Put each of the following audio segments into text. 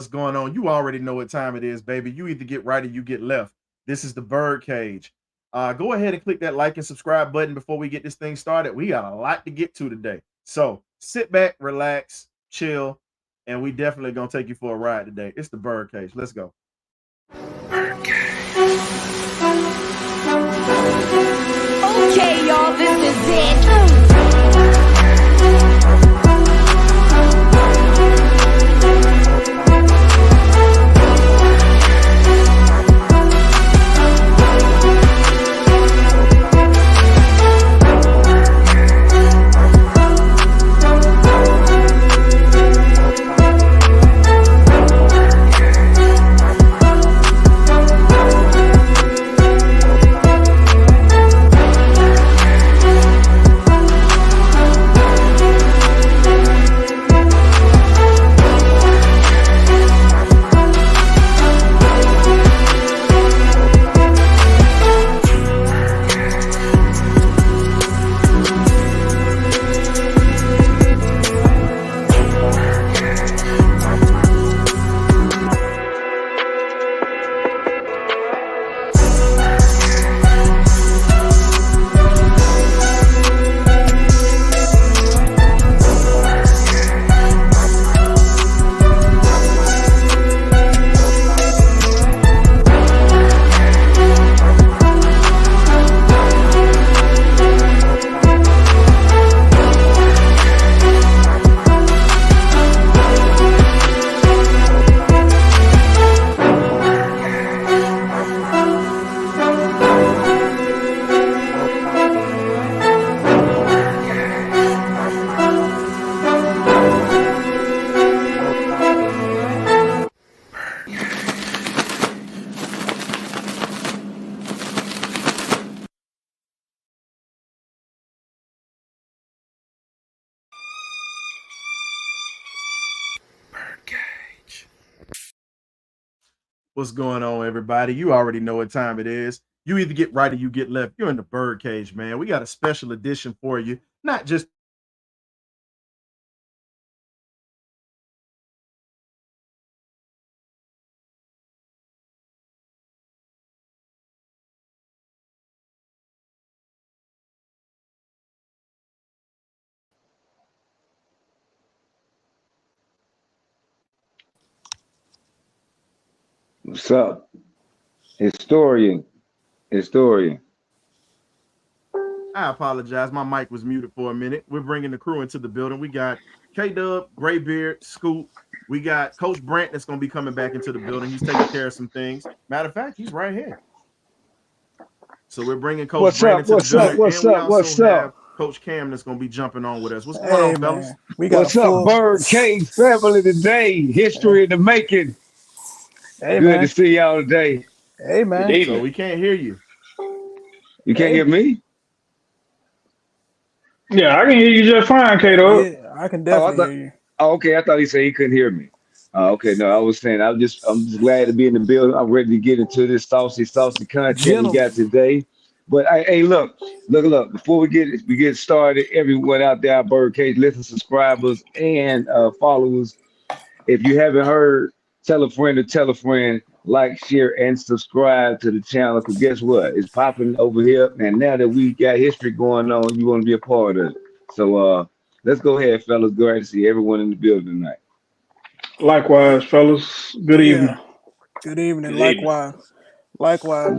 going on? You already know what time it is, baby. You either get right or you get left. This is the Birdcage. Go ahead and click that like and subscribe button before we get this thing started. We got a lot to get to today. So sit back, relax, chill, and we definitely gonna take you for a ride today. It's the Birdcage. Let's go. Okay, y'all, this is it. What's going on, everybody? You already know what time it is. You either get right or you get left. You're in the Birdcage, man. We got a special edition for you. Not just What's up? Historian. I apologize. My mic was muted for a minute. We're bringing the crew into the building. We got K-Dub, Graybeard, Scoop. We got Coach Brant that's going to be coming back into the building. He's taking care of some things. Matter of fact, he's right here. So we're bringing Coach Brant into the building. What's up? Coach Cam that's going to be jumping on with us. What's going on, fellas? What's up, Birdcage family today? History in the making. Hey, Good man. to see y'all today. Hey, man. So we can't hear you. You can't hear me? Yeah, I can hear you just fine, Kato. Yeah, I can definitely hear you. Oh, okay. I thought he said he couldn't hear me. Okay, no, I was saying I'm just glad to be in the building. I'm ready to get into this saucy content we got today. But hey, look. Before we get started, everyone out there, Birdcage, listen, subscribers and followers. If you haven't heard, tell a friend, like, share, and subscribe to the channel. Because guess what? It's popping over here. And now that we got history going on, you want to be a part of it. So let's go ahead, fellas. Go ahead to see everyone in the building tonight. Likewise, fellas. Good evening. Good evening. Likewise,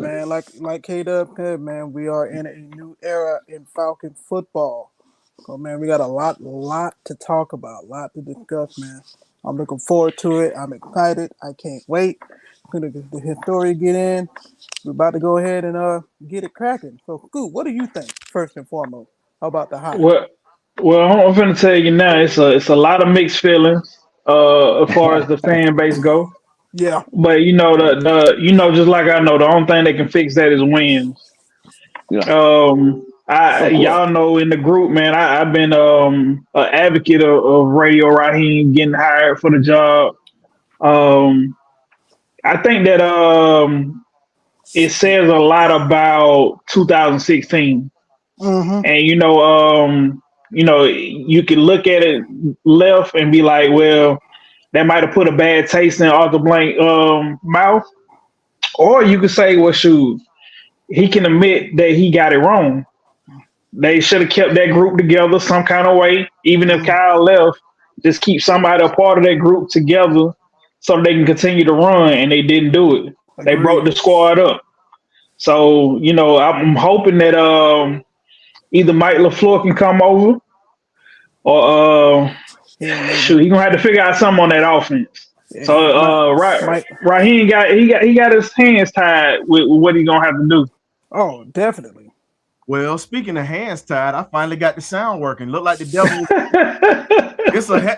man. Like K-Dub said, man, we are in a new era in Falcon football. So, man, we got a lot to talk about, a lot to discuss, man. I'm looking forward to it. I'm excited. I can't wait. The historian get in. We're about to go ahead and get it cracking. So, Scoot, what do you think, first and foremost? How about the hire? Well, I'm going to tell you now, it's a lot of mixed feelings as far as the fan base go. Yeah. But just like I know, the only thing that can fix that is wins. Yeah. Y'all know in the group, man, I've been an advocate of Radio Raheem getting hired for the job. I think that it says a lot about 2016. Mm-hmm. And you can look at it left and be like, well, that might have put a bad taste in Arthur Blank mouth. Or you could say, well, shoot, he can admit that he got it wrong. They should have kept that group together some kind of way. Even if Kyle left, just keep somebody a part of that group together so they can continue to run. And they didn't do it. They broke the squad up. So, I'm hoping that either Mike LaFleur can come over or shoot, he gonna have to figure out something on that offense. Yeah, So Raheem got his hands tied with what he's gonna have to do. Oh, definitely. Well, speaking of hands tied, I finally got the sound working. Look like the devil.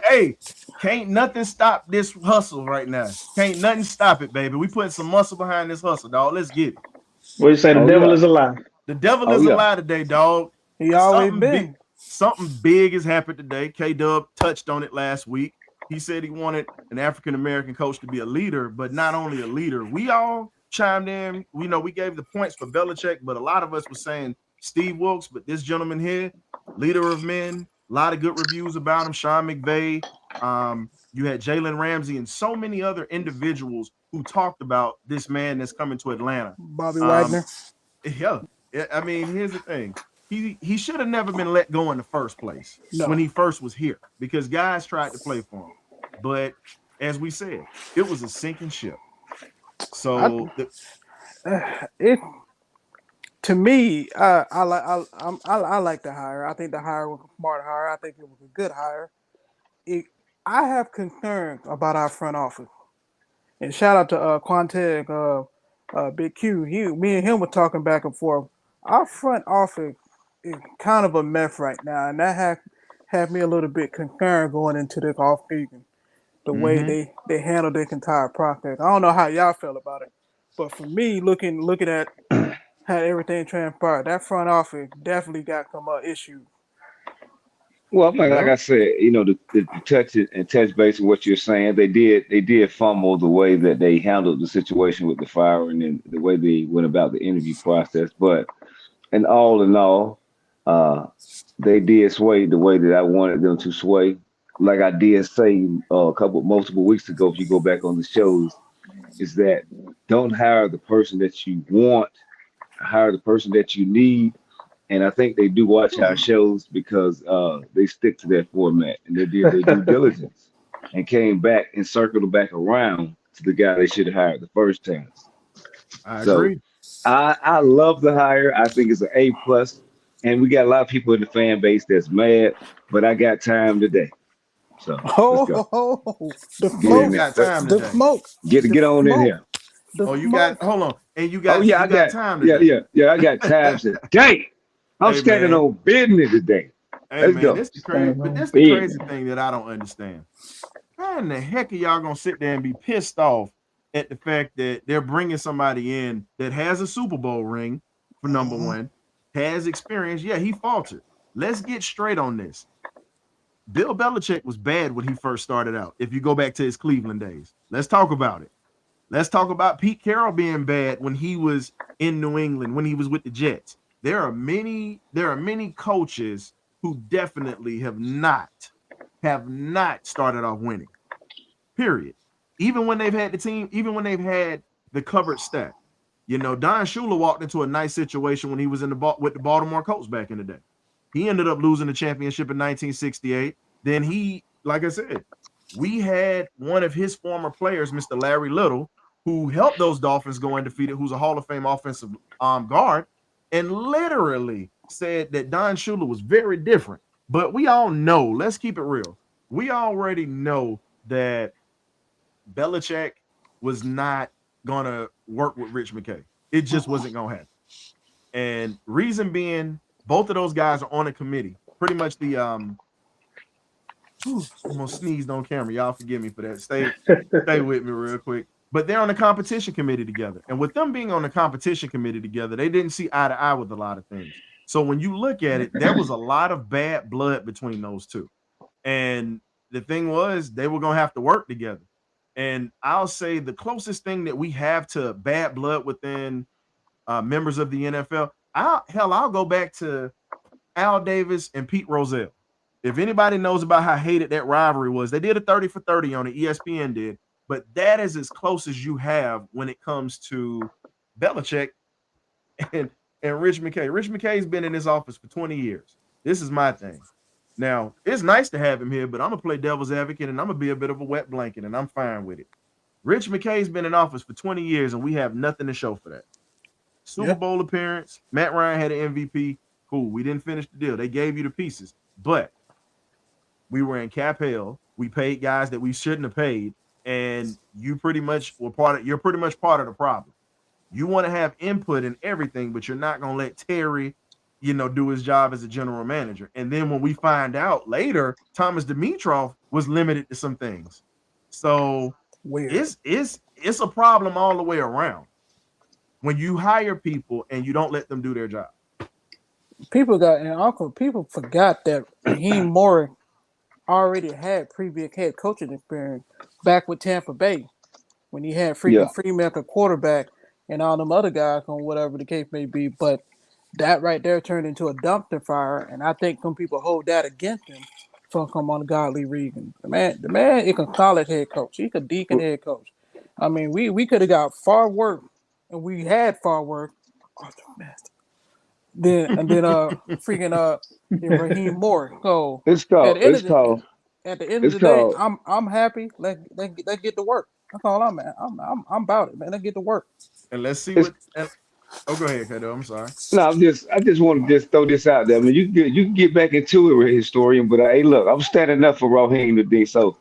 Hey, can't nothing stop this hustle right now. Can't nothing stop it, baby. We putting some muscle behind this hustle, dog. Let's get it. What you say? The devil is alive. The devil is alive today, dog. He always been. Something big has happened today. K-Dub touched on it last week. He said he wanted an African-American coach to be a leader, but not only a leader. We all chimed in. We gave the points for Belichick, but a lot of us were saying Steve Wilkes, but this gentleman here, leader of men, a lot of good reviews about him. Sean McVay, you had Jalen Ramsey and so many other individuals who talked about this man that's coming to Atlanta. Bobby Wagner. Yeah. I mean, here's the thing. He should have never been let go in the first place when he first was here because guys tried to play for him. But as we said, it was a sinking ship. So to me, I like the hire. I think the hire was a smart hire. I think it was a good hire. I have concerns about our front office. And shout out to Quanteg, Big Q. Me and him were talking back and forth. Our front office is kind of a mess right now, and that have me a little bit concerned going into this off season. The way they handle this entire process. I don't know how y'all feel about it, but for me, looking at how everything transpired, that front office definitely got some issues. Well, like I said, the touch base of what you're saying, they did fumble the way that they handled the situation with the firing and the way they went about the interview process. But in all, they did sway the way that I wanted them to sway. Like I did say multiple weeks ago, if you go back on the shows, is that don't hire the person that you want, hire the person that you need. And I think they do watch our shows because they stick to that format and they did their due diligence and came back and circled back around to the guy they should have hired the first time. I agree. I love the hire. I think it's an A+. And we got a lot of people in the fan base that's mad, but I got time today. So the smoke. Get on in here. Hold on. And you got time today. Yeah, I got time today. I'm standing on business today. Hey, man, this is crazy. But this is the crazy thing that I don't understand. How in the heck are y'all gonna sit there and be pissed off at the fact that they're bringing somebody in that has a Super Bowl ring for number one, has experience? Yeah, he faltered. Let's get straight on this. Bill Belichick was bad when he first started out. If you go back to his Cleveland days, let's talk about it. Let's talk about Pete Carroll being bad when he was in New England, when he was with the Jets. There are many coaches who definitely have not started off winning. Period. Even when they've had the team, even when they've had the covered stack. Don Shula walked into a nice situation when he was with the Baltimore Colts back in the day. He ended up losing the championship in 1968. Then like I said, we had one of his former players, Mr. Larry Little, who helped those Dolphins go undefeated, who's a Hall of Fame offensive guard, and literally said that Don Shula was very different. But we all know, let's keep it real. We already know that Belichick was not going to work with Rich McKay. It just wasn't going to happen. And reason being, both of those guys are on a committee. Pretty much the I'm gonna sneeze on camera. Y'all forgive me for that. Stay with me real quick. But they're on the competition committee together. And with them being on the competition committee together, they didn't see eye to eye with a lot of things. So when you look at it, there was a lot of bad blood between those two. And the thing was, they were gonna have to work together. And I'll say the closest thing that we have to bad blood within members of the NFL, I'll go back to Al Davis and Pete Rozelle. If anybody knows about how hated that rivalry was, they did a 30 for 30 on it, ESPN did, but that is as close as you have when it comes to Belichick and Rich McKay. Rich McKay's been in this office for 20 years. This is my thing. Now, it's nice to have him here, but I'm going to play devil's advocate and I'm going to be a bit of a wet blanket, and I'm fine with it. Rich McKay's been in office for 20 years, and we have nothing to show for that. Super Bowl appearance, Matt Ryan had an MVP. Cool, we didn't finish the deal. They gave you the pieces, but we were in cap hell. We paid guys that we shouldn't have paid, and you pretty much were you're pretty much part of the problem. You want to have input in everything, but you're not going to let Terry, do his job as a general manager. And then when we find out later, Thomas Dimitroff was limited to some things. So it's a problem all the way around when you hire people and you don't let them do their job. People forgot that Raheem Morris already had previous head coaching experience back with Tampa Bay when he had Freeman at quarterback and all them other guys on whatever the case may be. But that right there turned into a dumpster fire, and I think some people hold that against him for some ungodly reason. The man is a solid head coach. He's a decent head coach. I mean, we could have got far worse, and we had far worse. Then Raheem Morris. So at the end of the day, I'm happy. Let's get to work. That's all I'm at. I'm about it, man. Let's get to work. And let's see what. Go ahead, Kato. I'm sorry. No, I just want to just throw this out there. I mean, you can get back into it with historian, but hey, look, I'm standing up for Raheem today. So,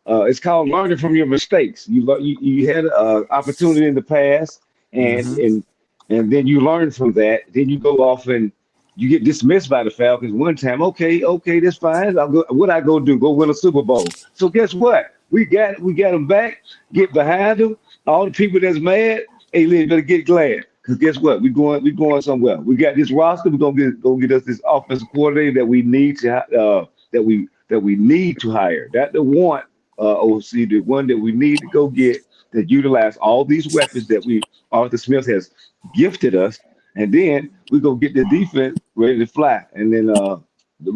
it's called learning from your mistakes. You had an opportunity in the past, and then you learn from that. Then you go off and you get dismissed by the Falcons one time. Okay, that's fine. What I go do? Go win a Super Bowl. So guess what? We got them back. Get behind them. All the people that's mad, hey, Lynn, better get glad. Because guess what? We going somewhere. We got this roster. We're gonna get us this offensive coordinator that we need to that we need to hire. That the one OC, the one that we need to go get that utilize all these weapons that Arthur Smith has gifted us, and then we're gonna get the defense ready to fly, and then we're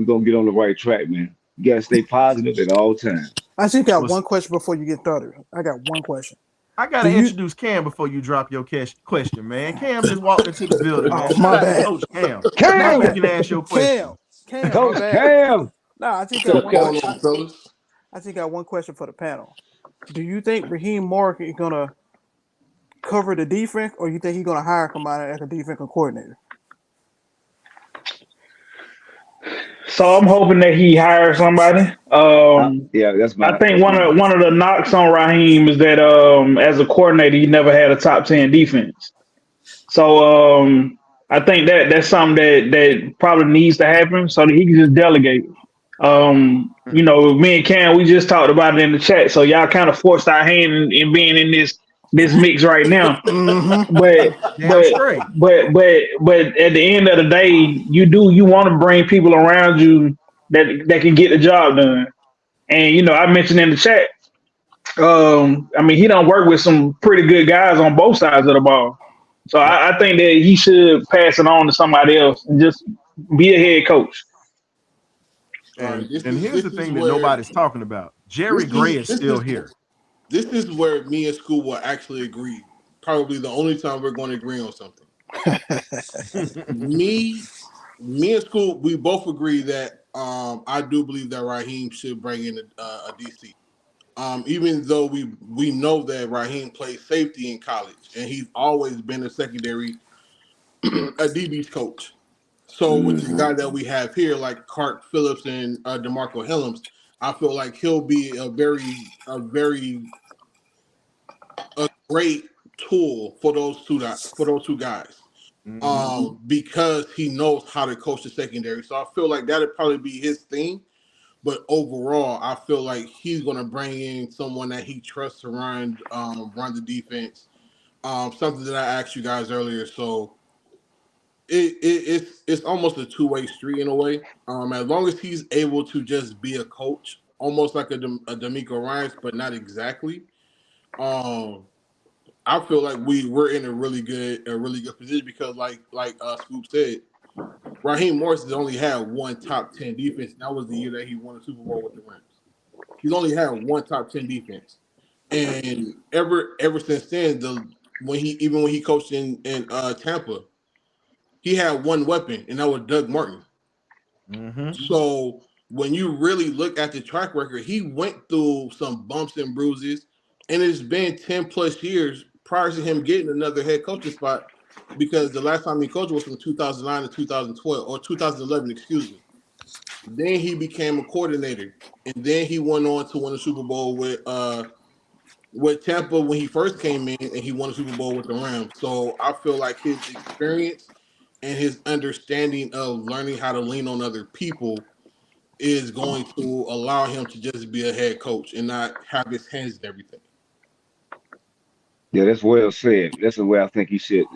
gonna get on the right track, man. You gotta stay positive at all times. I just got one question before you get started. I got one question. I gotta introduce Cam before you drop your question, man. Cam just walked into the building, man. Oh, my bad. Coach Cam. Cam! You can ask your question. Cam. Coach Cam! Nah, I just got one question for the panel. Do you think Raheem Morris is gonna cover the defense, or you think he's gonna hire somebody as a defensive coordinator? So I'm hoping that he hires somebody. That's my. I think one of the knocks on Raheem is that as a coordinator, he never had a top 10 defense. So I think that's something that probably needs to happen so that he can just delegate. Me and Cam, we just talked about it in the chat. So y'all kind of forced our hand in being in this mix right now. But at the end of the day, you want to bring people around you that can get the job done. And I mentioned in the chat, he don't work with some pretty good guys on both sides of the ball. So I think that he should pass it on to somebody else and just be a head coach. And here's the thing that nobody's talking about. Jerry Gray is still here. This is where me and School will actually agree. Probably the only time we're going to agree on something. me and School, we both agree that I do believe that Raheem should bring in a DC. Even though we know that Raheem played safety in college, and he's always been a secondary, a DB's coach. So with the guy that we have here, like Clark Phillips and DeMarco Helms, I feel like he'll be a great tool for those two guys. Because he knows how to coach the secondary. So I feel like that'd probably be his thing. But overall, I feel like he's going to bring in someone that he trusts to run the defense. Something that I asked you guys earlier. So it's almost a two-way street in a way. As long as he's able to just be a coach, almost like a D'Amico Ryans, but not exactly. I feel like we're in a really good position because like Scoop said, Raheem Morris has only had one top 10 defense. And that was the year that he won the Super Bowl with the Rams. He's only had one top 10 defense. And ever since then, when he coached in Tampa, he had one weapon, and that was Doug Martin. Mm-hmm. So when you really look at the track record, he went through some bumps and bruises, and it's been 10 plus years prior to him getting another head coaching spot, because the last time he coached was from 2009 to 2012 or 2011, excuse me. Then he became a coordinator, and then he went on to win the Super Bowl with Tampa when he first came in, and he won the Super Bowl with the Rams. So I feel like his experience and his understanding of learning how to lean on other people is going to allow him to just be a head coach and not have his hands in everything. Yeah, that's well said. That's the way I think you should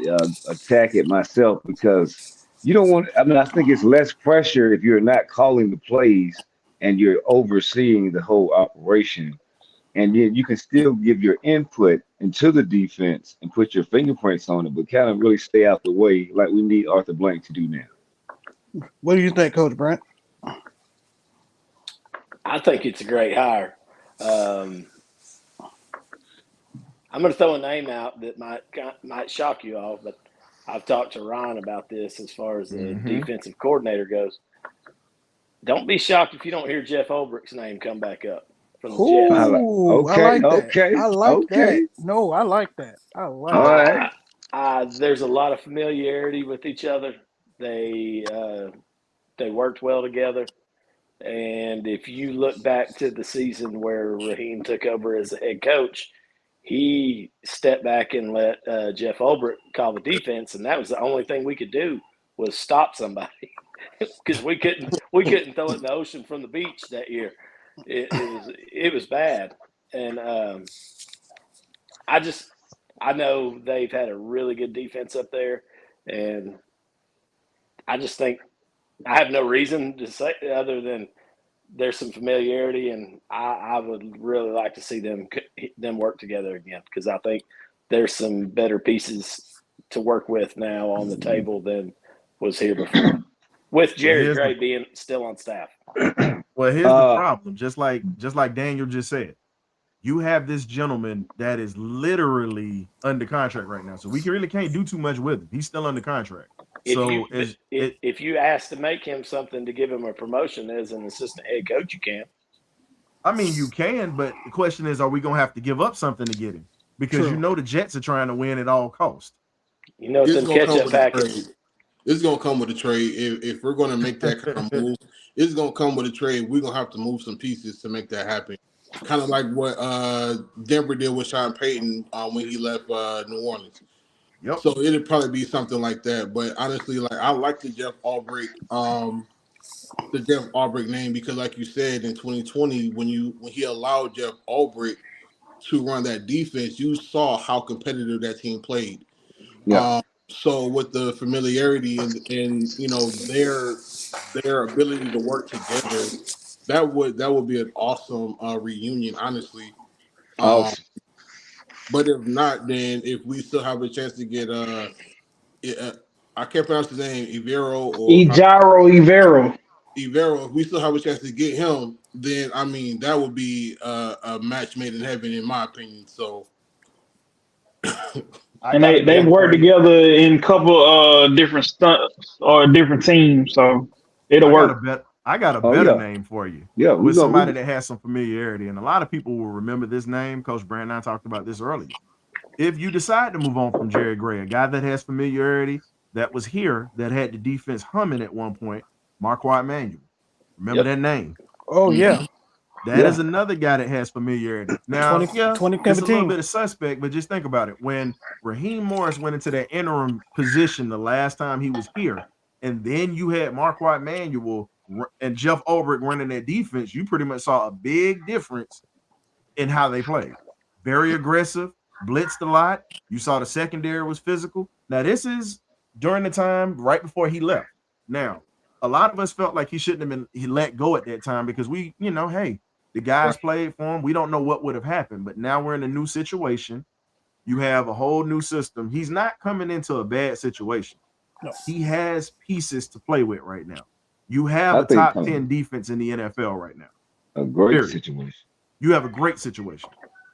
attack it myself, because you don't want. I mean, I think it's less pressure if you're not calling the plays and you're overseeing the whole operation, and yet you can still give your input into the defense and put your fingerprints on it, but kind of really stay out the way, like we need Arthur Blank to do now. What do you think, Coach Brent? I think it's a great hire. I'm going to throw a name out that might shock you all, but I've talked to Ryan about this as far as the defensive coordinator goes. Don't be shocked if you don't hear Jeff Ulbricht's name come back up from the Jets. I like that. No, I like that. I like that. There's a lot of familiarity with each other. They worked well together. And if you look back to the season where Raheem took over as a head coach, he stepped back and let Jeff Ulbricht call the defense, and that was the only thing we could do was stop somebody, because we couldn't throw it in the ocean from the beach that year. It was bad, and I know they've had a really good defense up there, and I just think I have no reason to say other than there's some familiarity, and I would really like to see them work together again, because I think there's some better pieces to work with now on the table than was here before, with Jerry Gray being still on staff. Well, here's the problem. Just like Daniel just said, you have this gentleman that is literally under contract right now, so we really can't do too much with him. He's still under contract. If you ask to make him something to give him a promotion as an assistant head coach, you can. I mean, you can, but the question is, are we going to have to give up something to get him? Because you know the Jets are trying to win at all costs. You know, it's catch-up package. It's going to come with a trade. If we're going to make that kind of move, it's going to come with a trade. We're going to have to move some pieces to make that happen. Kind of like what Denver did with Sean Payton when he left New Orleans. Yep. So it'd probably be something like that. But honestly, like, I like the Jeff Ulbricht name, because, like you said, in 2020, when he allowed Jeff Ulbricht to run that defense, you saw how competitive that team played. Yeah. So with the familiarity and you know their ability to work together, that would be an awesome reunion, honestly. Awesome. But if not, then if we still have a chance to get I can't pronounce his name, Ejiro, if we still have a chance to get him, then I mean that would be a match made in heaven, in my opinion. So and they work together in a couple different stunts or different teams, so it'll work. I got a better name for you. Yeah, with somebody that has some familiarity, and a lot of people will remember this name. Coach Brand and I talked about this earlier. If you decide to move on from Jerry Gray, a guy that has familiarity, that was here, that had the defense humming at one point, Marquardt Manuel. Remember that name? Oh yeah. That is another guy that has familiarity. Now, it's a little bit of suspect, but just think about it. When Raheem Morris went into that interim position the last time he was here, and then you had Marquardt Manuel and Jeff Ulbricht running that defense, you pretty much saw a big difference in how they played. Very aggressive, blitzed a lot. You saw the secondary was physical. Now, this is during the time right before he left. Now, a lot of us felt like he shouldn't have been let go at that time, because we, hey, the guys played for him. We don't know what would have happened, but now we're in a new situation. You have a whole new system. He's not coming into a bad situation. No. He has pieces to play with right now. You have I a think top 10 defense in the NFL right now. a great Period. situation. You have a great situation.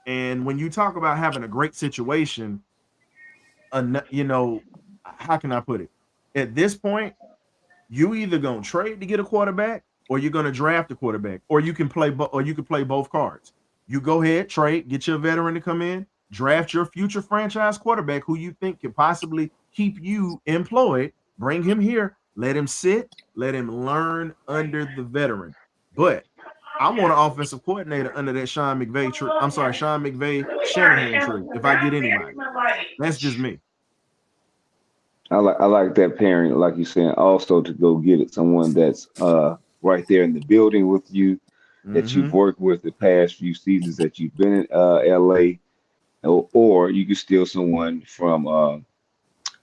And when you talk about having a great situation, you know, how can I put it? At this point, you either gonna trade to get a quarterback, or you're gonna draft a quarterback, or you can play, or you can play both cards. You go ahead, trade, get your veteran to come in, draft your future franchise quarterback who you think could possibly keep you employed. Bring him here, let him sit, let him learn under the veteran. But I want an offensive coordinator under that Sean McVay tree. I'm sorry, Sean McVay Shanahan tree. If I get anybody, that's just me. I like that pairing, like you saying, also to go get it someone that's right there in the building with you, that you've Mm-hmm. worked with the past few seasons that you've been in LA, or you can steal someone from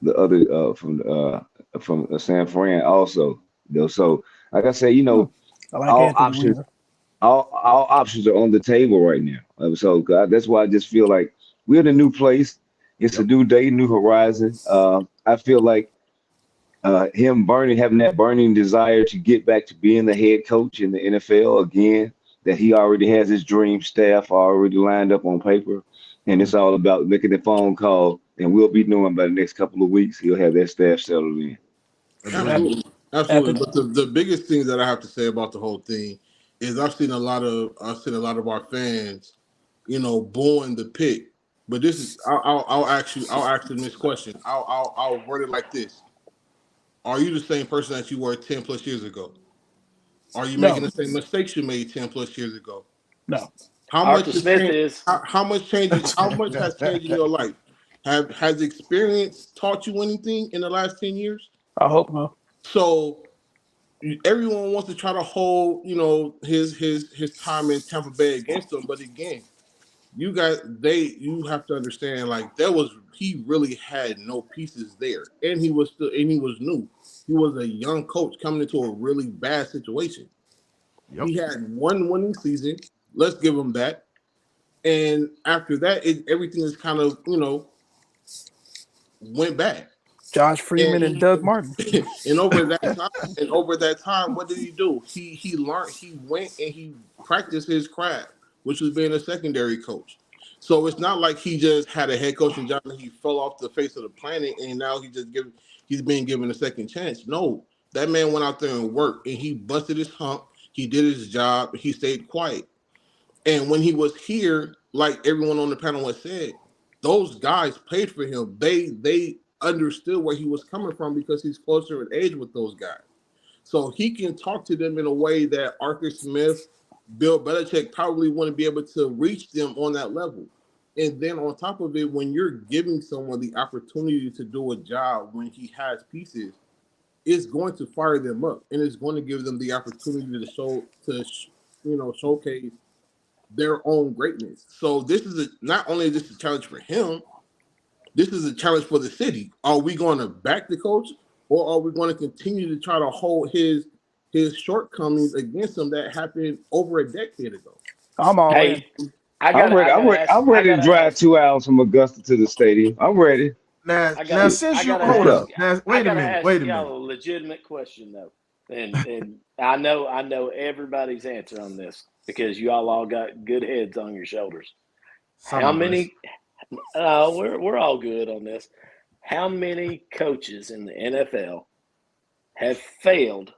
the other from San Fran also. You know, so like I said, I like all Anthony options Weaver. all options are on the table right now. So that's why I just feel like we're in a new place. It's a Yep. new day, new horizon. I feel like him having that burning desire to get back to being the head coach in the NFL again, that he already has his dream staff already lined up on paper. And it's all about making the phone call, and we'll be knowing by the next couple of weeks he'll have that staff settled in. Agreed. Absolutely, absolutely. After But the biggest thing that I have to say about the whole thing is I've seen a lot of our fans, booing the pick. But this is I'll ask them this question. I'll word it like this: Are you the same person that you were 10 plus years ago? Are you making no, the same mistakes you made 10 plus years ago? no. How much Arthur has Smith changed? is. How much changes? How much has changed in your life? Has experience taught you anything in the last 10 years? I hope no. So everyone wants to try to hold his time in Tampa Bay against him, but again, you have to understand, like, he really had no pieces there, and he was new. He was a young coach coming into a really bad situation. Yep. He had one winning season. Let's give him that. And after that, everything is kind of went bad. Josh Freeman and And Doug Martin. and over that time, what did he do? He learned. He went and he practiced his craft, which was being a secondary coach. So it's not like he just had a head coaching job and he fell off the face of the planet and now he's being given a second chance. No, that man went out there and worked and he busted his hump. He did his job. He stayed quiet. And when he was here, like everyone on the panel has said, those guys paid for him. They understood where he was coming from because he's closer in age with those guys. So he can talk to them in a way that Arthur Smith, Bill Belichick probably wouldn't be able to reach them on that level. And then on top of it, when you're giving someone the opportunity to do a job when he has pieces, it's going to fire them up and it's going to give them the opportunity showcase their own greatness. So this is not only is this a challenge for him, this is a challenge for the city. Are we going to back the coach, or are we going to continue to try to hold his shortcomings against him that happened over a decade ago? I'm all in. Hey, I I'm got. ready. I got to ask. I'm I ready got to to drive ask. 2 hours from Augusta to the stadium. I'm ready. Now, I now, got. since I you got to Let's hold ask. up, go. now I wait a got to minute, ask wait a y'all minute. a legitimate question though, and I know everybody's answer on this because you all got good heads on your shoulders. Some How of us. many? We're all good on this. How many coaches in the NFL have failed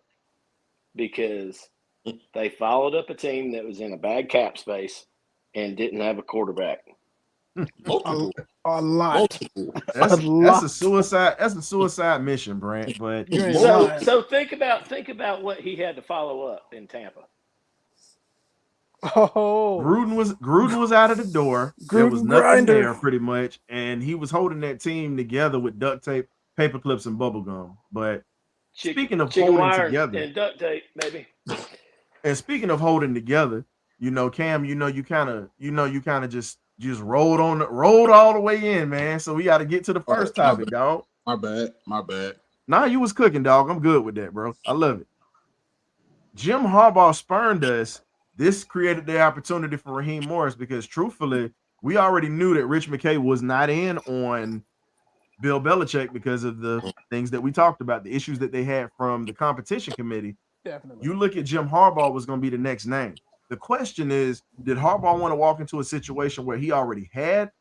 because they followed up a team that was in a bad cap space and didn't have a quarterback? A, Multiple, a lot. multiple, A That's a lot. suicide. That's a suicide mission, Brant. But You ain't So lying. multiple. so think about what he had to follow up in Tampa. Oh, Gruden was out of the door. There was Gruden nothing grinder. there pretty much, and he was holding that team together with duct tape, paper clips, and bubble gum. But speaking of Chicken holding wire together, and duct tape, baby. and speaking of holding together, Cam, you kind of just rolled all the way in, man. So we got to get to the Oh, first my topic, bad, dog. my bad, my bad. Nah, you was cooking, dog. I'm good with that, bro. I love it. Jim Harbaugh spurned us. This created the opportunity for Raheem Morris because truthfully, we already knew that Rich McKay was not in on Bill Belichick because of the things that we talked about, the issues that they had from the competition committee. Definitely. You look at Jim Harbaugh was going to be the next name. The question is, did Harbaugh want to walk into a situation where he already had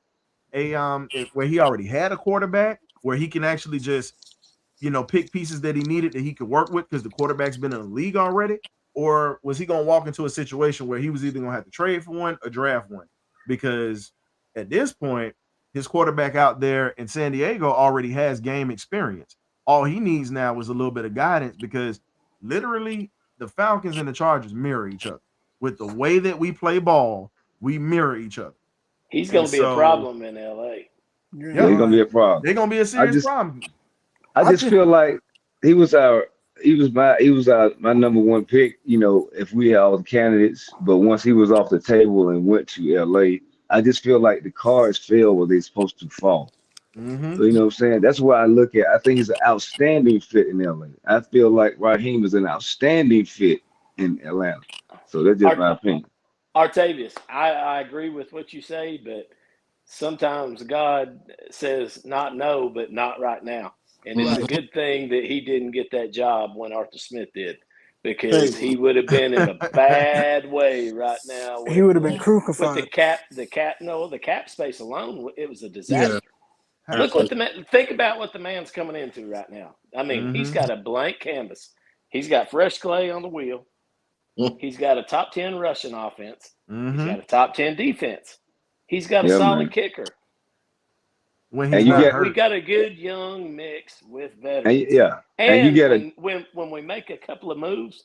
a quarterback where he can actually just, pick pieces that he needed that he could work with because the quarterback's been in the league already? Or was he going to walk into a situation where he was either going to have to trade for one or draft one? Because at this point, his quarterback out there in San Diego already has game experience. All he needs now is a little bit of guidance because literally the Falcons and the Chargers mirror each other. With the way that we play ball, we mirror each other. He's going to be a problem in LA. Yeah, he's going to be a problem. They're going to be a serious problem. I just feel like he was my number one pick, if we had all the candidates. But once he was off the table and went to LA, I just feel like the cards fell where they're supposed to fall. Mm-hmm. So, you know what I'm saying? That's what I look at. I think he's an outstanding fit in LA. I feel like Raheem is an outstanding fit in Atlanta. So that's just my opinion. Artavius, I agree with what you say, but sometimes God says not no, but not right now. And it's a good thing that he didn't get that job when Arthur Smith did, because he would have been in a bad way right now. He would have been crucified. With the cap space alone, it was a disaster. Yeah. Look think about what the man's coming into right now. I mean, he's got a blank canvas. He's got fresh clay on the wheel. He's got a top 10 rushing offense. He's got a top 10 defense. He's got a solid kicker. When we got a good young mix with veterans. When we make a couple of moves,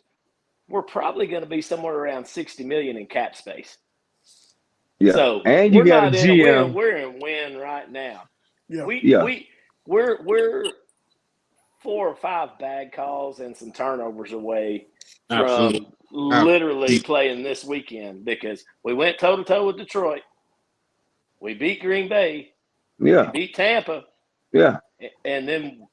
we're probably going to be somewhere around 60 million in cap space. Yeah. So and you got a GM. We're in win right now. Yeah. We're 4 or 5 bad calls and some turnovers away from literally playing this weekend, because we went toe to toe with Detroit. We beat Green Bay. Yeah. We beat Tampa. Yeah. And then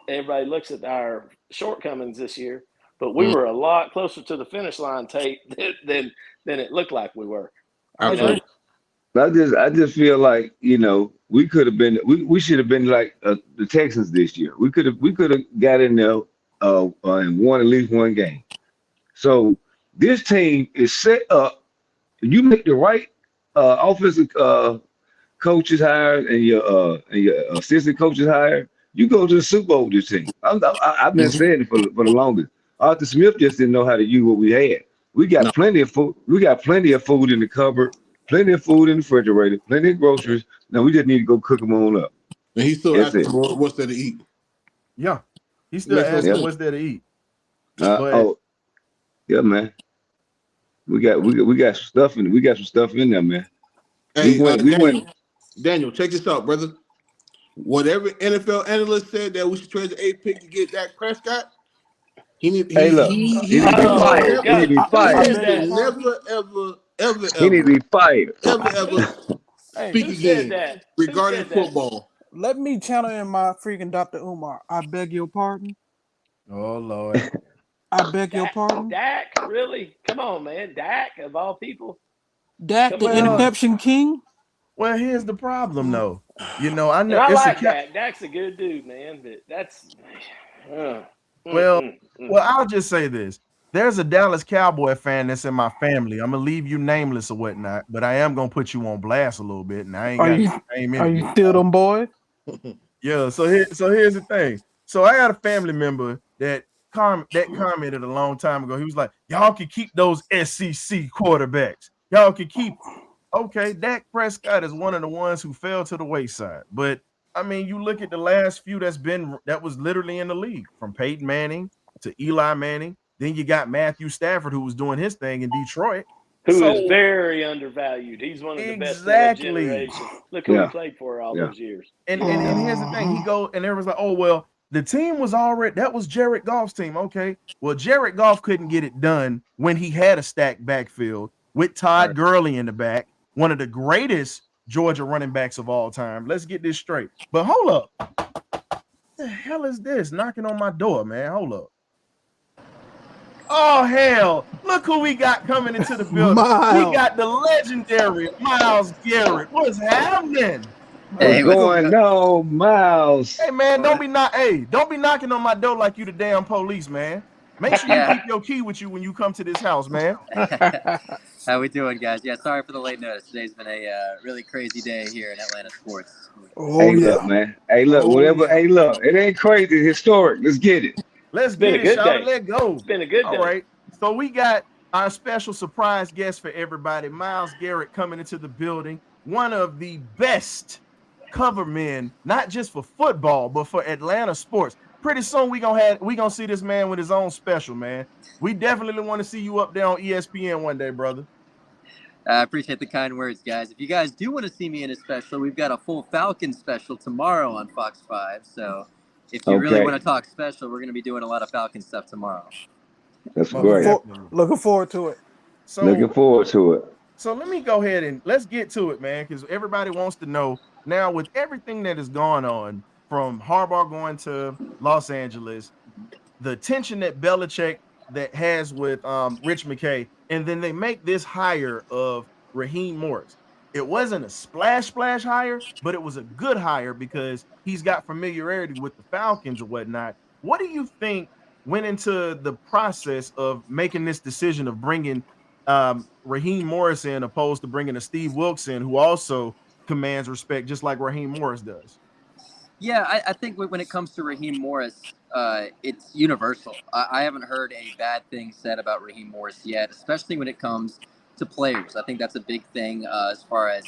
everybody looks at our shortcomings this year, but we were a lot closer to the finish line, Tate, than it looked like we were. Absolutely. I just feel like, we could have been we should have been like the Texans this year. We could have got in there and won at least one game. So this team is set up. You make the right offensive coaches hired and your assistant coaches hired, you go to the Super Bowl with this team. I've been saying it for the longest. Arthur Smith just didn't know how to use what we had. We got plenty of food. We got plenty of food in the cupboard, plenty of food in the refrigerator, plenty of groceries. Now we just need to go cook them on up. And he's still asking what's there to eat. Yeah, he's still asking what's there to eat. Yeah, man. We got some stuff in. We got some stuff in there, man. Hey, Daniel, check this out, brother. Whatever NFL analyst said that we should trade the 8th pick to get Dak Prescott, he need to be fired. He need to be fired. He need to be fired. Ever speak again regarding football. Let me channel in my freaking Dr. Umar. I beg your pardon. Oh Lord. I beg your pardon. Dak, really? Come on, man. Dak, of all people. Dak, the interception king. Well, here's the problem, though. I know I like Dak. Dak's a good dude, man. But that's well, I'll just say this: there's a Dallas Cowboy fan that's in my family. I'm gonna leave you nameless or whatnot, but I am gonna put you on blast a little bit. And I ain't Are you still them boys? Yeah. So here's the thing. So I got a family member that commented a long time ago. He was like, "Y'all can keep those SEC quarterbacks. Y'all can keep." Okay, Dak Prescott is one of the ones who fell to the wayside. But I mean, you look at the last few that was literally in the league, from Peyton Manning to Eli Manning. Then you got Matthew Stafford, who was doing his thing in Detroit, who is very undervalued. He's one of the best of that generation. Look who he played for all those years. And here's the thing: and everyone's like, "Oh well, the team was already that was Jared Goff's team." Okay, well, Jared Goff couldn't get it done when he had a stacked backfield with Todd Gurley in the back. One of the greatest Georgia running backs of all time. Let's get this straight. But hold up. What the hell is this knocking on my door, man? Hold up. Oh, hell. Look who we got coming into the building. We got the legendary Myles Garrett. What's happening? What's going on, Miles? Hey man, don't be knocking on my door like you the damn police, man. Make sure you keep your key with you when you come to this house, man. How we doing, guys? Yeah, sorry for the late notice. Today's been a really crazy day here in Atlanta sports. Look, man. Hey, look, whatever. Yeah. Hey, look, it ain't crazy. It's historic. Let's get it. Let's get it, shout it. Let go. It's been a good day. All right. So we got our special surprise guest for everybody, Myles Garrett, coming into the building. One of the best cover men, not just for football, but for Atlanta sports. Pretty soon we gonna see this man with his own special, man. We definitely want to see you up there on ESPN one day, brother. I appreciate the kind words, guys. If you guys do want to see me in a special, we've got a full Falcons special tomorrow on Fox 5. So if you really want to talk special, we're going to be doing a lot of Falcon stuff tomorrow. That's great. Looking forward to it. Looking forward to it. So let me go ahead and let's get to it, man, because everybody wants to know now with everything that has gone on from Harbaugh going to Los Angeles, the tension that Belichick that has with Rich McKay, and then they make this hire of Raheem Morris. It wasn't a splash hire, but it was a good hire because he's got familiarity with the Falcons or whatnot. What do you think went into the process of making this decision of bringing Raheem Morris in opposed to bringing a Steve Wilks in, who also commands respect just like Raheem Morris does? Yeah, I think when it comes to Raheem Morris, it's universal. I haven't heard a bad thing said about Raheem Morris yet, especially when it comes to players. I think that's a big thing as far as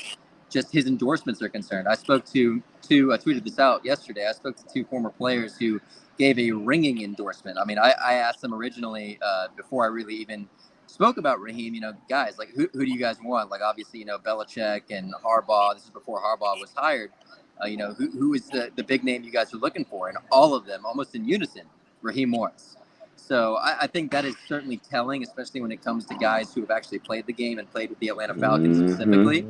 just his endorsements are concerned. I spoke to I tweeted this out yesterday. I spoke to two former players who gave a ringing endorsement. I mean, I asked them originally before I really even spoke about Raheem, guys, like who do you guys want? Like obviously, Belichick and Harbaugh. This is before Harbaugh was hired. Who is the big name you guys are looking for? And all of them, almost in unison, Raheem Morris. So I think that is certainly telling, especially when it comes to guys who have actually played the game and played with the Atlanta Falcons specifically.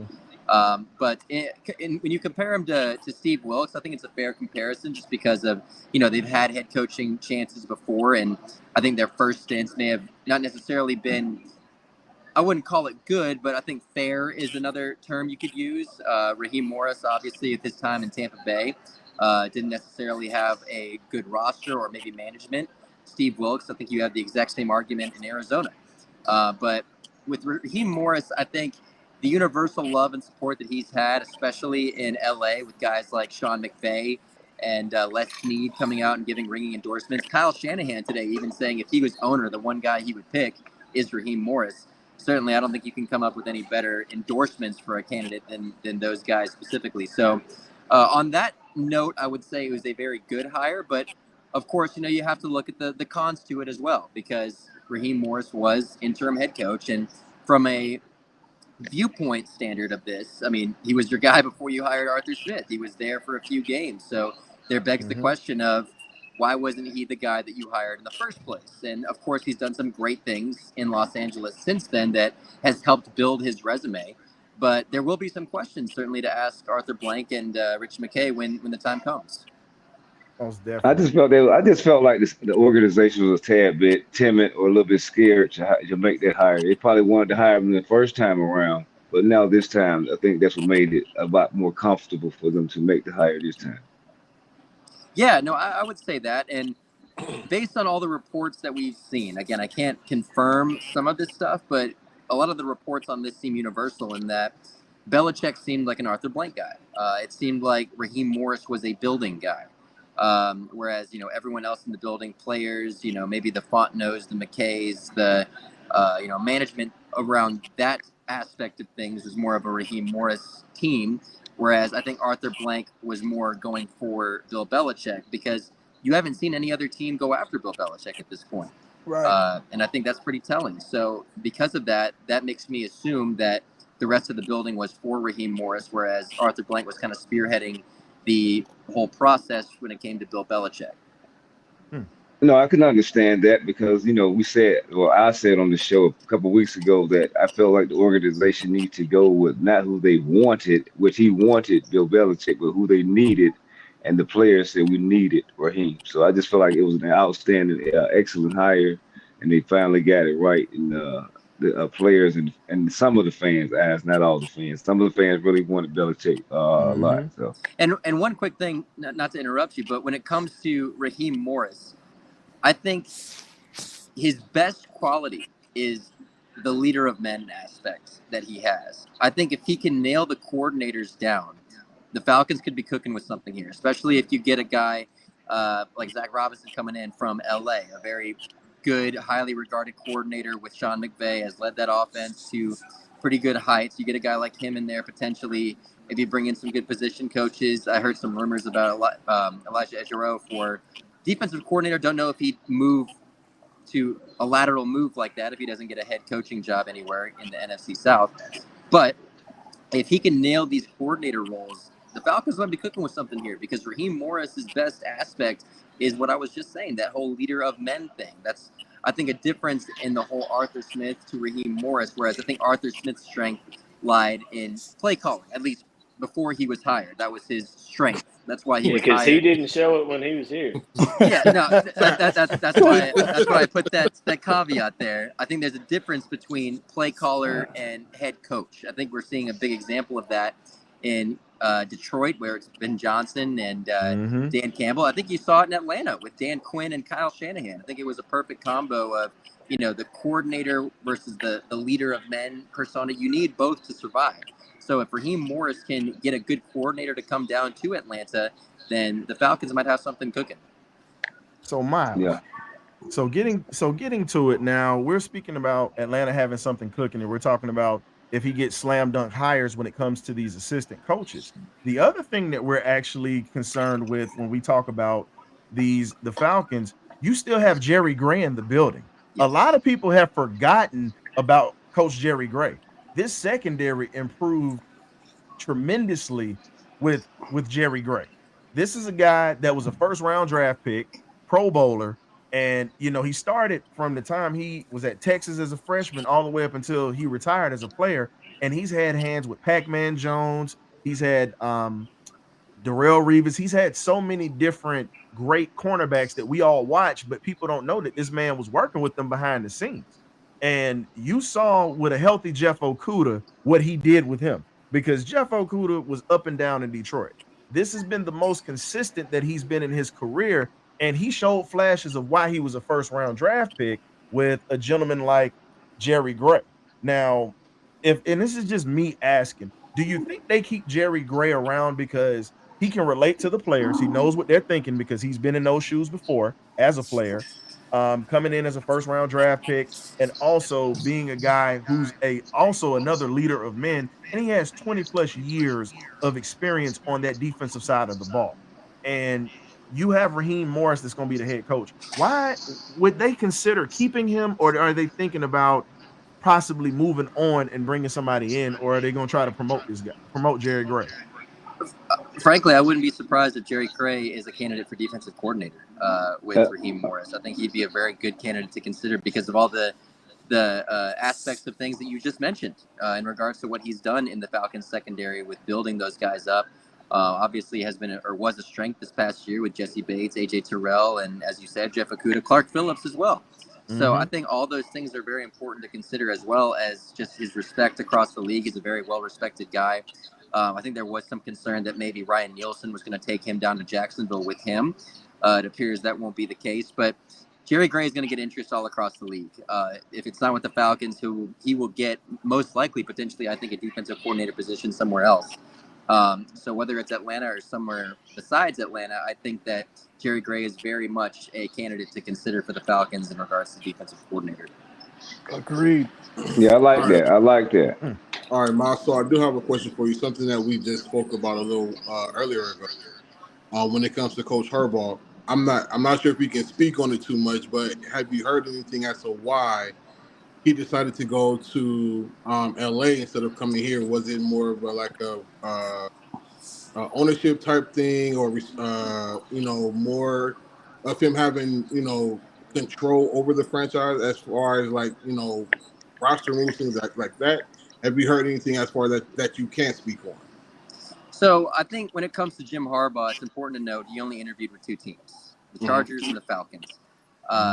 But when you compare him to Steve Wilks, I think it's a fair comparison just because of, they've had head coaching chances before. And I think their first stints may have not necessarily been, I wouldn't call it good, but I think fair is another term you could use. Raheem Morris, obviously, at this time in Tampa Bay, didn't necessarily have a good roster or maybe management. Steve Wilks, I think you have the exact same argument in Arizona. But with Raheem Morris, I think the universal love and support that he's had, especially in LA with guys like Sean McVay and Les Snead coming out and giving ringing endorsements. Kyle Shanahan today even saying if he was owner, the one guy he would pick is Raheem Morris. Certainly, I don't think you can come up with any better endorsements for a candidate than those guys specifically. So on that note, I would say it was a very good hire. But, of course, you have to look at the cons to it as well because Raheem Morris was interim head coach. And from a viewpoint standard of this, I mean, he was your guy before you hired Arthur Smith. He was there for a few games. So there begs the question of, why wasn't he the guy that you hired in the first place? And, of course, he's done some great things in Los Angeles since then that has helped build his resume. But there will be some questions, certainly, to ask Arthur Blank and Rich McKay when the time comes. I just felt like the organization was a tad bit timid or a little bit scared to make that hire. They probably wanted to hire him the first time around. But now this time, I think that's what made it a lot more comfortable for them to make the hire this time. Yeah, no, I would say that. And based on all the reports that we've seen, again, I can't confirm some of this stuff, but a lot of the reports on this seem universal in that Belichick seemed like an Arthur Blank guy. It seemed like Raheem Morris was a building guy. Whereas, everyone else in the building, players, maybe the Fontenot's, the McKays, the, management around that aspect of things was more of a Raheem Morris team. Whereas I think Arthur Blank was more going for Bill Belichick because you haven't seen any other team go after Bill Belichick at this point. Right. And I think that's pretty telling. So because of that, that makes me assume that the rest of the building was for Raheem Morris, whereas Arthur Blank was kind of spearheading the whole process when it came to Bill Belichick. No, I can understand that because, I said on the show a couple of weeks ago that I felt like the organization needs to go with not who they wanted, which he wanted Bill Belichick, but who they needed. And the players said we needed Raheem. So I just felt like it was an outstanding, excellent hire. And they finally got it right. And the players and some of the fans asked, not all the fans. Some of the fans really wanted Belichick a lot. Mm-hmm. So And one quick thing, not to interrupt you, but when it comes to Raheem Morris, I think his best quality is the leader of men aspect that he has. I think if he can nail the coordinators down, the Falcons could be cooking with something here, especially if you get a guy like Zach Robinson coming in from LA, a very good, highly regarded coordinator with Sean McVay, has led that offense to pretty good heights. You get a guy like him in there potentially. If you bring in some good position coaches, I heard some rumors about Elijah Ejiro for defensive coordinator. Don't know if he'd move to a lateral move like that if he doesn't get a head coaching job anywhere in the NFC South. But if he can nail these coordinator roles, the Falcons might be cooking with something here, because Raheem Morris's best aspect is what I was just saying, that whole leader of men thing. That's, I think, a difference in the whole Arthur Smith to Raheem Morris, whereas I think Arthur Smith's strength lied in play calling, at least before he was hired. That was his strength. That's why he was Because hired. he didn't show it when he was here. Yeah, no, that's why I put that caveat there. I think there's a difference between play caller and head coach. I think we're seeing a big example of that in Detroit, where it's Ben Johnson and Mm-hmm. Dan Campbell. I think you saw it in Atlanta with Dan Quinn and Kyle Shanahan. I think it was a perfect combo of, the coordinator versus the leader of men persona. You need both to survive. So if Raheem Morris can get a good coordinator to come down to Atlanta, then the Falcons might have something cooking. So Miles, yeah, so getting to it now, we're speaking about Atlanta having something cooking, and we're talking about if he gets slam dunk hires when it comes to these assistant coaches. The other thing that we're actually concerned with when we talk about the Falcons, you still have Jerry Gray in the building. Yes. A lot of people have forgotten about Coach Jerry Gray. This secondary improved tremendously with Jerry Gray. This is a guy that was a first round draft pick, Pro Bowler, and he started from the time he was at Texas as a freshman all the way up until he retired as a player, and he's had hands with Pac-Man Jones. He's had Darrell Reeves. He's had so many different great cornerbacks that we all watch, but people don't know that this man was working with them behind the scenes. And you saw with a healthy Jeff Okudah what he did with him, because Jeff Okudah was up and down in Detroit. This has been the most consistent that he's been in his career, and he showed flashes of why he was a first-round draft pick with a gentleman like Jerry Gray. Now, and this is just me asking, do you think they keep Jerry Gray around because he can relate to the players? He knows what they're thinking because he's been in those shoes before as a player, coming in as a first-round draft pick, and also being a guy who's also another leader of men, and he has 20+ years of experience on that defensive side of the ball. And you have Raheem Morris that's going to be the head coach. Why would they consider keeping him, or are they thinking about possibly moving on and bringing somebody in, or are they going to try to promote Jerry Gray? Frankly, I wouldn't be surprised if Jerry Gray is a candidate for defensive coordinator with Raheem Morris. I think he'd be a very good candidate to consider because of all the aspects of things that you just mentioned in regards to what he's done in the Falcons secondary with building those guys up. Obviously has been was a strength this past year with Jesse Bates, AJ Terrell, and as you said, Jeff Okudah, Clark Phillips as well. So I think all those things are very important to consider, as well as just his respect across the league. He's a very well-respected guy. I think there was some concern that maybe Ryan Nielsen was going to take him down to Jacksonville with him. It appears that won't be the case, but Jerry Gray is going to get interest all across the league. If it's not with the Falcons, he will get most likely, potentially, I think, a defensive coordinator position somewhere else. So whether it's Atlanta or somewhere besides Atlanta, I think that Jerry Gray is very much a candidate to consider for the Falcons in regards to defensive coordinator. Agreed. Yeah, I like that. I like that. All right, Miles. So I do have a question for you. Something that we just spoke about a little earlier ago. When it comes to Coach Harbaugh, I'm not sure if you can speak on it too much, but have you heard anything as to why he decided to go to LA instead of coming here? Was it more of a ownership type thing, or more of him having control over the franchise as far as roster moves, things like that? Have you heard anything as far that you can't speak on? So I think when it comes to Jim Harbaugh, it's important to note he only interviewed with two teams, the Chargers and the Falcons.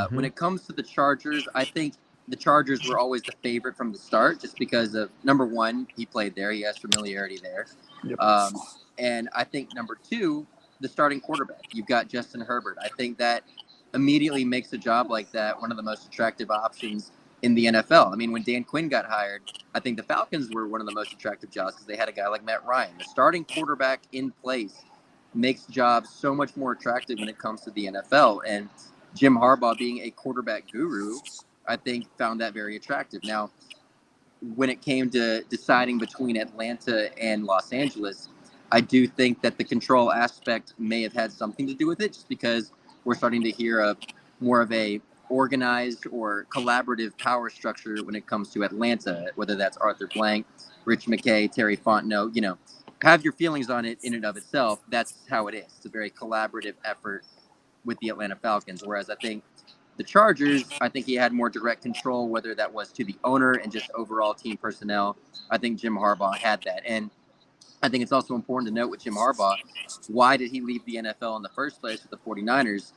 When it comes to the Chargers, I think the Chargers were always the favorite from the start, just because of, number one, he played there, he has familiarity there, and I think number two, the starting quarterback. You've got Justin Herbert. I think that immediately makes a job like that one of the most attractive options in the NFL. I mean, when Dan Quinn got hired, I think the Falcons were one of the most attractive jobs because they had a guy like Matt Ryan. The starting quarterback in place makes jobs so much more attractive when it comes to the NFL. And Jim Harbaugh, being a quarterback guru, I think found that very attractive. Now, when it came to deciding between Atlanta and Los Angeles, I do think that the control aspect may have had something to do with it, just because we're starting to hear of more of a organized or collaborative power structure when it comes to Atlanta, whether that's Arthur Blank, Rich McKay, Terry Fontenot. You know, have your feelings on it in and of itself. That's how it is. It's a very collaborative effort with the Atlanta Falcons, whereas I think the Chargers, I think he had more direct control, whether that was to the owner and just overall team personnel. I think Jim Harbaugh had that. And I think it's also important to note with Jim Harbaugh, why did he leave the NFL in the first place with the 49ers?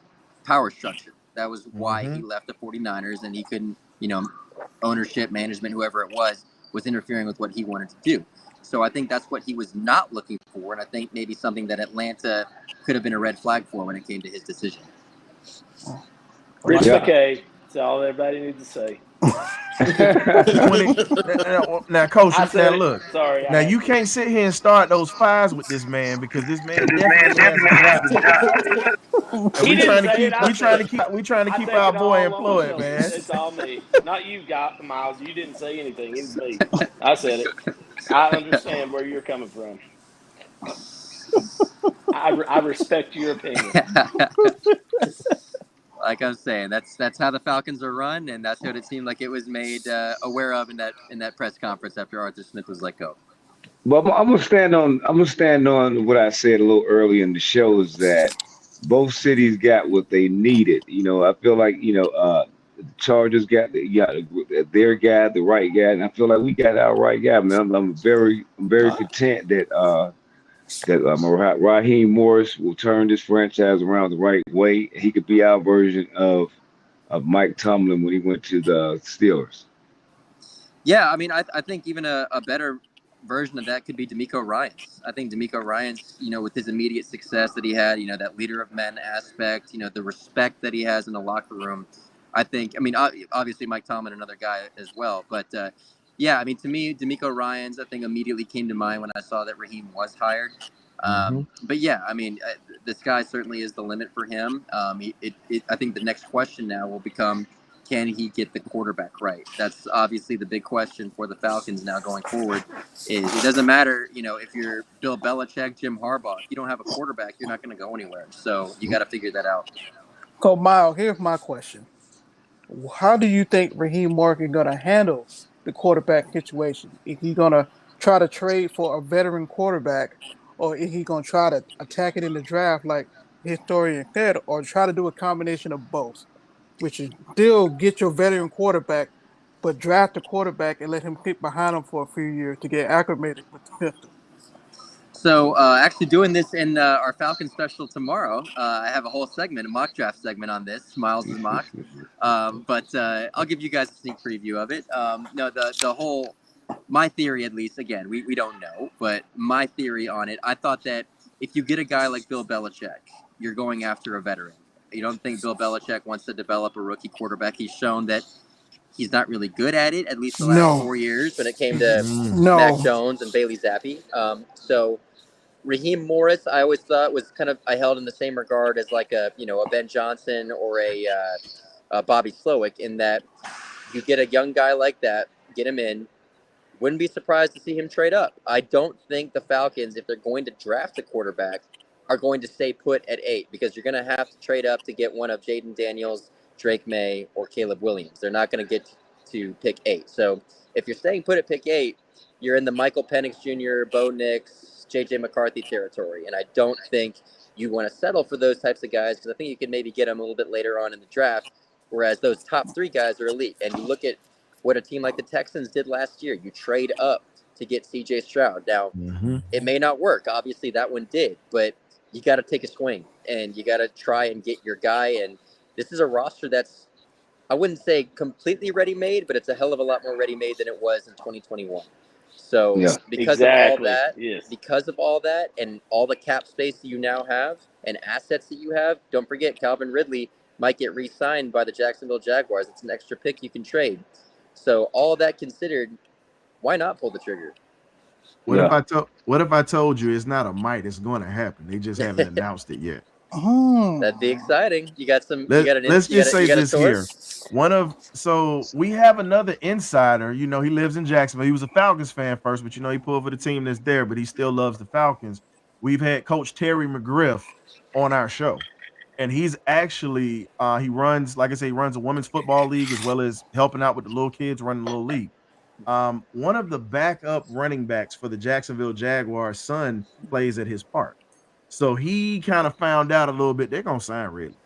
Power structure. That was why he left the 49ers, and he couldn't, you know, ownership, management, whoever it was interfering with what he wanted to do. So I think that's what he was not looking for, and I think maybe something that Atlanta could have been a red flag for when it came to his decision. Rich McKay. That's all everybody needs to say. Now, Coach, now look. Sorry. Now you can't sit here and start those fires with this man because this man definitely has a job. We trying to keep our boy employed, man. It's all me, not you, Miles. You didn't say anything. It's me. I said it. I understand where you're coming from. I respect your opinion. Like I'm saying, that's how the Falcons are run, and that's what it seemed like it was made aware of in that press conference after Arthur Smith was let go. Well, I'm gonna stand on what I said a little earlier in the show, is that both cities got what they needed. You know, I feel like the Chargers got their guy, the right guy, and I feel like we got our right guy. Man, I'm very content that Raheem Morris will turn this franchise around the right way. He could be our version of Mike Tomlin when he went to the Steelers. Yeah, I mean, I think even a better version of that could be DeMeco Ryans. I think DeMeco Ryans, with his immediate success that he had, that leader of men aspect, the respect that he has in the locker room. Obviously Mike Tomlin, another guy as well, but yeah, I mean, to me, DeMeco Ryans, I think immediately came to mind when I saw that Raheem was hired. But yeah, I mean, the sky certainly is the limit for him. I think the next question now will become, can he get the quarterback right? That's obviously the big question for the Falcons now going forward. It doesn't matter, if you're Bill Belichick, Jim Harbaugh. If you don't have a quarterback, you're not going to go anywhere. So you got to figure that out. So, Miles, here's my question. How do you think Raheem Morgan going to handle the quarterback situation? Is he going to try to trade for a veteran quarterback, or is he going to try to attack it in the draft like the historian said, or try to do a combination of both, which is still get your veteran quarterback, but draft a quarterback and let him kick behind him for a few years to get acclimated with the system? So actually doing this in our Falcon special tomorrow, I have a whole segment, a mock draft segment on this, Miles' mock. But I'll give you guys a sneak preview of it. No, the whole, my theory at least, again, we don't know, but my theory on it, I thought that if you get a guy like Bill Belichick, you're going after a veteran. You don't think Bill Belichick wants to develop a rookie quarterback. He's shown that he's not really good at it, at least the last 4 years when it came to Mac Jones and Bailey Zappi. So Raheem Morris, I always thought was I held in the same regard as like a Ben Johnson or a Bobby Slowick, in that you get a young guy like that, get him in, wouldn't be surprised to see him trade up. I don't think the Falcons, if they're going to draft a quarterback, are going to stay put at 8, because you're going to have to trade up to get one of Jaden Daniels, Drake May, or Caleb Williams. They're not going to get to pick 8. So if you're staying put at pick 8, you're in the Michael Penix Jr., Bo Nix, J.J. McCarthy territory. And I don't think you want to settle for those types of guys, because I think you can maybe get them a little bit later on in the draft, whereas those top 3 guys are elite. And you look at what a team like the Texans did last year. You trade up to get C.J. Stroud. Now, it may not work. Obviously, that one did. But you got to take a swing, and you got to try and get your guy. And this is a roster that's I wouldn't say completely ready-made, but it's a hell of a lot more ready-made than it was in 2021. So Yeah. because Exactly. Yes. of all that, and all the cap space that you now have and assets that you have, don't forget Calvin Ridley might get re-signed by the Jacksonville Jaguars. It's an extra pick you can trade. So all that considered, why not pull the trigger? What if I told you it's not a might, it's going to happen. They just haven't announced it yet. That'd be exciting. You got Let's just say a this here. source? So we have another insider. You know, he lives in Jacksonville. He was a Falcons fan first, but you know, he pulled for the team that's there, but he still loves the Falcons. We've had Coach Terry McGriff on our show, and he's actually he runs, like I say, he runs a women's football league as well as helping out with the little kids running the little league. One of the backup running backs for the Jacksonville Jaguars' son plays at his park. So he kind of found out a little bit. They're gonna sign Ridley.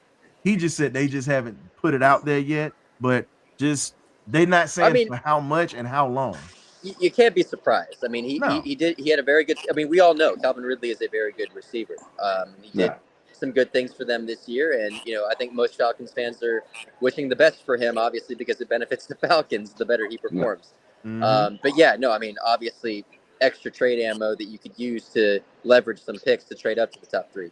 He just said they just haven't put it out there yet, but just they're not I saying mean, for how much and how long. you can't be surprised. I mean, No. he had a very good. I mean, we all know Calvin Ridley is a very good receiver. He did some good things for them this year, and you know, I think most Falcons fans are wishing the best for him, obviously, because it benefits the Falcons the better he performs. But yeah, no, I mean, obviously, extra trade ammo that you could use to leverage some picks to trade up to the top 3.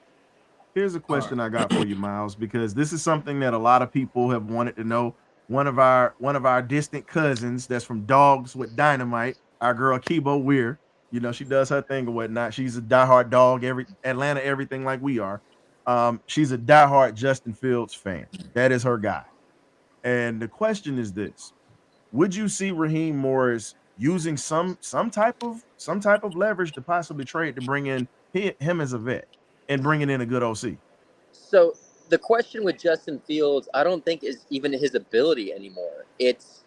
Here's a question I got for you, Miles, because this is something that a lot of people have wanted to know. One of our distant cousins that's from Dogs with Dynamite, our girl Kibo Weir. You know, she does her thing or whatnot. She's a diehard dog, Atlanta, everything like we are. She's a diehard Justin Fields fan. That is her guy. And the question is this: would you see Raheem Morris using some type of leverage to possibly trade to bring in him as a vet and bringing in a good OC? So the question with Justin Fields, I don't think is even his ability anymore. It's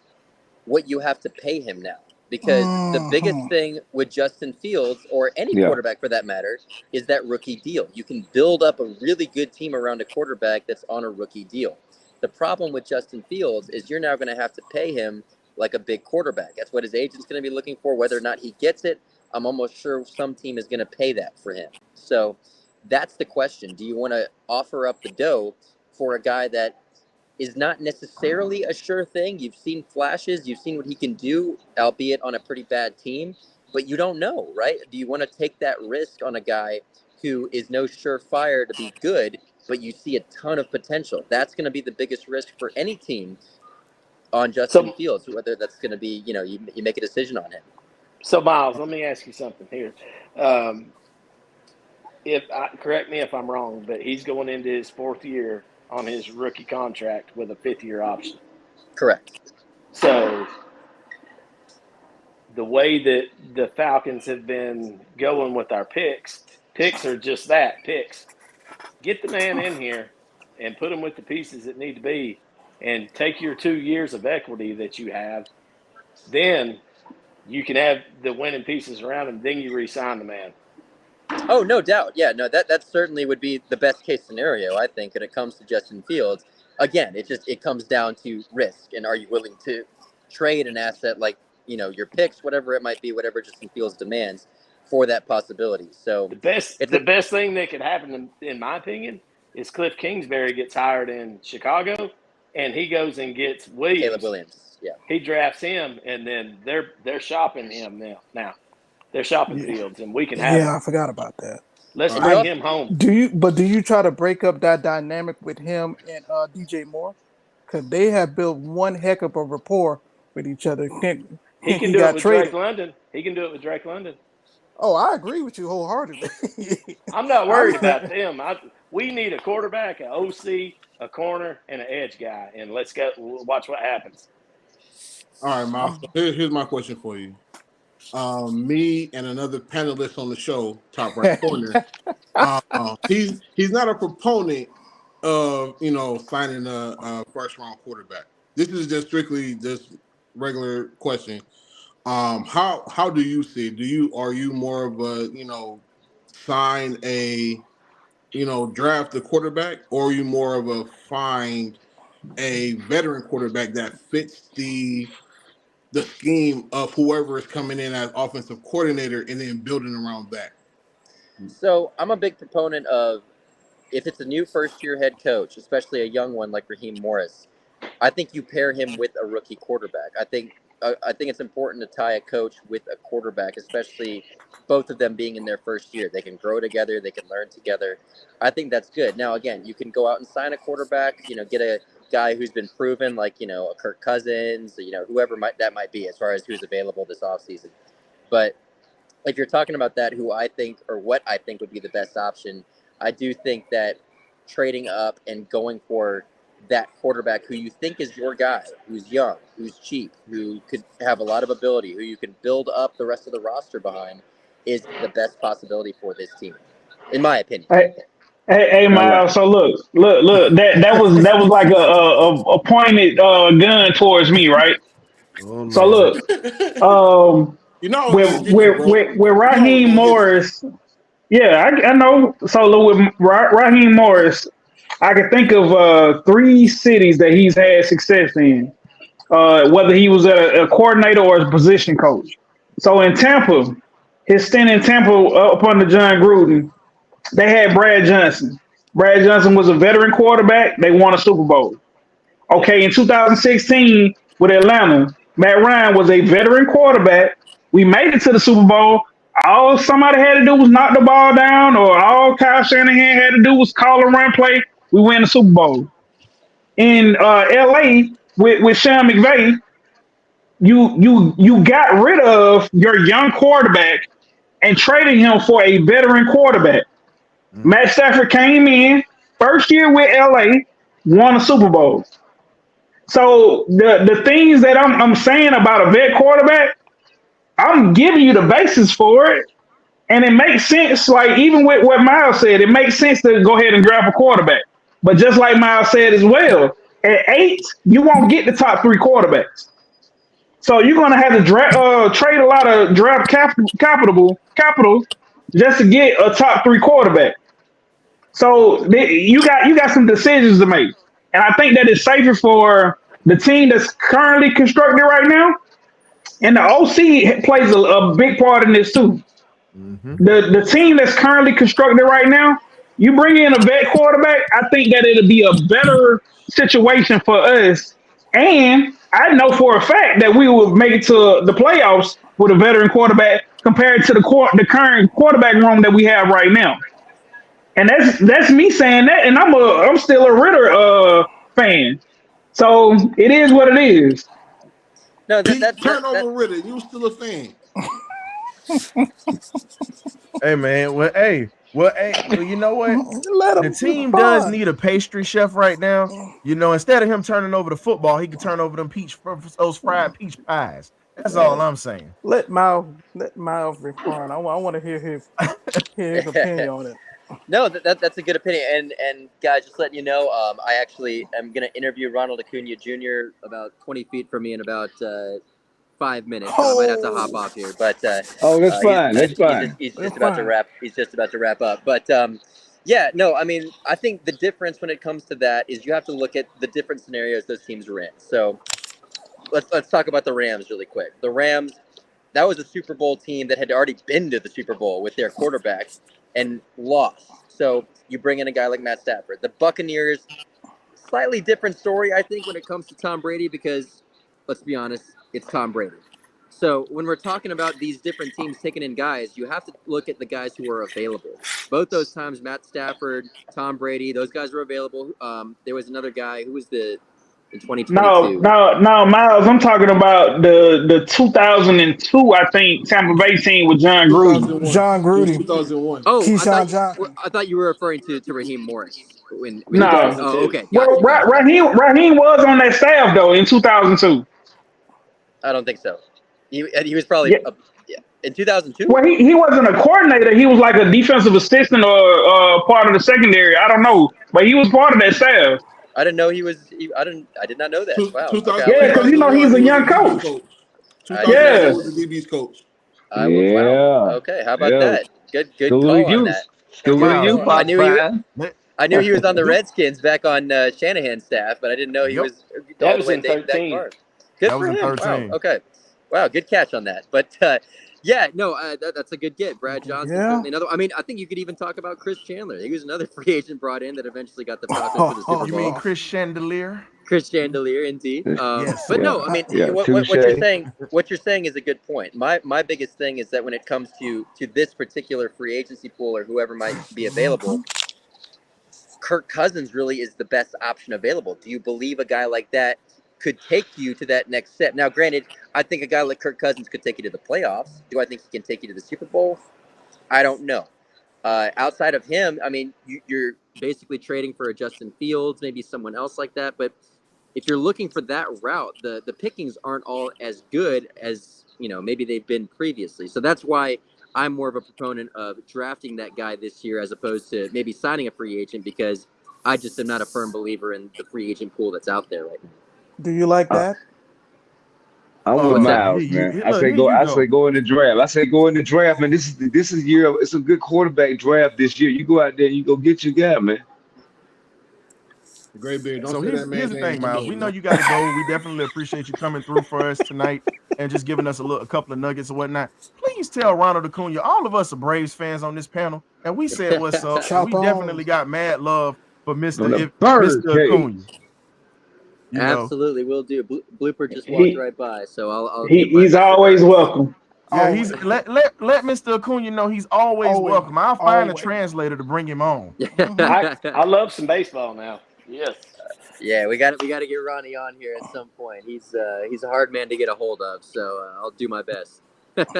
what you have to pay him now. Because the biggest thing with Justin Fields, or any quarterback for that matter, is that rookie deal. You can build up a really good team around a quarterback that's on a rookie deal. The problem with Justin Fields is you're now going to have to pay him like a big quarterback. That's what his agent's going to be looking for. Whether or not he gets it, I'm almost sure some team is going to pay that for him. So that's the question. Do you want to offer up the dough for a guy that is not necessarily a sure thing? You've seen flashes, you've seen what he can do, albeit on a pretty bad team, but you don't know, right? Do you want to take that risk on a guy who is no surefire to be good, but you see a ton of potential? That's going to be the biggest risk for any team on Justin Fields, whether that's going to be, you know, you make a decision on him. So, Miles, let me ask you something here. Correct me if I'm wrong, but he's going into his 4th year on his rookie contract with a 5th-year option. Correct. So the way that the Falcons have been going with our picks are just that, picks. Get the man in here and put him with the pieces that need to be, and take your 2 years of equity that you have. Then you can have the winning pieces around him. Then you re-sign the man. Oh, no doubt. Yeah, no, that certainly would be the best case scenario, I think, when it comes to Justin Fields. Again, it comes down to risk, and are you willing to trade an asset like, you know, your picks, whatever it might be, whatever Justin Fields demands, for that possibility. So the best thing that could happen, in my opinion, is Cliff Kingsbury gets hired in Chicago, and he goes and gets Williams. Caleb Williams, yeah. He drafts him, and then they're shopping him now. They're shopping Fields, and we can have him. Yeah, I forgot about that. Let's bring him home. Do you try to break up that dynamic with him and DJ Moore? Because they have built one heck of a rapport with each other. He can do it with Drake London. He can do it with Drake London. Oh, I agree with you wholeheartedly. I'm not worried about them. We need a quarterback, an OC, a corner, and an edge guy, and let's go watch what happens. All right, Miles. Here's my question for you. Me and another panelist on the show, top right corner, he's not a proponent of, you know, signing a first round quarterback. This is just strictly just regular question. How do you see it? Are you more of a, you know, sign a, you know, draft a quarterback, or are you more of a find a veteran quarterback that fits the scheme of whoever is coming in as offensive coordinator and then building around that? So I'm a big proponent of, if it's a new first-year head coach, especially a young one like Raheem Morris, I think you pair him with a rookie quarterback. I think it's important to tie a coach with a quarterback, especially both of them being in their first year. They can grow together. They can learn together. I think that's good. Now, again, you can go out and sign a quarterback, get a guy who's been proven, like, a Kirk Cousins, whoever that might be as far as who's available this offseason. But if you're talking about that, what I think would be the best option, I do think that trading up and going for that quarterback who you think is your guy, who's young, who's cheap, who could have a lot of ability, who you can build up the rest of the roster behind, is the best possibility for this team, in my opinion. Hey, Miles. So look. That was like a pointed gun towards me, right? Oh, So Lord. look, with Raheem Morris, yeah, I know. So look, with Raheem Morris, I can think of 3 cities that he's had success in, whether he was a coordinator or a position coach. So in Tampa, his stint in Tampa up under John Gruden, they had Brad Johnson. Brad Johnson was a veteran quarterback. They won a Super Bowl. Okay, in 2016 with Atlanta, Matt Ryan was a veteran quarterback. We made it to the Super Bowl. All somebody had to do was knock the ball down, or all Kyle Shanahan had to do was call a run play. We win the Super Bowl. In LA with Sean McVay, you got rid of your young quarterback and traded him for a veteran quarterback. Matt Stafford came in first year with LA, won a Super Bowl. So the things that I'm saying about a vet quarterback, I'm giving you the basis for it. And it makes sense, like even with what Miles said, it makes sense to go ahead and draft a quarterback. But just like Miles said as well, at 8, you won't get the top 3 quarterbacks. So you're going to have to trade a lot of draft capital just to get a top 3 quarterback. So you got some decisions to make. And I think that it's safer for the team that's currently constructed right now. And the OC plays a big part in this too. Mm-hmm. The team that's currently constructed right now, you bring in a vet quarterback, I think that it'll be a better situation for us. And I know for a fact that we will make it to the playoffs with a veteran quarterback compared to the current quarterback room that we have right now. And that's me saying that, and I'm still a Ritter fan. So it is what it is. No, turn over Ritter. You still a fan? Hey man, you know what? The team does need a pastry chef right now. Instead of him turning over the football, he can turn over those fried peach pies. That's all I'm saying. Let Miles respond. I want to hear his opinion on it. No, that's a good opinion. And guys, just letting you know, I actually am going to interview Ronald Acuna Jr. about 20 feet from me in about 5 minutes. So I might have to hop off here. But that's fine. That's fine. He's just about to wrap. He's just about to wrap up. But yeah, no, I mean, I think the difference when it comes to that is you have to look at the different scenarios those teams are in. So let's talk about the Rams really quick. The Rams, that was a Super Bowl team that had already been to the Super Bowl with their quarterback and lost. So you bring in a guy like Matt Stafford. The Buccaneers, slightly different story, I think, when it comes to Tom Brady, because let's be honest, it's Tom Brady. So when we're talking about these different teams taking in guys, you have to look at the guys who are available. Both those times, Matt Stafford, Tom Brady, those guys were available. There was another guy who was in 2022. No, Miles, I'm talking about the 2002, I think, Tampa Bay team with John Gruden. 2001. Oh, I thought you were referring to Raheem Morris. No. Oh, okay. Well, Raheem was on that staff, though, in 2002. I don't think so. He was probably in 2002. Well, he wasn't a coordinator. He was like a defensive assistant or part of the secondary. I don't know, but he was part of that staff. I didn't know he was. I did not know that. Wow. Yeah, because he's a young coach. Yeah, was the DB's coach. Wow. Okay, how about that? Good call on that. I knew he was on the Redskins back on Shanahan's staff, but I didn't know he was all the way that far. Good for him. Wow. Okay. Wow, good catch on that. But Yeah, no, that's a good get. Brad Johnson, Yeah. certainly another. I mean, I think you could even talk about Chris Chandler. He was another free agent brought in that eventually got the Falcons to the Super You Bowl. mean Chris Chandelier? Chris Chandelier, indeed. Yes. But Yeah, no, I mean, yeah, what touche. you're saying is a good point. My biggest thing is that when it comes to this particular free agency pool or whoever might be available, Kirk Cousins really is the best option available. Do you believe a guy like that could take you to that next step? Now, granted, I think a guy like Kirk Cousins could take you to the playoffs. Do I think he can take you to the Super Bowl? I don't know. Outside of him, I mean, you're basically trading for a Justin Fields, maybe someone else like that. But if you're looking for that route, the pickings aren't all as good as maybe they've been previously. So that's why I'm more of a proponent of drafting that guy this year as opposed to maybe signing a free agent, because I just am not a firm believer in the free agent pool that's out there right now. Do you like that? I'm with What's that? Miles, man. Here I say go in the draft. I say go in the draft, man. This is year. It's a good quarterback draft this year. You go out there and you go get your guy, man. Great beard. Don't So say that man's here's the name thing, Miles. We again, know man. you got to go. We definitely appreciate you coming through for us tonight and just giving us a couple of nuggets or whatnot. Please tell Ronald Acuna, all of us are Braves fans on this panel, and we said what's up. And we definitely got mad love for Mr. Acuna. Absolutely, will do. Blooper just walked right by, so I'll. He's always welcome. Yeah, let Mr. Acuna know he's always welcome. I'll find a translator to bring him on. I love some baseball now. Yes. Yeah, we got to get Ronnie on here at some point. He's a hard man to get a hold of, so I'll do my best.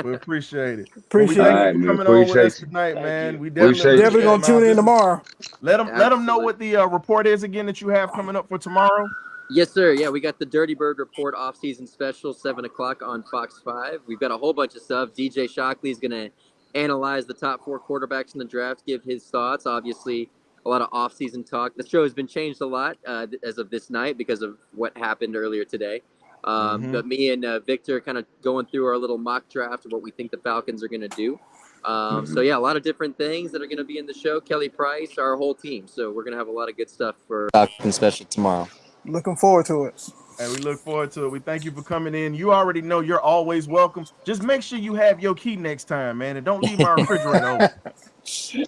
We appreciate it. Appreciate it. You coming on with us tonight, man. We definitely gonna tune in tomorrow. Let them know what the report is again that you have coming up for tomorrow. Yes, sir. Yeah, we got the Dirty Bird Report off-season special, 7 o'clock on Fox 5. We've got a whole bunch of stuff. DJ Shockley's going to analyze the top 4 quarterbacks in the draft, give his thoughts. Obviously, a lot of off-season talk. The show has been changed a lot as of this night because of what happened earlier today. But me and Victor kind of going through our little mock draft of what we think the Falcons are going to do. So, yeah, a lot of different things that are going to be in the show. Kelly Price, our whole team. So we're going to have a lot of good stuff for Falcon special tomorrow. Looking forward to it. And we look forward to it. We thank you for coming in. You already know you're always welcome. Just make sure you have your key next time, man, and don't leave my refrigerator open.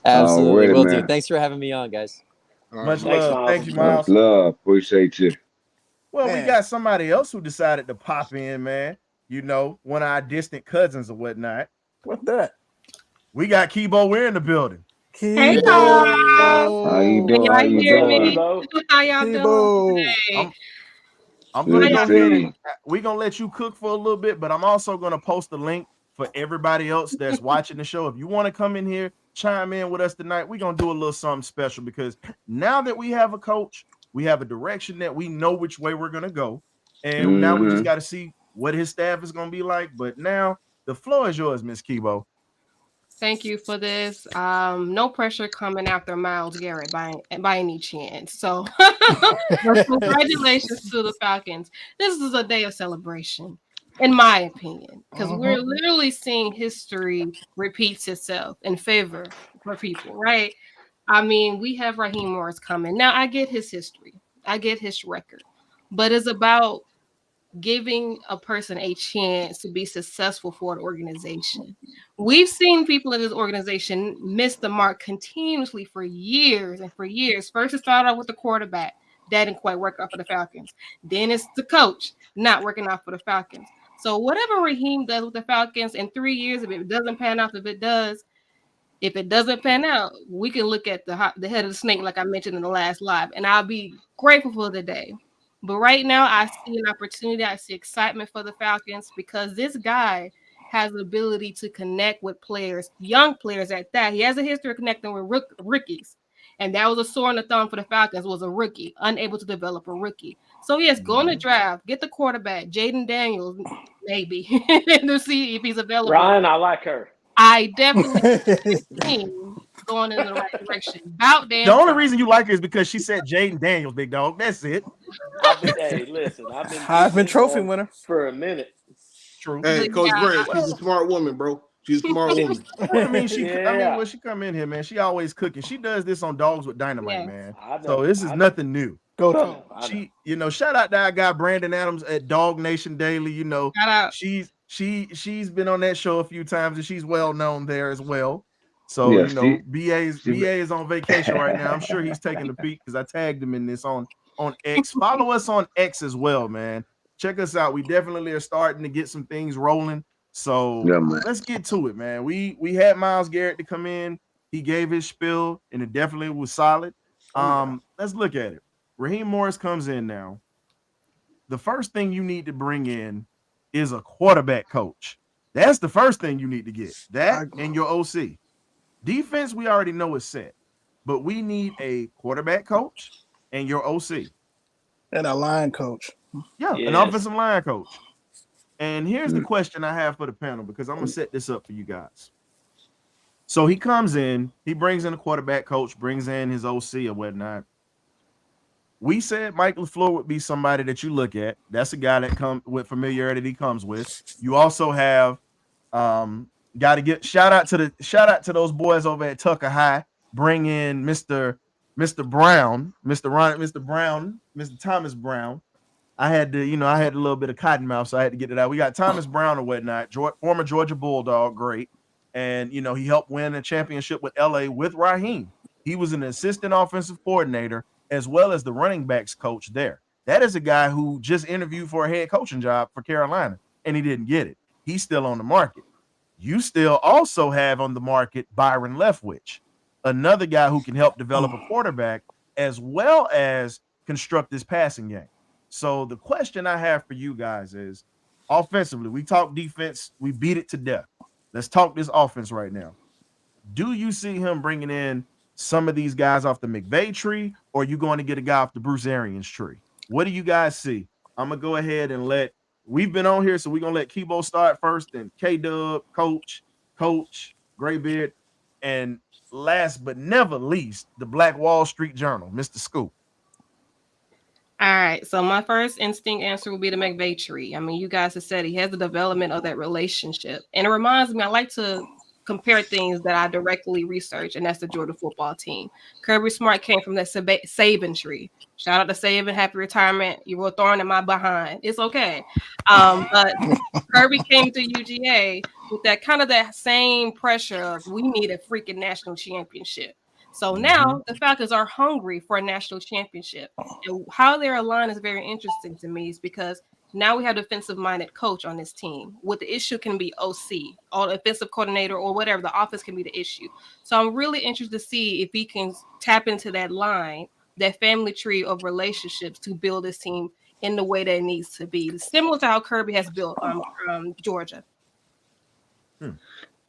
Absolutely, will do. Thanks for having me on, guys. Much love. Thank you, Miles. Much love. Appreciate you. Well, we got somebody else who decided to pop in, man. One of our distant cousins or whatnot. What's that? We got Kibo. We're in the building. Hey y'all. How you doing? How you doing? How y'all doing today? I'm gonna go ahead and we're gonna let you cook for a little bit, but I'm also gonna post a link for everybody else that's watching the show. If you want to come in here, chime in with us tonight, we're gonna do a little something special because now that we have a coach, we have a direction that we know which way we're gonna go, and now we just got to see what his staff is gonna be like. But now the floor is yours, Miss Kibo. Thank you for this. No pressure coming after Myles Garrett by any chance. So congratulations to the Falcons. This is a day of celebration, in my opinion, because we're literally seeing history repeats itself in favor for people, right? I mean, we have Raheem Morris coming. Now, I get his history. I get his record. But it's about giving a person a chance to be successful for an organization. We've seen people in this organization miss the mark continuously for years and for years. First, it started out with the quarterback. That didn't quite work out for the Falcons. Then it's the coach not working out for the Falcons. So whatever Raheem does with the Falcons in 3 years, if it doesn't pan out, if it doesn't pan out, we can look at the head of the snake like I mentioned in the last live, and I'll be grateful for the day. But right now, I see an opportunity. I see excitement for the Falcons because this guy has the ability to connect with players, young players at that. He has a history of connecting with rookies. And that was a sore in the thumb for the Falcons, was a rookie, unable to develop a rookie. So, yes, go in the draft, get the quarterback, Jaden Daniels, maybe, to see if he's available. Ryan, I like her. I definitely going in the right direction. The only reason you like her is because she said Jaden Daniels, big dog. That's it. Hey, listen, I've been Heisman Trophy winner for a minute. True. Hey, Coach Brand, she's a smart woman, bro. She's a smart woman. I mean, when she come in here, man, she always cooking. She does this on Dogs with Dynamite, man. So this is nothing new. Go down. Shout out to our guy Brandon Adams at Dog Nation Daily. She's been on that show a few times, and she's well known there as well. So Yeah, you know, she BA is on vacation right now. I'm sure he's taking a peek because I tagged him in this on X. Follow us on X as well, man. Check us out. We definitely are starting to get some things rolling. So yeah, man. let's get to it, man. We had Myles Garrett to come in. He gave his spiel, and it definitely was solid. Let's look at it. Raheem Morris comes in now. The first thing you need to bring in is a quarterback coach. That's the first thing you need to get. That and your OC. Defense, we already know is set, but we need a quarterback coach and your OC. And a line coach. Yeah, an offensive line coach. And here's the question I have for the panel, because I'm going to set this up for you guys. So he comes in, he brings in a quarterback coach, brings in his OC or whatnot. We said Mike LaFleur would be somebody that you look at. That's a guy that comes with familiarity he comes with. You also have got to get shout out to those boys over at Tucker High. Bring in Mr. Brown, Mr. Thomas Brown. I had a little bit of cotton mouth, so I had to get it out. We got Thomas Brown or whatnot, former Georgia Bulldog, great. And, he helped win a championship with LA with Raheem. He was an assistant offensive coordinator as well as the running backs coach there. That is a guy who just interviewed for a head coaching job for Carolina, and he didn't get it. He's still on the market. You still also have on the market Byron Leftwich, another guy who can help develop a quarterback as well as construct this passing game. So the question I have for you guys is, offensively, we talk defense, we beat it to death. Let's talk this offense right now. Do you see him bringing in some of these guys off the McVay tree, or are you going to get a guy off the Bruce Arians tree? What do you guys see? I'm going to go ahead and we've been on here, so we're going to let Kibo start first, and K-Dub, Coach, Graybeard, and last but never least, the Black Wall Street Journal, Mr. Scoop. All right, so my first instinct answer would be the McVay tree. I mean, you guys have said he has the development of that relationship. And it reminds me, I like to compare things that I directly research, and that's the Georgia football team. Kirby Smart came from that Saban tree. Shout out to Saban, happy retirement. You were a thorn in my behind. It's okay. But Kirby came to UGA with that same pressure of we need a freaking national championship. So now the Falcons are hungry for a national championship. And how they're aligned is very interesting to me, is because now we have a defensive-minded coach on this team. What the issue can be OC, or offensive coordinator, or whatever. The offense can be the issue. So I'm really interested to see if he can tap into that line, that family tree of relationships to build this team in the way that it needs to be. Similar to how Kirby has built Georgia.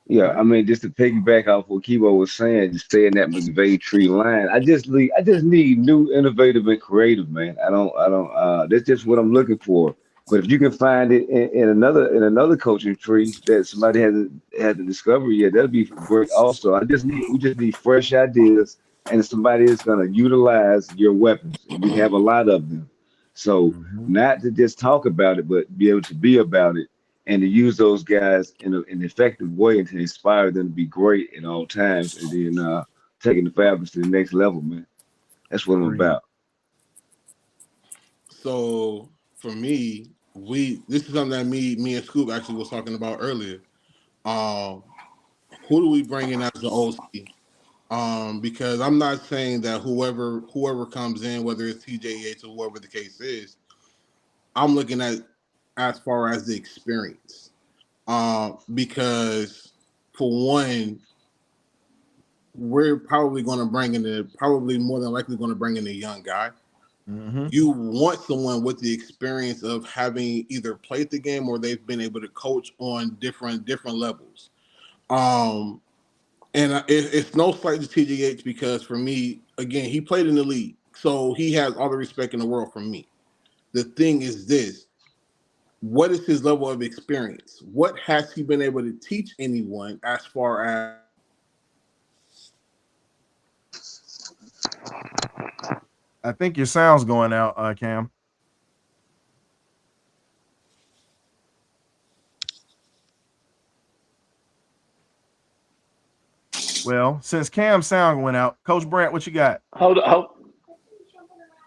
Yeah, I mean, just to piggyback off what Kibo was saying, just staying that McVay tree line. I just need new, innovative, and creative, man. I don't. That's just what I'm looking for. But if you can find it in another coaching tree that somebody hasn't discovered yet, that'd be great. Also, we just need fresh ideas and somebody that's gonna utilize your weapons. And we have a lot of them. So not to just talk about it, but be able to be about it. And to use those guys in an effective way and to inspire them to be great at all times, and then taking the Falcons to the next level, man. That's what I'm about. So for me, this is something that me and Scoop actually was talking about earlier. Who do we bring in as the OC? Because I'm not saying that whoever comes in, whether it's TJ Yates or whoever the case is, I'm looking at as far as the experience. Because for one, we're probably more than likely going to bring in a young guy. You want someone with the experience of having either played the game or they've been able to coach on different levels. And it's no slight to TGH, because for me, again, he played in the league, so he has all the respect in the world from me. The thing is this: what is his level of experience? What has he been able to teach anyone as far as? I think your sound's going out, Cam. Well, since Cam's sound went out, Coach Brandt, what you got? Hold.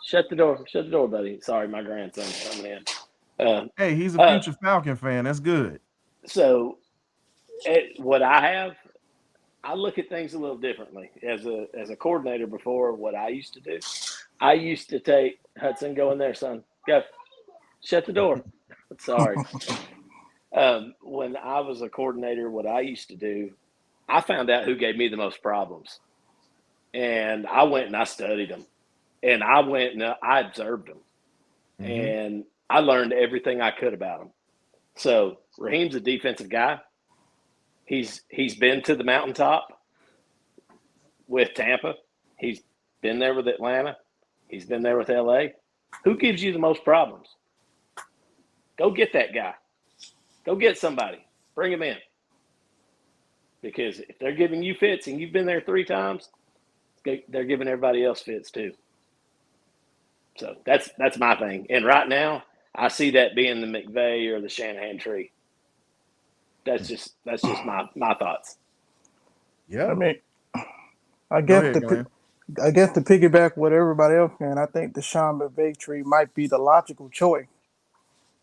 Shut the door, buddy. Sorry, my grandson's coming in. Hey, he's a future Falcon fan. That's good. So what I look at things a little differently as a coordinator. Before, what I used to do, I used to take Hudson, go in there, son, go, shut the door. Sorry. When I was a coordinator, what I used to do, I found out who gave me the most problems, and I went and I studied them, and I went and I observed them, and I learned everything I could about them. So Raheem's a defensive guy. He's been to the mountaintop with Tampa. He's been there with Atlanta. He's been there with LA. Who gives you the most problems? Go get that guy. Go get somebody. Bring him in. Because if they're giving you fits and you've been there 3 times, they're giving everybody else fits too. So that's my thing. And right now, I see that being the McVay or the Shanahan tree. That's just my thoughts. Yeah. I mean, I guess to piggyback what everybody else can, I think the Sean McVay tree might be the logical choice.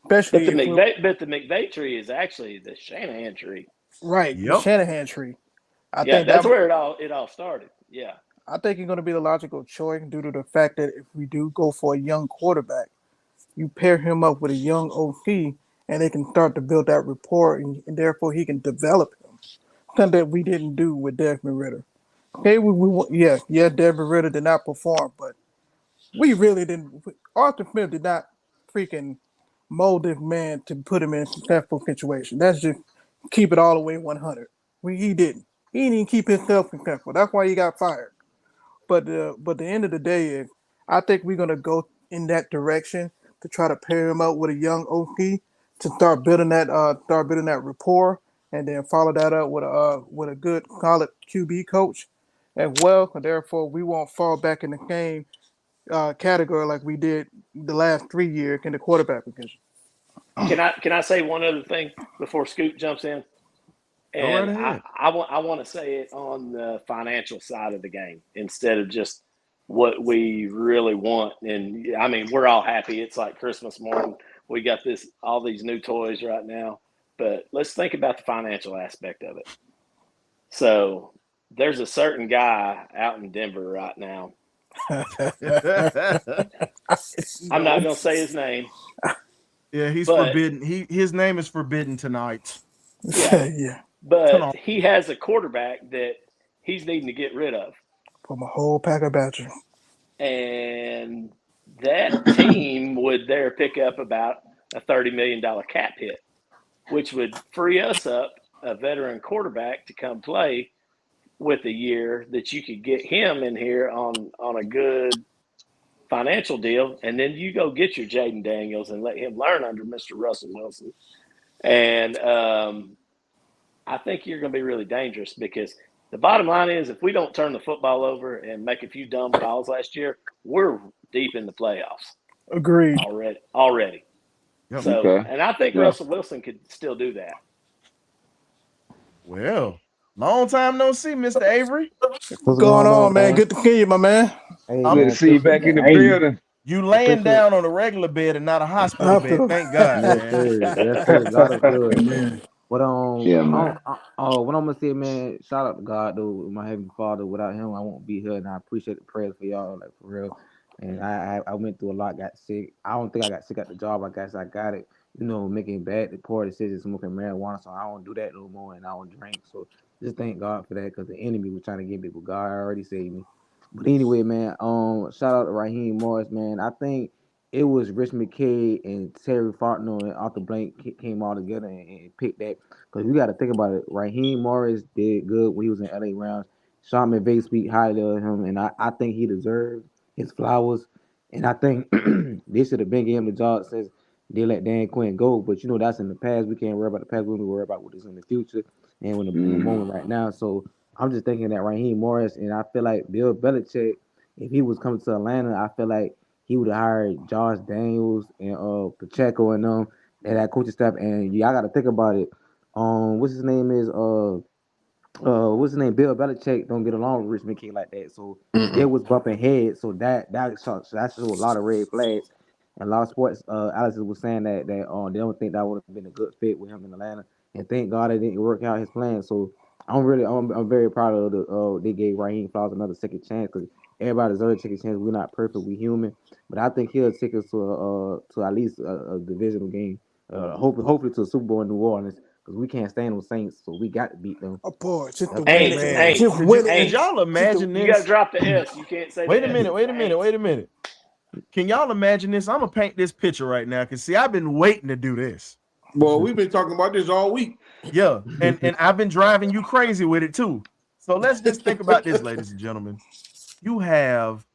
Especially but the McVay tree is actually the Shanahan tree. Right, the Shanahan tree. I think that's where it all started. Yeah. I think it's going to be the logical choice due to the fact that if we do go for a young quarterback, you pair him up with a young OC, and they can start to build that rapport, and therefore he can develop him. Something that we didn't do with Desmond Ridder. Okay, Desmond Ridder did not perform, but we really didn't. Arthur Smith did not freaking mold this man to put him in a successful situation. That's just keep it all the way 100. He didn't. He didn't even keep himself successful. That's why he got fired. But the end of the day is, I think we're gonna go in that direction to try to pair him up with a young OC to start building that rapport, and then follow that up with a good solid QB coach as well. And therefore, we won't fall back in the same category like we did the last 3 years in the quarterback position. Can I say one other thing before Scoop jumps in? And I want to say it on the financial side of the game instead of just what we really want. And I mean, we're all happy. It's like Christmas morning. We got all these new toys right now. But let's think about the financial aspect of it. So there's a certain guy out in Denver right now. I'm not going to say his name. Yeah, he's forbidden. His name is forbidden tonight. Yeah. But he has a quarterback that he's needing to get rid of. From a whole pack of badgers. And that team would pick up about a $30 million cap hit, which would free us up a veteran quarterback to come play with a year that you could get him in here on a good financial deal. And then you go get your Jaden Daniels and let him learn under Mr. Russell Wilson. And I think you're going to be really dangerous because the bottom line is if we don't turn the football over and make a few dumb calls last year, we're deep in the playoffs. Agreed. Already. Yep. So, and I think Russell Wilson could still do that. Well, long time no see, Mr. Avery. What's going on, man? Good to see you, my man. Hey, good to see you back in the building. You laying down on a regular bed and not a hospital bed. Thank God, man. That's God is good, man. But man. what I'm gonna say, man, shout out to God, though, my heavenly Father. Without Him, I won't be here, and I appreciate the prayers for y'all, like for real. And I went through a lot, got sick. I don't think I got sick at the job. I guess I got it, making poor decisions, smoking marijuana. So I don't do that no more, and I don't drink. So just thank God for that, because the enemy was trying to get me, but God already saved me. But anyway, man, shout out to Raheem Morris, man. I think it was Rich McKay and Terry Fontenot and Arthur Blank came all together and picked that. Because you got to think about it. Raheem Morris did good when he was in LA Rounds. Sean McVay speak highly of him, and I think he deserved his flowers. And I think they should have been giving him the job since they let Dan Quinn go. But that's in the past. We can't worry about the past. We worry about what is in the future and in the moment right now. So I'm just thinking that Raheem Morris, and I feel like Bill Belichick, if he was coming to Atlanta, I feel like he would have hired Josh Daniels and Pacheco and them and that coaching staff. And I got to think about it. What's his name is Bill Belichick don't get along with Rich McKay like that. So it was bumping heads. So that showed a lot of red flags. And a lot of sports analysts was saying that they don't think that would have been a good fit with him in Atlanta. and thank God it didn't work out his plan. So I'm very proud of they gave Raheem Flowers another second chance because everybody deserves a second chance. We're not perfect, we human, but I think he'll take us to at least a divisional game. Hopefully to a Super Bowl in New Orleans because we can't stand those Saints, so we got to beat them. Oh boy, just the That's Hey, win it. Man, Just could win it. y'all imagine You got to this? drop the S. You can't say. Wait the a S. minute. Wait a minute. Can y'all imagine this? I'm gonna paint this picture right now because see, I've been waiting to do this. Well, we've been talking about this all week. Yeah, and I've been driving you crazy with it too. So let's just think about this, ladies and gentlemen. You have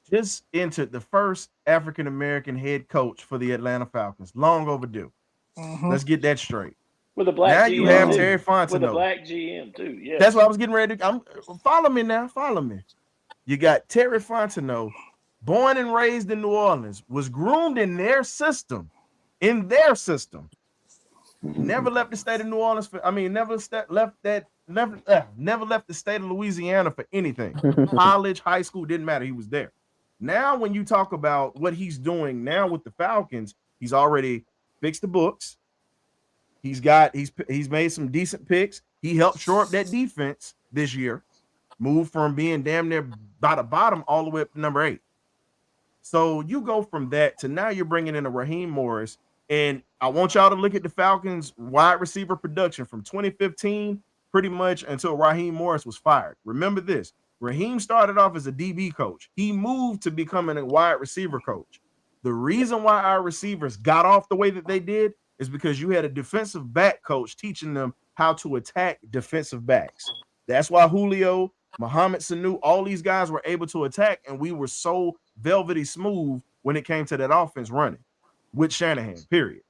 just entered the first African American head coach for the Atlanta Falcons. Long overdue. Let's get that straight. With a black Now GM you have too. Terry With a Fontenot. black GM too. Yeah. That's what I was getting ready to. Follow me now. Follow me. You got Terry Fontenot, born and raised in New Orleans, was groomed in their system. Never left the state of New Orleans never left the state of Louisiana for anything. College, high school, didn't matter. He was there. Now, when you talk about what he's doing now with the Falcons, he's already fixed the books. He's made some decent picks. He helped shore up that defense this year, moved from being damn near by the bottom all the way up to number 8. So you go from that to now you're bringing in a Raheem Morris. And I want y'all to look at the Falcons wide receiver production from 2015 pretty much until Raheem Morris was fired. Remember this, Raheem started off as a DB coach. He moved to becoming a wide receiver coach. The reason why our receivers got off the way that they did is because you had a defensive back coach teaching them how to attack defensive backs. That's why Julio, Mohamed Sanu, all these guys were able to attack, and we were so velvety smooth when it came to that offense running with Shanahan, period.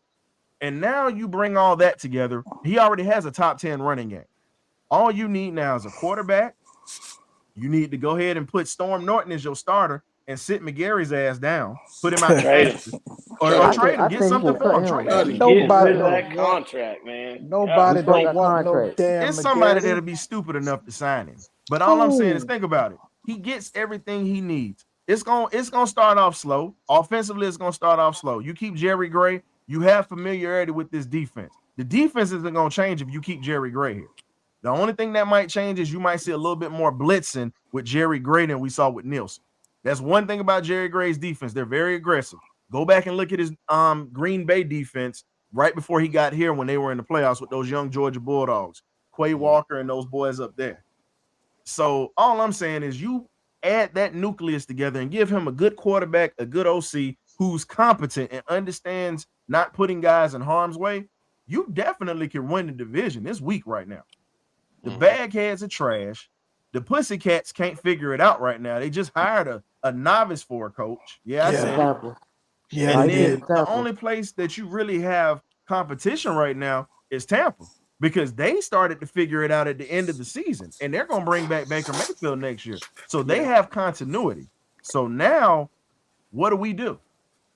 And now you bring all that together. He already has a top 10 running game. All you need now is a quarterback. You need to go ahead and put Storm Norton as your starter and sit McGarry's ass down. Put him out the practice. Or trade him. Get something for him. Trade him. Nobody that contract, man. Nobody don't want no damn. It's somebody that'll be stupid enough to sign him. But all I'm saying is think about it. He gets everything he needs. It's gonna start off slow. Offensively, it's gonna start off slow. You keep Jerry Gray, you have familiarity with this defense. The defense isn't gonna change if you keep Jerry Gray here. The only thing that might change is you might see a little bit more blitzing with Jerry Gray than we saw with Neilsen. That's one thing about Jerry Gray's defense. They're very aggressive. Go back and look at his Green Bay defense right before he got here when they were in the playoffs with those young Georgia Bulldogs, Quay Walker and those boys up there. So all I'm saying is you add that nucleus together and give him a good quarterback, a good OC who's competent and understands not putting guys in harm's way. You definitely can win the division. It's weak right now. The bagheads are trash. The Pussycats can't figure it out right now. They just hired a novice for a coach. Yeah, I said it. Yeah, and then the only place that you really have competition right now is Tampa because they started to figure it out at the end of the season, and they're going to bring back Baker Mayfield next year. So they have continuity. So now what do?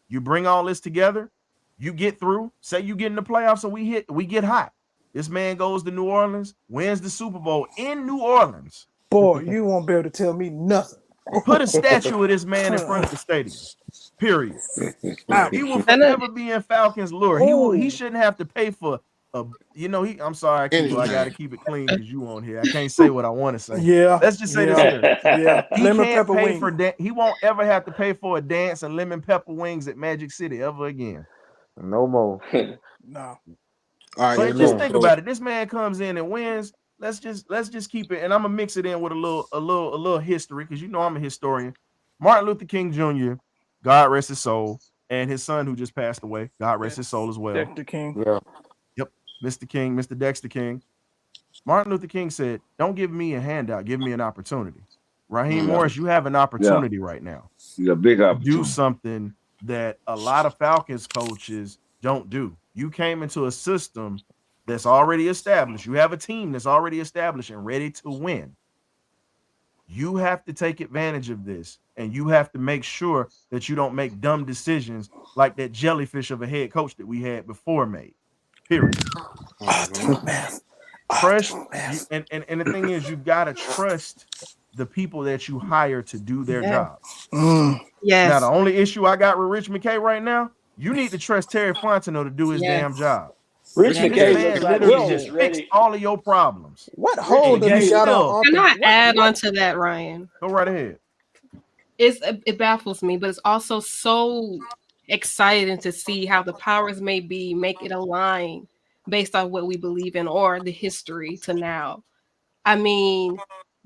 You bring all this together, you get through, say you get in the playoffs and we get hot. This man goes to New Orleans, wins the Super Bowl in New Orleans. Boy, you won't be able to tell me nothing. Put a statue of this man in front of the stadium. Period. He will forever be in Falcons lore. He shouldn't have to pay for I'm sorry, I got to keep it clean because you on here. I can't say what I want to say. Yeah. Let's just say this here. Yeah. He Lemon can't pepper pay wing. he won't ever have to pay for a dance and lemon pepper wings at Magic City ever again. No more. No. All right, But just think about it. This man comes in and wins. Let's just keep it, and I'm gonna mix it in with a little history because I'm a historian. Martin Luther King Jr., God rest his soul, and his son who just passed away, God rest his soul as well. Dexter King. Yeah. Yep, Mr. King, Mr. Dexter King. Martin Luther King said, "Don't give me a handout, give me an opportunity." Raheem Morris, you have an opportunity right now. A big opportunity. Do something that a lot of Falcons coaches don't do. You came into a system that's already established. You have a team that's already established and ready to win. You have to take advantage of this, and you have to make sure that you don't make dumb decisions like that jellyfish of a head coach that we had before made. Period. Trust, and the thing is, you gotta trust the people that you hire to do their job. Yes. Now, the only issue I got with Rich McKay right now, you need to trust Terry Fontenot to do his damn job. Rich This McKay man looks like literally he's just just fixed ready. all of your problems. What Rich hole did he McKay. got Still, on Can I offense? add on to that, Ryan? go right ahead. It baffles me, but it's also so exciting to see how the powers may be make it align based on what we believe in or the history to now. I mean,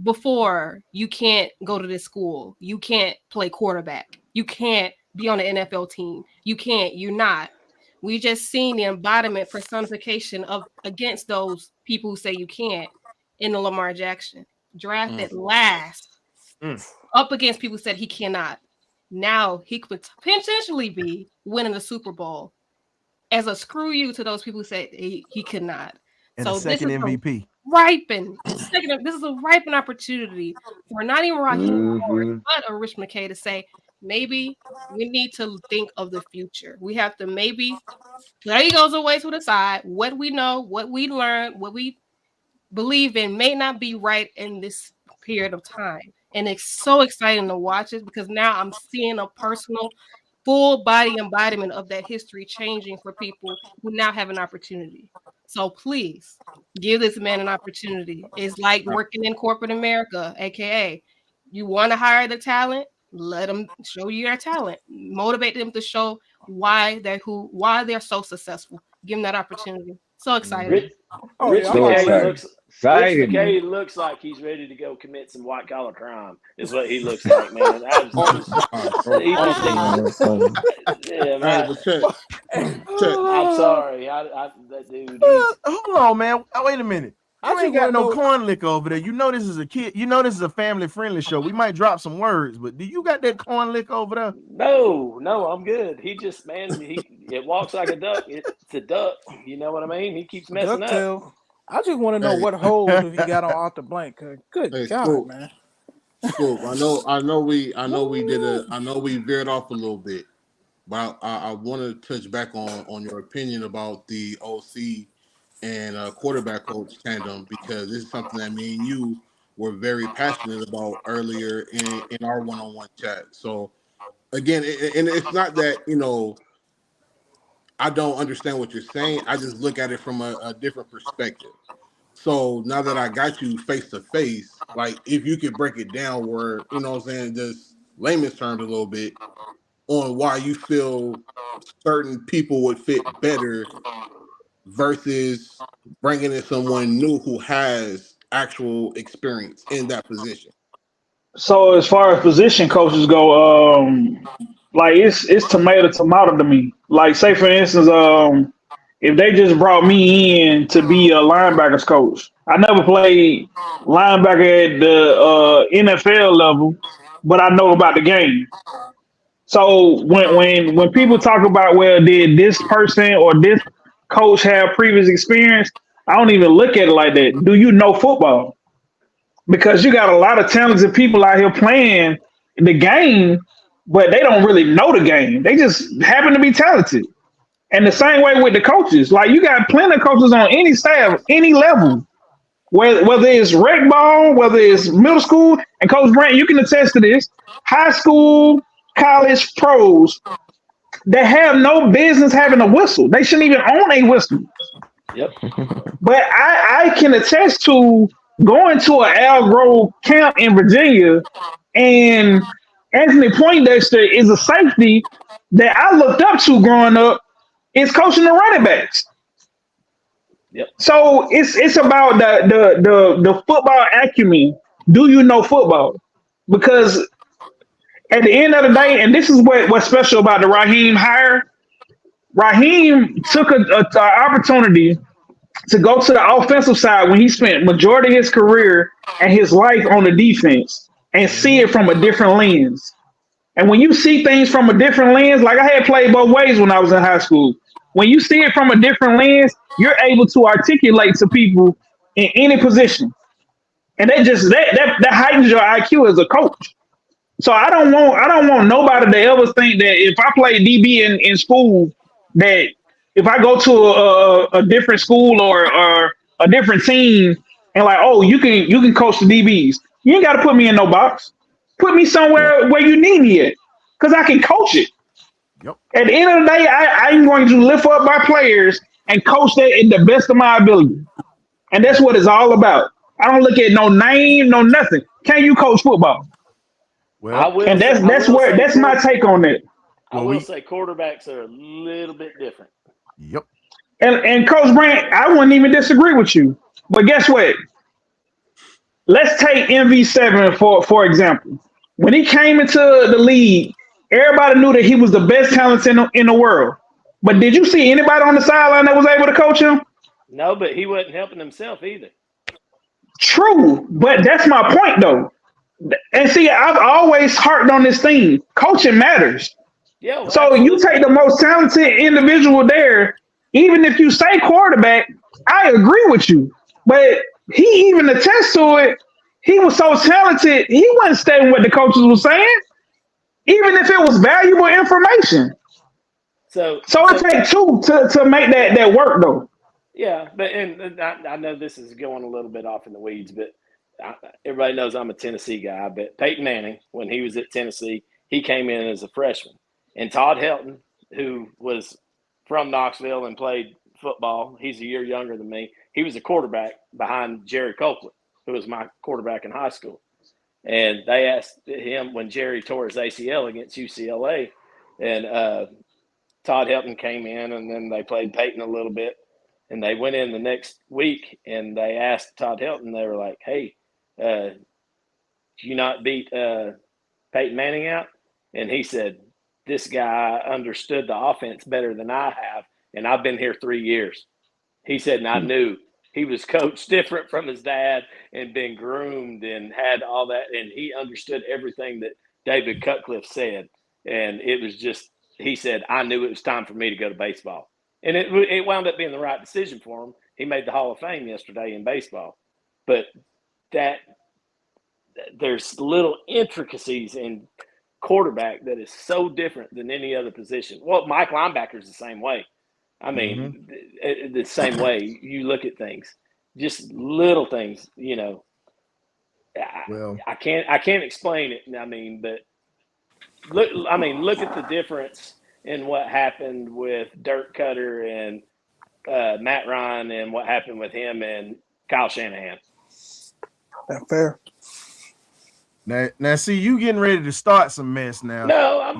before you can't go to this school, you can't play quarterback, you can't be on the NFL team, you're not. We just seen the embodiment personification of against those people who say you can't in the Lamar Jackson drafted last up against people who said he cannot. Now he could potentially be winning the Super Bowl as a screw you to those people who said he could not. And So a second this is MVP. this is a ripen opportunity for not even Raheem Morris, but a Rich McKay to say, maybe we need to think of the future. We have to maybe let egos away to the side. What we know, what we learned, what we believe in may not be right in this period of time. And it's so exciting to watch it because now I'm seeing a personal, full body embodiment of that history changing for people who now have an opportunity. So please give this man an opportunity. It's like working in corporate America, aka you want to hire the talent, let them show you their talent, motivate them to show why they're so successful. Give them that opportunity. So excited. Rich So McKay exciting. looks like he's ready to go commit some white collar crime. Is what he looks like, man. Yeah, man. Hey, but check. I'm sorry. That dude. Hold on, man. Wait a minute. I You ain't just got no wanna know- corn liquor over there. You know this is a kid. You know this is a family-friendly show. We might drop some words, but do you got that corn liquor over there? No, I'm good. He just, man, it walks like a duck. It's a duck. You know what I mean? He keeps messing up. Ducktail. I just want to know what hole do he got on off the blank. Good Hey, God, Scoop. man. Scoop, I know we veered off a little bit, but I want to touch back on your opinion about the OC and quarterback coach tandem, because this is something that me and you were very passionate about earlier in our one-on-one chat. So again, and it's not that, I don't understand what you're saying. I just look at it from a different perspective. So now that I got you face to face, like if you could break it down where, just layman's terms a little bit on why you feel certain people would fit better versus bringing in someone new who has actual experience in that position. So as far as position coaches go, like it's tomato to me. Like say for instance, if they just brought me in to be a linebackers coach, I never played linebacker at the NFL level, but I know about the game. So when people talk about, well, did this person or this coach have previous experience, I don't even look at it like that. Do you know football? Because you got a lot of talented people out here playing the game, but they don't really know the game. They just happen to be talented. And the same way with the coaches. Like you got plenty of coaches on any staff, any level, whether it's rec ball, whether it's middle school, and Coach Brant, you can attest to this, high school, college, pros, that have no business having a whistle. They shouldn't even own a whistle. Yep. But I can attest to going to an Al Grove camp in Virginia, and Anthony Poindexter is a safety that I looked up to growing up, is coaching the running backs. Yep. So it's about the football acumen. Do you know football? Because at the end of the day, and this is what's special about the Raheem hire, Raheem took an opportunity to go to the offensive side when he spent majority of his career and his life on the defense and see it from a different lens. And when you see things from a different lens, like I had played both ways when I was in high school. When you see it from a different lens, you're able to articulate to people in any position. And that heightens your IQ as a coach. So I don't want nobody to ever think that if I play DB in school, that if I go to a different school or a different team and like, oh, you can coach the DBs. You ain't got to put me in no box. Put me somewhere where you need me at, because I can coach it. Yep. At the end of the day, I'm going to lift up my players and coach that in the best of my ability. And that's what it's all about. I don't look at no name, no nothing. Can you coach football? Well, And that's my take on it. I will say quarterbacks are a little bit different. Yep. And Coach Brand, I wouldn't even disagree with you. But guess what? Let's take MV7 for example. When he came into the league, everybody knew that he was the best talent in the world. But did you see anybody on the sideline that was able to coach him? No, but he wasn't helping himself either. True, but that's my point though. And see, I've always harped on this thing. Coaching matters. Yeah. Well, so you take the most talented individual there, even if you say quarterback, I agree with you. But he even attests to it. He was so talented, he wasn't stating what the coaches were saying, even if it was valuable information. So it takes two to make that work though. Yeah, but and I know this is going a little bit off in the weeds, but everybody knows I'm a Tennessee guy. But Peyton Manning, when he was at Tennessee, he came in as a freshman. And Todd Helton, who was from Knoxville and played football, he's a year younger than me. He was a quarterback behind Jerry Copeland, who was my quarterback in high school. And they asked him when Jerry tore his ACL against UCLA, and Todd Helton came in, and then they played Peyton a little bit. And they went in the next week, and they asked Todd Helton, they were like, hey, do you not beat Peyton Manning out? And he said, this guy understood the offense better than I have, and I've been here 3 years. He said, and I knew he was coached different from his dad and been groomed and had all that, and he understood everything that David Cutcliffe said. And it was just, he said, I knew it was time for me to go to baseball. And it wound up being the right decision for him. He made the Hall of Fame yesterday in baseball. But there's little intricacies in quarterback that is so different than any other position. Well, Mike linebacker's the same way. I mean, the same way you look at things. Just little things, you know. I can't explain it. I mean, but look at the difference in what happened with Dirk Cutter and Matt Ryan and what happened with him and Kyle Shanahan. That's fair. Now, see, you getting ready to start some mess now. No,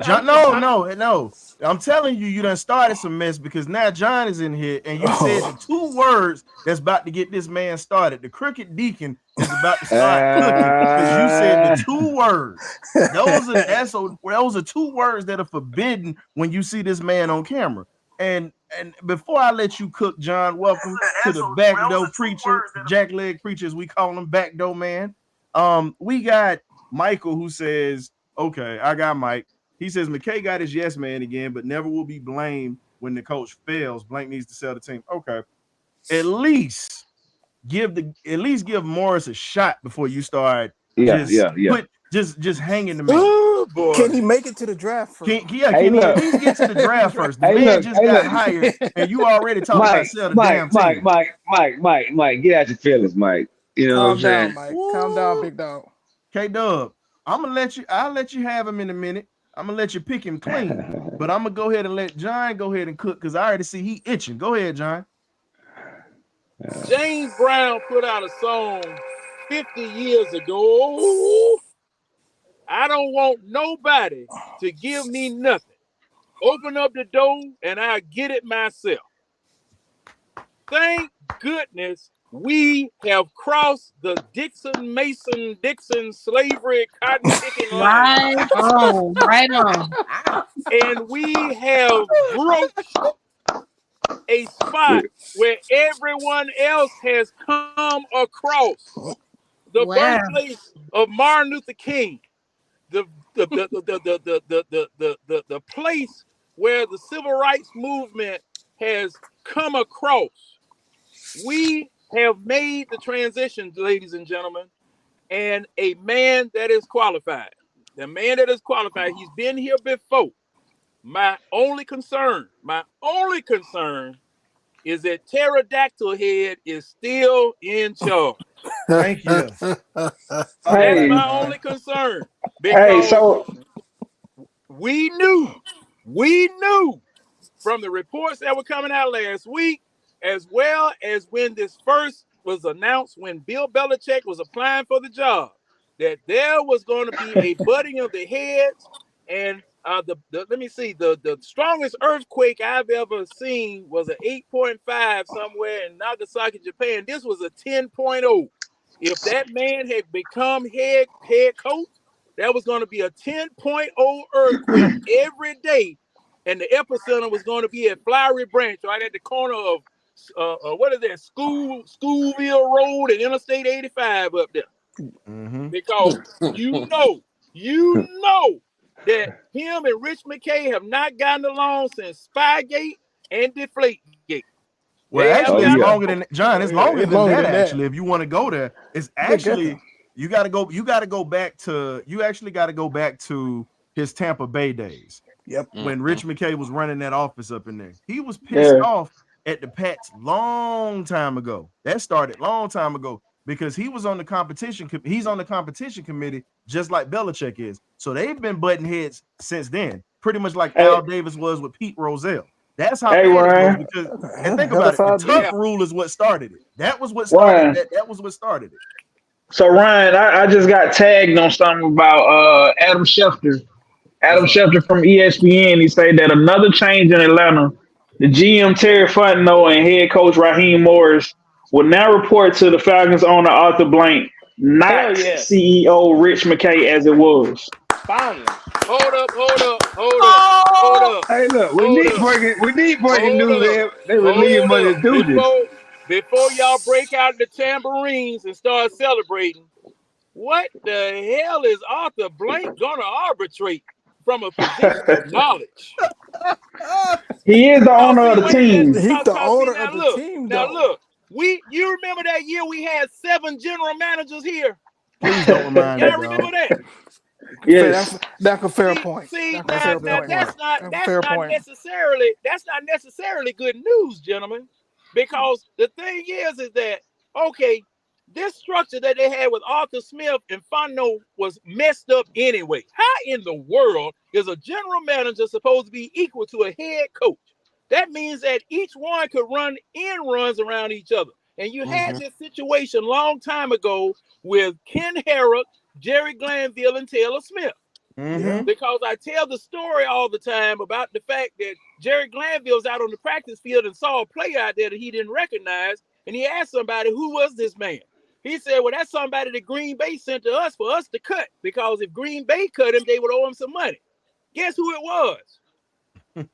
no. I'm telling you, you done started some mess because now John is in here and you said the two words that's about to get this man started. The crooked deacon is about to start cooking because you said the two words. Those are two words that are forbidden when you see this man on camera. And before I let you cook, John, welcome to the backdoor preacher, jackleg preacher, as we call him, backdoor man. We got Michael who says, okay, I got Mike. He says McKay got his yes man again, but never will be blamed when the coach fails. Blank needs to sell the team. Okay. At least give Morris a shot before you start just hanging the man. Oh, boy. Can he make it to the draft first? Can he at least get to the draft first? The man just got hired and you already talking about sell the damn team. Mike, get out your feelings, Mike. You know what I'm saying? Mike. Calm down, big dog. K-Dub, I'll let you have him in a minute. I'm gonna let you pick him clean, but I'm gonna go ahead and let John go ahead and cook because I already see he itching. Go ahead, John. James Brown put out a song 50 years ago. I don't want nobody to give me nothing. Open up the door and I'll get it myself. Thank goodness we have crossed the Mason-Dixon slavery cotton picking line. Right on. And we have broached a spot where everyone else has come across. The birthplace of Martin Luther King, the place where the civil rights movement has come across. We have made the transition, ladies and gentlemen, and a man that is qualified. The man that is qualified, he's been here before. My only concern is that Pterodactyl Head is still in charge. Thank you. That's my only concern. Because we knew from the reports that were coming out last week as well as when this first was announced, when Bill Belichick was applying for the job, that there was going to be a butting of the heads. And let me see, the strongest earthquake I've ever seen was an 8.5 somewhere in Nagasaki, Japan. This was a 10.0. If that man had become head coach, that was going to be a 10.0 earthquake every day. And the epicenter was going to be at Flowery Branch, right at the corner of what is that? Schoolville Road and Interstate 85 up there. Mm-hmm. Because you know that him and Rich McKay have not gotten along since Spygate and Deflategate. Well, actually, it's longer than John. It's longer than that. Actually, if you want to go there, it's actually you got to go. You got to go back to. You actually got to go back to his Tampa Bay days. Yep. When Rich McKay was running that office up in there, he was pissed off at the Pats long time ago. That started long time ago because he was on the competition. He's on the competition committee just like Belichick is. So they've been butting heads since then, pretty much like Al Davis was with Pete Rozelle. That's how bad it was because, and think about it, the tough rule is what started it. That was what started it. That was what started it. So Ryan, I just got tagged on something about Adam Schefter. Adam Schefter from ESPN, he said that another change in Atlanta, the GM Terry Fontenot and head coach Raheem Morris will now report to the Falcons owner Arthur Blank, not CEO Rich McKay as it was. Finally. Hold up. Hey, look, we need breaking news. They relieve money to do this. Before y'all break out the tambourines and start celebrating, what the hell is Arthur Blank gonna arbitrate from a position of knowledge? He is the owner of the team. He's the owner of the team. Now look, you remember that year we had 7 general managers here? Please don't remind me. Y'all remember that? Yes, that's a fair point. See, that's not necessarily good news, gentlemen. Because the thing is that okay, this structure that they had with Arthur Smith and Fontenot was messed up anyway. How in the world is a general manager supposed to be equal to a head coach? That means that each one could run end runs around each other. And you had this situation long time ago with Ken Herrick, Jerry Glanville, and Taylor Smith. Because I tell the story all the time about the fact that Jerry Glanville was out on the practice field and saw a player out there that he didn't recognize. And he asked somebody, who was this man? He said, well, that's somebody that Green Bay sent to us for us to cut. Because if Green Bay cut him, they would owe him some money. Guess who it was?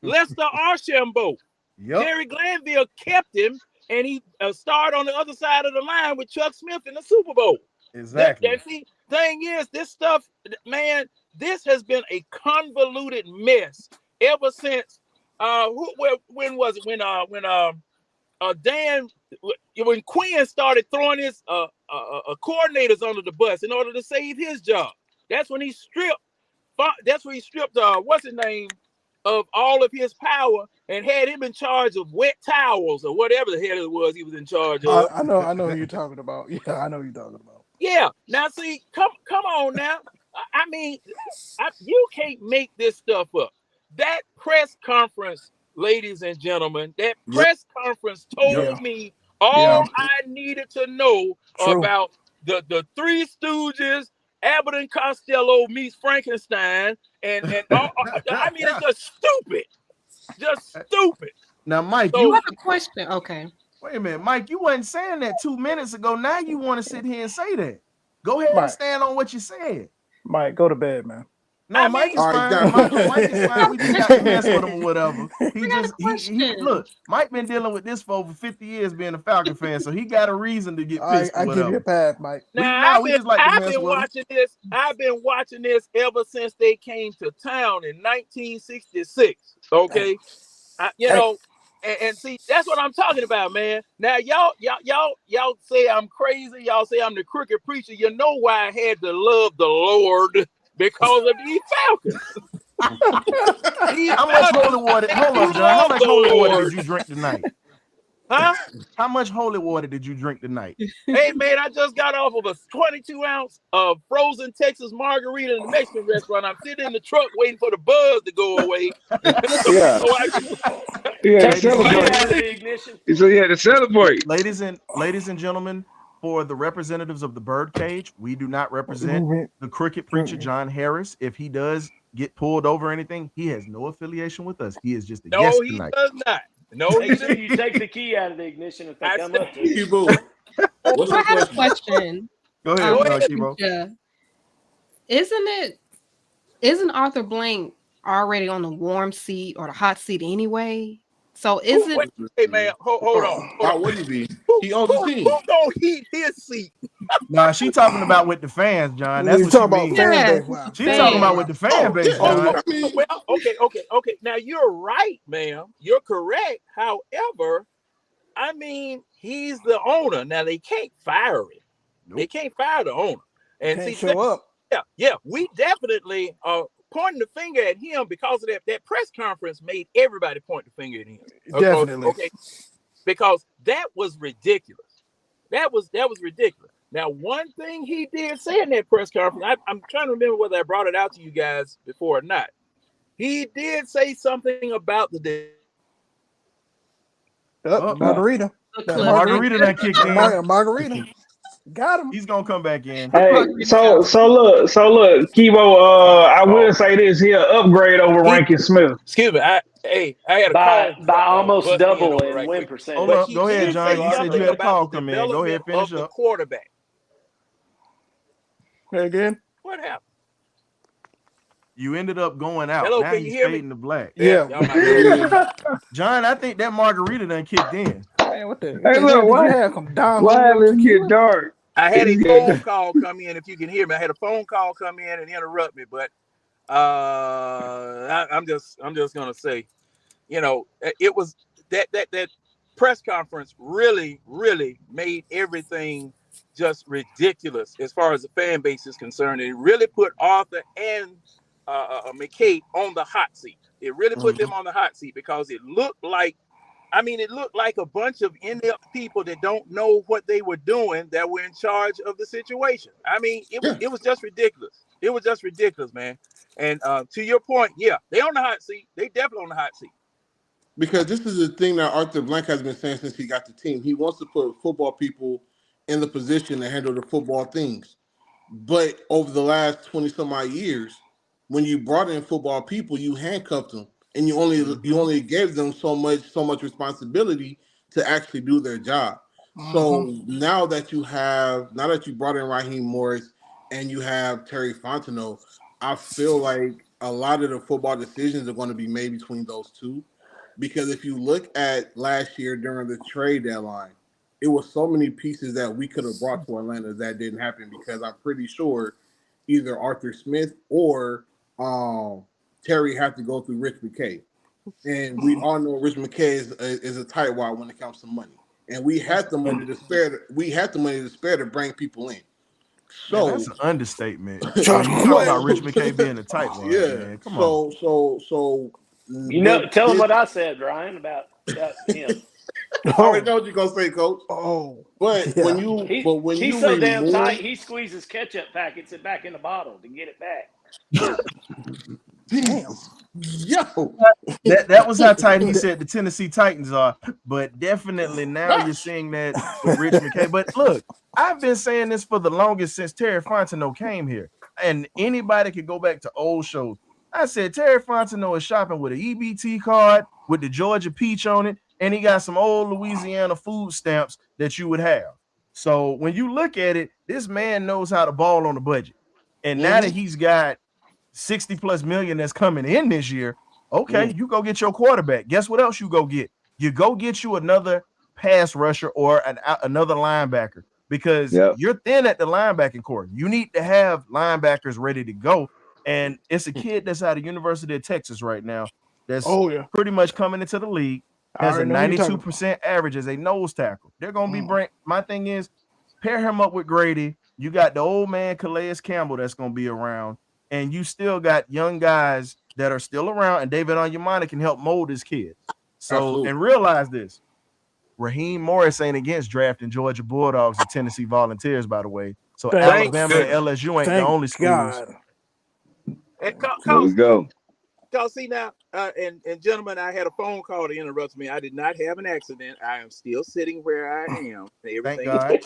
Lester Archambault. Jerry Glanville kept him, and he starred on the other side of the line with Chuck Smith in the Super Bowl. Exactly. Thing is, this stuff, man, this has been a convoluted mess ever since. When was it? When Quinn started throwing his coordinators under the bus in order to save his job. That's when he stripped. What's his name, of all of his power and had him in charge of wet towels or whatever the hell it was he was in charge of. I know who you're talking about. Yeah, I know who you're talking about. Yeah. Now, see, come on now. I mean, you can't make this stuff up. That press conference, ladies and gentlemen, that press conference told me all I needed to know about the Three Stooges, Abbott and Costello meets Frankenstein, and I mean, it's just stupid. Now, Mike, you have a question. Okay. Wait a minute, Mike, you wasn't saying that 2 minutes ago. Now you want to sit here and say that. Go ahead and stand on what you said. Mike, go to bed, man. No, Mike is fine. Mike is fine. We just got to mess with him or whatever. Look, Mike been dealing with this for over 50 years being a Falcon fan, so he got a reason to get pissed. I give you a pass, Mike. Now, I've been watching this. I've been watching this ever since they came to town in 1966. Okay, and see, that's what I'm talking about, man. Now, y'all say I'm crazy. Y'all say I'm the crooked preacher. You know why I had to love the Lord. Because of these Falcons. How much holy water? Hold on, John. How much holy water did you drink tonight? Huh? How much holy water did you drink tonight? Hey, man, I just got off of a 22-ounce of frozen Texas margarita in the Mexican restaurant. I'm sitting in the truck waiting for the buzz to go away. He had to Take the key celebrate. out of the ignition. He said he had to celebrate. Ladies and gentlemen, for the representatives of the Birdcage, we do not represent the crooked preacher John Harris. If he does get pulled over or anything, he has no affiliation with us. He is just a guest No, he tonight. does not. No, he Make sure does. you take the key out of the ignition if they I come said- up to you. Kibo, what's I your had a question? question. Go ahead, Go ahead. Kibo. Yeah. Isn't Arthur Blank already on the warm seat or the hot seat anyway? So is it? Wait, hey man, hold on. Why wouldn't he be? He owns Who the team. gonna heat his seat? Nah, she talking about with the fans, John. You That's what talking she about means. fan Yeah. base? Wow. She's talking about with the fan base, yeah. John. I mean, Well, okay. Now you're right, ma'am. You're correct. However, I mean, he's the owner. Now they can't fire him. Nope. They can't fire the owner. And Can't see, show up. yeah, we definitely are pointing the finger at him because of that press conference made everybody point the finger at him. Definitely. Okay. Because that was ridiculous. That was ridiculous. Now, one thing he did say in that press conference, I'm trying to remember whether I brought it out to you guys before or not. He did say something about the Margarita. Margarita done kicked in. Margarita. Got him. He's gonna come back in. Hey, so look, Kibo. I will say this here: upgrade over Rankin Smith. Excuse me. I had a By call almost bust double over in right win quick. percentage. Hold But up. he Go ahead, did John. say You said something you had a about call the come in. Go ahead, development finish of the up. quarterback. Hey, again. What happened? You ended up going out. Hello, Now can you he's hear me? fading to black. Yeah. y'all might hear me. John, I think that margarita done kicked in. Man, what the? Hey, look, Why? why? Have come down Why on let it get dark? I had a It's phone good. call come in. If you can hear me, I had a phone call come in and interrupt me. But I'm just gonna say, it was that press conference really made everything just ridiculous as far as the fan base is concerned. It really put Arthur and McKay on the hot seat. It really put them on the hot seat because it looked like a bunch of inept people that don't know what they were doing that were in charge of the situation. I mean, it was just ridiculous. It was just ridiculous, man. And to your point, yeah, they on the hot seat. They definitely on the hot seat. because this is the thing that Arthur Blank has been saying since he got the team. He wants to put football people in the position to handle the football things. But over the last 20 some odd years, when you brought in football people, you handcuffed them and you only gave them so much responsibility to actually do their job. So now that you brought in Raheem Morris and you have Terry Fontenot, I feel like a lot of the football decisions are going to be made between those two. Because if you look at last year during the trade deadline, it was so many pieces that we could have brought to Atlanta that didn't happen because I'm pretty sure either Arthur Smith or Terry had to go through Rich McKay. And we all know Rich McKay is a tightwad when it comes to money. And we had the money to spare to bring people in. So Man, that's an understatement. You talking about Rich McKay being a tight one. Yeah. Man. Come on. So tell him what I said, Ryan, about him. I already know what you're gonna say, Coach. But Yeah. when you He's so damn tight, he squeezes ketchup packets back in the bottle to get it back. Damn. Yo. That was how tight he said the Tennessee Titans are, but definitely now you're seeing that with Rich McKay. But look, I've been saying this for the longest since Terry Fontenot came here, and anybody could go back to old shows. I said Terry Fontenot is shopping with an EBT card with the Georgia peach on it, and he got some old Louisiana food stamps that you would have. So when you look at it, this man knows how to ball on the budget, and now that he's got 60 plus million that's coming in this year, okay, you go get your quarterback. Guess what else you go get? You go get you another pass rusher or another linebacker because you're thin at the linebacking core. You need to have linebackers ready to go. And it's a kid that's out of University of Texas right now that's pretty much coming into the league, has a 92% average as a nose tackle. They're going to be my thing is pair him up with Grady. You got the old man Calais Campbell that's going to be around. And you still got young guys that are still around, and David Onyemata can help mold his kid. So, and realize this, Raheem Morris ain't against drafting Georgia Bulldogs or Tennessee Volunteers, by the way. So Alabama and LSU ain't the only schools. And There we go. Because see now, and gentlemen, I had a phone call to interrupt me. I did not have an accident. I am still sitting where I am. Thank Everything God.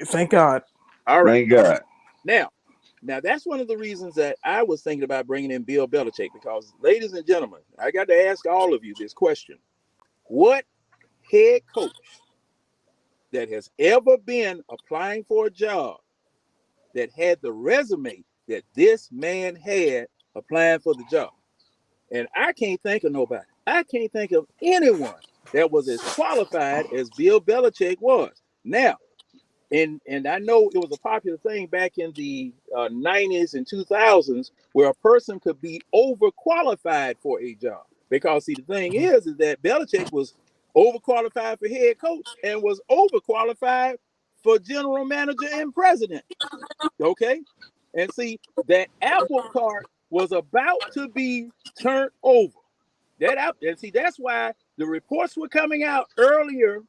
Thank God. all right. Thank God. Now that's one of the reasons that I was thinking about bringing in Bill Belichick, because, ladies and gentlemen, I got to ask all of you this question: what head coach that has ever been applying for a job that had the resume that this man had applying for the job? And I can't think of nobody. I can't think of anyone that was as qualified as Bill Belichick was. Now, and I know it was a popular thing back in the 90s and 2000s where a person could be overqualified for a job. Because, see, the thing is that Belichick was overqualified for head coach and was overqualified for general manager and president. Okay? And see, that apple cart was about to be turned over. And see, that's why the reports were coming out earlier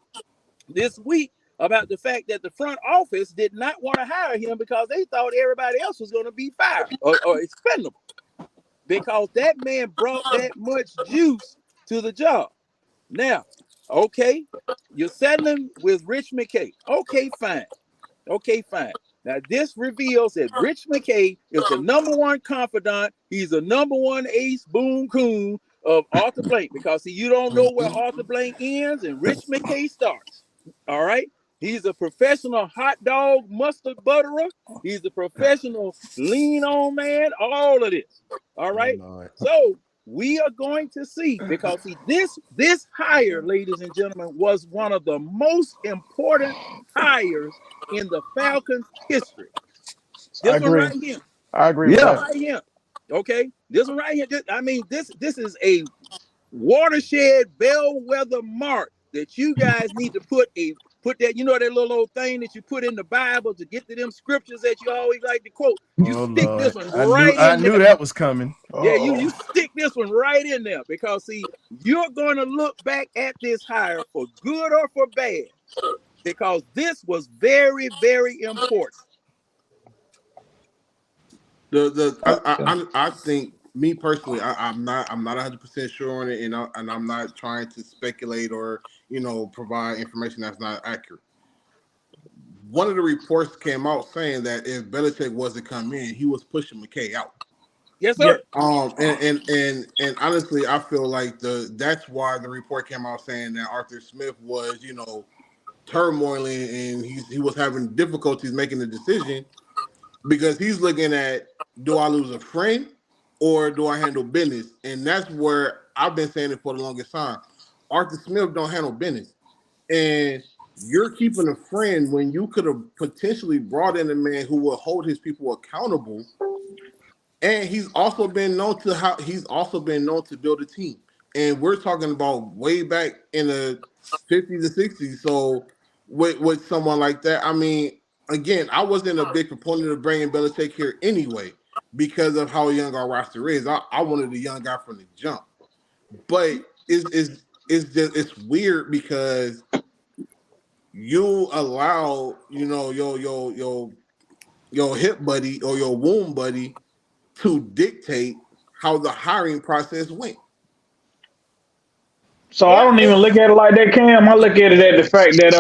this week about the fact that the front office did not want to hire him because they thought everybody else was going to be fired or expendable, because that man brought that much juice to the job. Now, okay, you're settling with Rich McKay. Okay, fine. Now, this reveals that Rich McKay is the #1 confidant. He's the #1 ace boom coon of Arthur Blank, because see, you don't know where Arthur Blank ends and Rich McKay starts. All right. He's a professional hot dog mustard butterer. He's a professional lean on man. All of this. All right. So we are going to see, because see, this hire, ladies and gentlemen, was one of the most important hires in the Falcons' history. This one right here. I agree with that. Right here. Okay. This one right here. I mean, this is a watershed bellwether mark that you guys need to put that, you know, that little old thing that you put in the Bible to get to them scriptures that you always like to quote. You stick this one right in there. I knew that was coming. Yeah, you stick this one right in there, because see, you're going to look back at this hire for good or for bad, because this was very, very important. I think, me personally, I'm not 100% sure on it, and I'm not trying to speculate or provide information that's not accurate. One of the reports came out saying that if Belichick wasn't come in, he was pushing McKay out. Yes, sir. And honestly, I feel like that's why the report came out saying that Arthur Smith was turmoiling, and he was having difficulties making the decision, because he's looking at, do I lose a friend or do I handle business? And that's where I've been saying it for the longest time. Arthur Smith don't handle business. And you're keeping a friend when you could have potentially brought in a man who will hold his people accountable. And he's also been known to build a team. And we're talking about way back in the 50s and 60s. So with someone like that, I mean, again, I wasn't a big proponent of bringing Belichick here anyway, because of how young our roster is. I wanted a young guy from the jump. But it's weird, because you allow your hip buddy or your womb buddy to dictate how the hiring process went. So I don't even look at it like that, Cam. I look at it at the fact that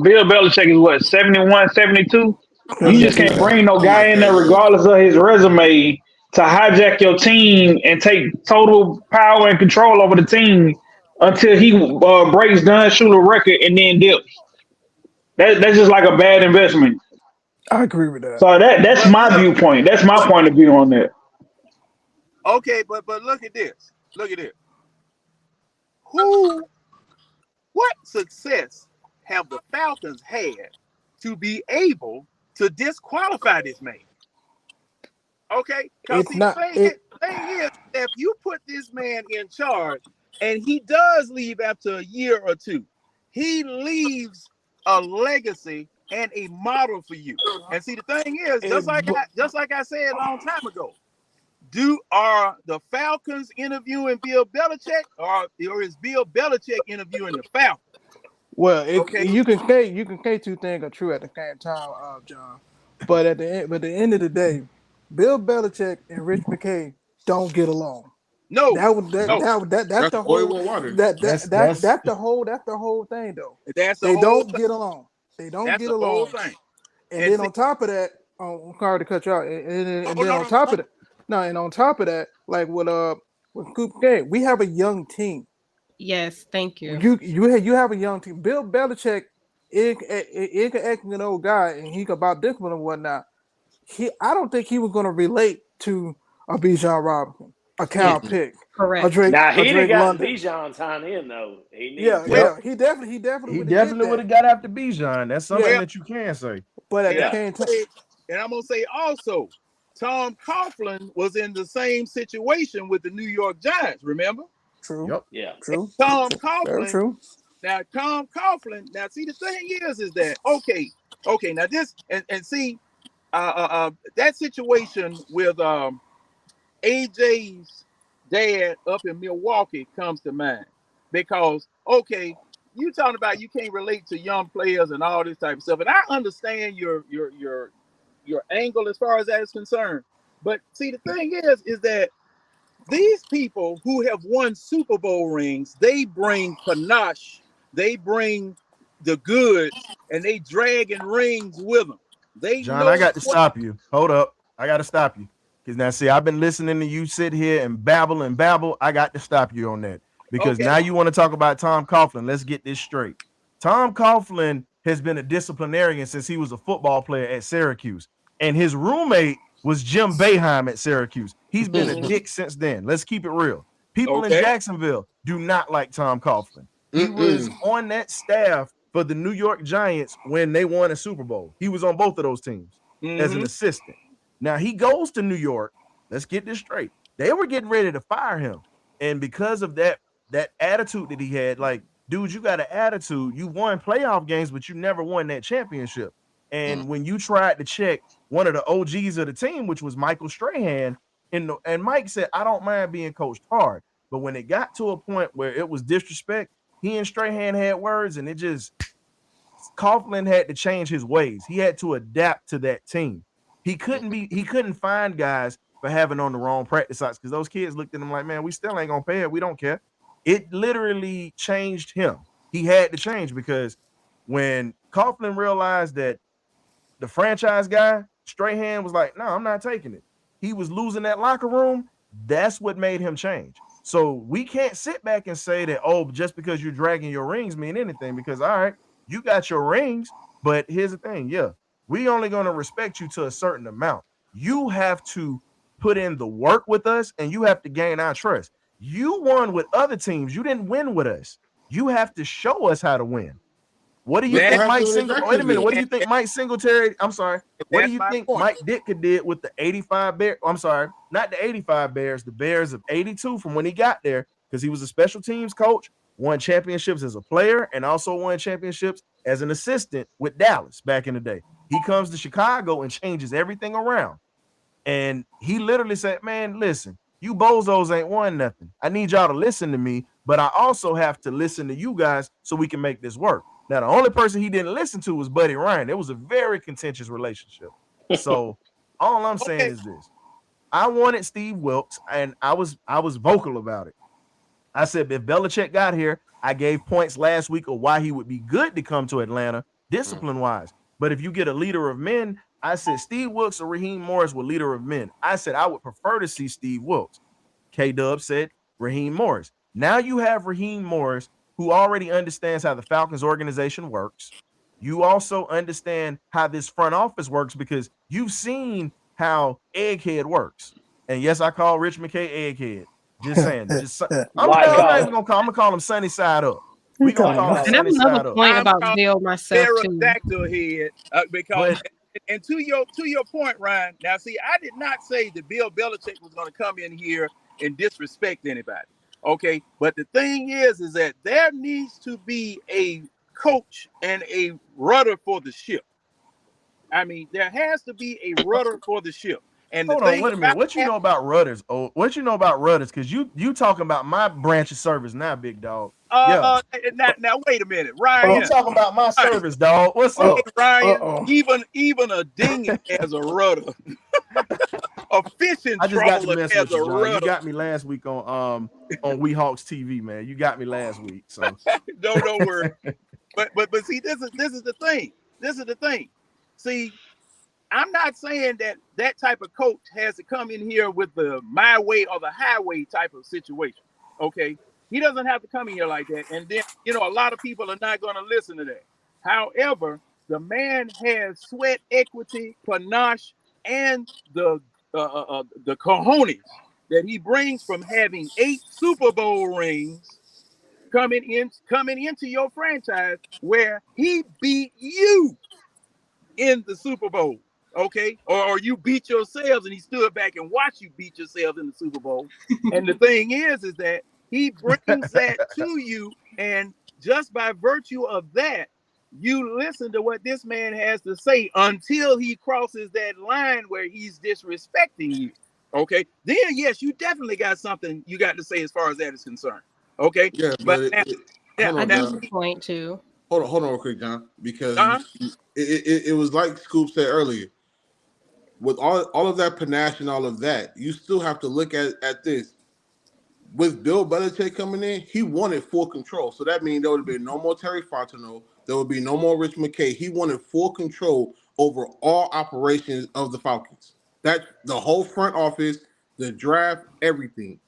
Bill Belichick is what, 71, 72? You just can't bring no guy in there regardless of his resume to hijack your team and take total power and control over the team until he breaks Don Shula's record and then dips. That's just like a bad investment. I agree with that. So that's my viewpoint. That's my point of view on that. Okay, but look at this. What success have the Falcons had to be able to disqualify this man? Okay, because the thing is, if you put this man in charge and he does leave after a year or two, he leaves a legacy and a model for you. And see, the thing is, just like I said a long time ago, are the Falcons interviewing Bill Belichick, or is Bill Belichick interviewing the Falcons? Well, you can say two things are true at the same time, John. But at the end of the day, Bill Belichick and Rich McKay don't get along. No, That's the oil whole with water. that's the whole thing though. That's the They whole don't thing. get along. They don't That's get the whole along. thing. And And then see, on top of that, I'm sorry to cut you out. And oh, then no, on no, top no. of that, no, and on top of that, like with Coop Game, we have a young team. Yes, thank you. You have a young team. Bill Belichick is an old guy, and he about discipline and whatnot. I don't think he was going to relate to a Bijan Robinson, a Cal Pick, Correct. Now he'd have gotten London. Bijan signed in though. He needs Yeah, to. yeah, he definitely He would have definitely did would that. have got after Bijan. That's something Well, that you can say. But at and the I'm same time, gonna say, and I'm gonna say also, Tom Coughlin was in the same situation with the New York Giants. Remember? true. Yep. Yeah. True. Tom Very Coughlin. true. Now, Tom Coughlin. Now, see, the thing is that okay. Now this and see, that situation with AJ's dad up in Milwaukee comes to mind because okay, you talking about you can't relate to young players and all this type of stuff, and I understand your angle as far as that is concerned. But see, the thing is that these people who have won Super Bowl rings, they bring panache, they bring the goods, and they dragging rings with them. They John, know I got to what. stop you. Hold up. I got to stop you. Because now, see, I've been listening to you sit here and babble and babble. I got to stop you on that. Because Okay. now you want to talk about Tom Coughlin. Let's get this straight. Tom Coughlin has been a disciplinarian since he was a football player at Syracuse. And his roommate was Jim Boeheim at Syracuse. He's been a dick since then. Let's keep it real. People in Okay. Jacksonville do not like Tom Coughlin. He was on that staff for the New York Giants when they won a Super Bowl. He was on both of those teams as an assistant. Now he goes to New York. Let's get this straight. They were getting ready to fire him. And because of that attitude that he had, like, dude, you got an attitude. You won playoff games, but you never won that championship. And when you tried to check one of the OGs of the team, which was Michael Strahan, and Mike said, I don't mind being coached hard. But when it got to a point where it was disrespect, he and Strahan had words, and it just Coughlin had to change his ways. He had to adapt to that team. He couldn't find guys for having on the wrong practice sites because those kids looked at him like, man, we still ain't gonna pay it. We don't care. It literally changed him. He had to change because when Coughlin realized that the franchise guy, Strahan, was like, no, I'm not taking it. He was losing that locker room. That's what made him change. So we can't sit back and say that, oh, just because you're dragging your rings mean anything because, all right, you got your rings, but here's the thing. Yeah, we only going to respect you to a certain amount. You have to put in the work with us and you have to gain our trust. You won with other teams. You didn't win with us. You have to show us how to win. What do you think Mike Singletary? Wait a minute. What do you think Mike Singletary? I'm sorry. What do you think Mike Ditka did with the 85 Bears? I'm sorry, not the 85 Bears, the Bears of 82 from when he got there, because he was a special teams coach, won championships as a player, and also won championships as an assistant with Dallas back in the day. He comes to Chicago and changes everything around. And he literally said, man, listen, you bozos ain't won nothing. I need y'all to listen to me, but I also have to listen to you guys so we can make this work. Now, the only person he didn't listen to was Buddy Ryan. It was a very contentious relationship. So all I'm saying is this. I wanted Steve Wilkes, and I was vocal about it. I said, if Belichick got here, I gave points last week of why he would be good to come to Atlanta, discipline-wise. But if you get a leader of men, I said Steve Wilkes or Raheem Morris were leader of men. I said I would prefer to see Steve Wilkes. K-Dub said Raheem Morris. Now you have Raheem Morris, who already understands how the Falcons organization works. You also understand how this front office works because you've seen how Egghead works. And yes, I call Rich McKay Egghead. Just saying. I'm gonna call him Sunny Side Up. We gonna call him Sunny Side Up. Point about Bill myself too. Head, because and to your point, Ryan. Now, see, I did not say that Bill Belichick was going to come in here and disrespect anybody. Okay, but the thing is that there needs to be a coach and a rudder for the ship. I mean, there has to be a rudder for the ship. And hold on, wait a minute. What you know about rudders? Oh, what you know about rudders? Because you talking about my branch of service now, big dog. Now wait a minute, Ryan. You talking about my service, dog? What's up, Ryan? Even a dinghy has a rudder. a fishing I just got to trawler mess has with you, a John. You rudder. got me last week on We Hawks TV, man. You got me last week. So Don't worry. But see, this is the thing. This is the thing. See, I'm not saying that type of coach has to come in here with the my way or the highway type of situation. Okay, he doesn't have to come in here like that. And then a lot of people are not going to listen to that. However, the man has sweat equity, panache, and the cojones that he brings from having 8 Super Bowl rings coming into your franchise where he beat you in the Super Bowl, okay? Or you beat yourselves and he stood back and watched you beat yourselves in the Super Bowl. And the thing is that he brings that to you, and just by virtue of that, you listen to what this man has to say until he crosses that line where he's disrespecting you, okay? Then, yes, you definitely got something you got to say as far as that is concerned, okay? Yeah, but I do the point too. Hold on real quick, John, because it was like Scoop said earlier. With all of that panache and all of that, you still have to look at this. With Bill Belichick coming in, he wanted full control. So that means there would be no more Terry Fontenot. There would be no more Rich McKay. He wanted full control over all operations of the Falcons. That the whole front office, the draft, everything.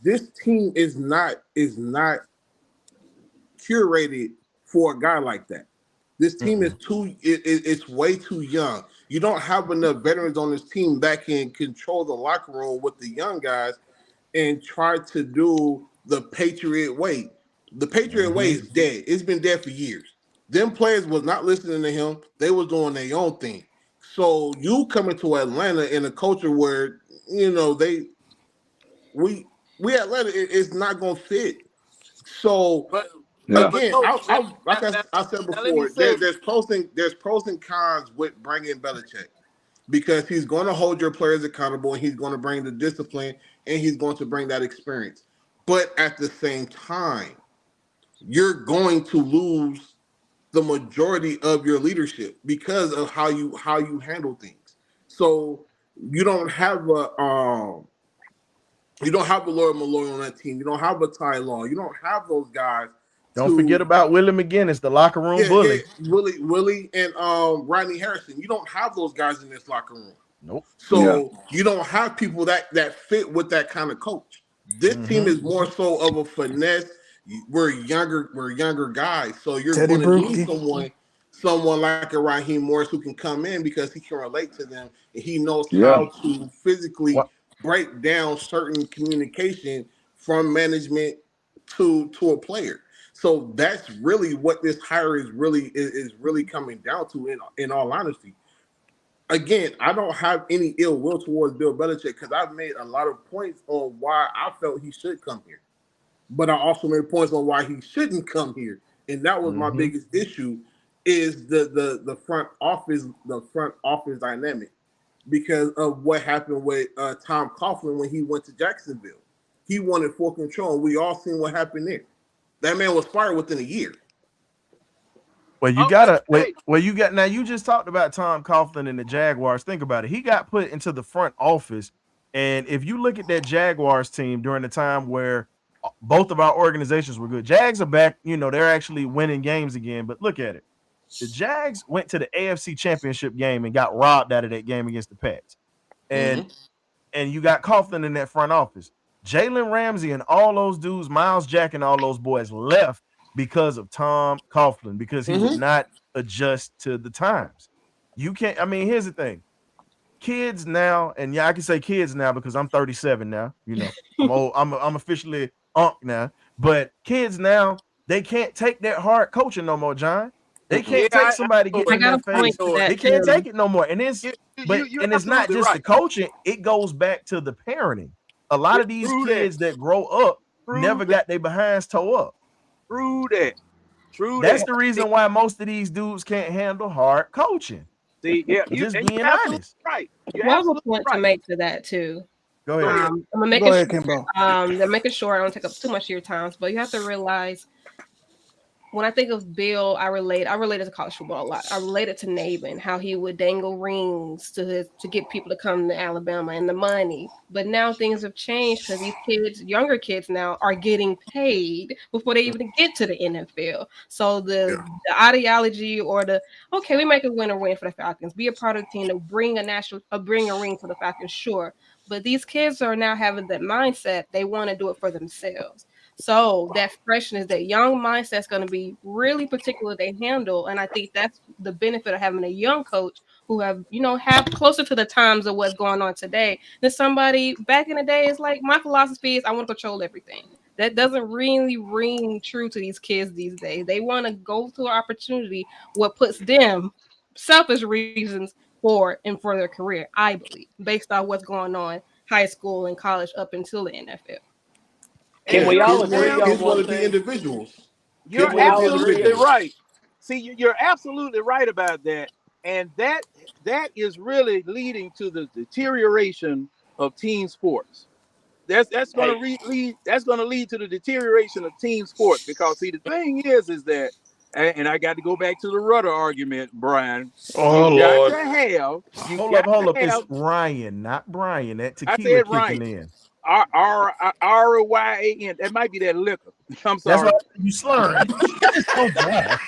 This team is not curated for a guy like that. This team is it's way too young. You don't have enough veterans on this team that can control the locker room with the young guys and try to do the Patriot way. The Patriot way is dead. It's been dead for years. Them players was not listening to him. They was doing their own thing. So you coming to Atlanta in a culture where we Atlanta is not gonna fit. So again, like I said before, there's pros and cons with bringing Belichick, because he's going to hold your players accountable and he's going to bring the discipline and he's going to bring that experience. But at the same time, you're going to lose the majority of your leadership because of how you handle things. So you don't have a Lloyd Malloy on that team. You don't have a Ty Law. You don't have those guys. Don't forget about Willie McGinnis, the locker room bully. Yeah, Willie and Rodney Harrison. You don't have those guys in this locker room. Nope. So you don't have people that fit with that kind of coach. This team is more so of a finesse. We're younger guys. So you're going to need someone like a Raheem Morris who can come in because he can relate to them and he knows how to physically break down certain communication from management to a player. So that's really what this hire is really coming down to, in all honesty. Again, I don't have any ill will towards Bill Belichick because I've made a lot of points on why I felt he should come here. But I also made points on why he shouldn't come here. And that was my biggest issue, is the front office dynamic, because of what happened with Tom Coughlin when he went to Jacksonville. He wanted full control, and we all seen what happened there. That man was fired within a year. Well, you now you just talked about Tom Coughlin and the Jaguars. Think about it. He got put into the front office. And if you look at that Jaguars team during the time where both of our organizations were good, Jags are back, they're actually winning games again. But look at it. The Jags went to the AFC Championship game and got robbed out of that game against the Pats. And you got Coughlin in that front office. Jalen Ramsey and all those dudes, Miles Jack and all those boys left because of Tom Coughlin, because he would not adjust to the times. You can't, here's the thing. Kids now, and I can say kids now because I'm 37 now, I'm old, I'm officially unk now, but kids now, they can't take that hard coaching no more, John. They can't take somebody getting in their face. They can't take it no more. And it's not just the coaching, it goes back to the parenting. A lot of these kids that grow up never got their behinds toe up. True that. That's the reason why most of these dudes can't handle hard coaching. See, just being honest. Right. I have a point to make to that too. Go ahead. I'm gonna make it short. To make it short, I don't take up too much of your time, but you have to realize when I think of Bill, I relate it to college football a lot. I relate it to Nabin, how he would dangle rings to get people to come to Alabama and the money. But now things have changed because these kids, younger kids now, are getting paid before they even get to the NFL. So the ideology or okay, we make a winner win for the Falcons, be a part of the team to bring a ring for the Falcons, sure. But these kids are now having that mindset, they want to do it for themselves. So that freshness, that young mindset is going to be really particular they handle. And I think that's the benefit of having a young coach who have closer to the times of what's going on today than somebody back in the day. Is like, my philosophy is I want to control everything. That doesn't really ring true to these kids these days. They want to go to an opportunity, what puts them selfish reasons for their career, I believe, based on what's going on high school and college up until the NFL. Can we all agree on kids want one to be thing? individuals. You're we all absolutely agree? right. See, you're absolutely right about that, and that is really leading to the deterioration of team sports. That's going to lead to the deterioration of team sports, because see, the thing is that, and I got to go back to the rudder argument, Brian. Oh, You got Lord. to have. Hold up. It's Ryan, not Brian. That I tequila said kicking Ryan. in. RYAN. That might be that liquor. I'm That's sorry. why you slurring. Oh, God.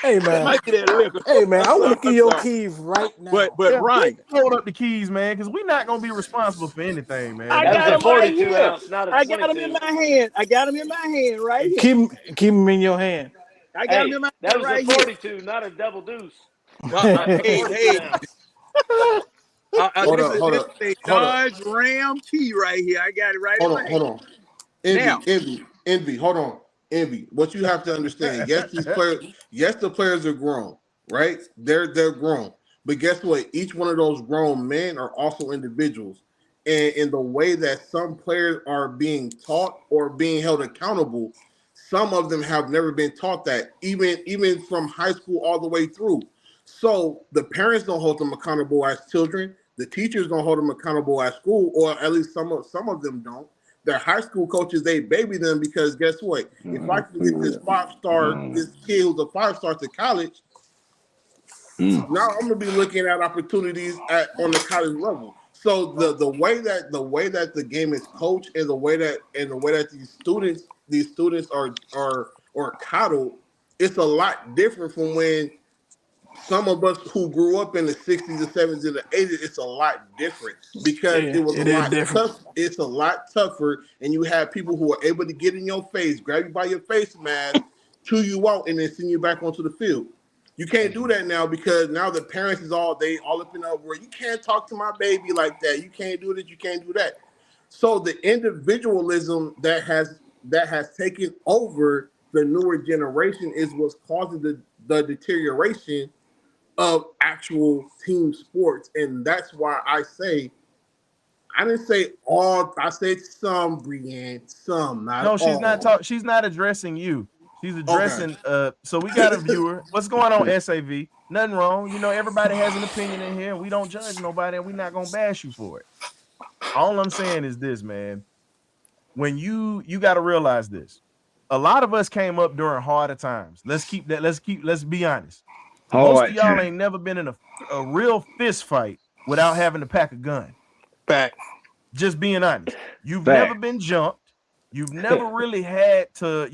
Hey That man, might be that liquor. hey man, I want to I'm give your sorry. keys right now. But Yeah, Ryan, hold up the keys, man, because we're not gonna be responsible for anything, man. I That got was him a right 42 here. ounce, not a I got him in 22. my hand. I got him in my hand right here. Keep them in your hand. I got him Hey, in my that hand was a right here. 42, not a double deuce. Uh, That's a hey, 42 hey. ounce. Hold This up, hold is up, a hold up, Dodge Ram key right here. I got it right in hold my on, hand. hold on. Now, Envy. Hold on, Envy. What you have to understand? Yes, the players are grown, right? They're grown, but guess what? Each one of those grown men are also individuals, and in the way that some players are being taught or being held accountable, some of them have never been taught that, even from high school all the way through. So the parents don't hold them accountable as children. The teachers don't hold them accountable at school, or at least some of them don't. Their high school coaches, they baby them because guess what? If I can get this this kid who's a 5-star to college, now I'm gonna be looking at opportunities on the college level. So the way that the game is coached, and the way that these students are coddled, it's a lot different from when some of us who grew up in the 60s, the 70s, and the 80s, it's a lot different because Yeah, it was a it is lot different. tough. It's a lot tougher, and you have people who are able to get in your face, grab you by your face mask, chew you out, and then send you back onto the field. You can't do that now because now the parents is all up in up where you can't talk to my baby like that. You can't do this. You can't do that. So the individualism that has taken over the newer generation is what's causing the deterioration of actual team sports. And that's why I didn't say all, I said some, Brienne, some, not No, she's not all. she's not addressing you. She's Okay. addressing so we got a viewer. What's going on, SAV? Nothing wrong. You know, everybody has an opinion in here. We don't judge nobody, and we're not gonna bash you for it. All I'm saying is this, man. When you got to realize this. A lot of us came up during harder times. Let's be honest. Most of Hard y'all time. ain't never been in a real fist fight without having to pack a gun. Back. Just being honest. You've never Fact. been jumped. You've never really had to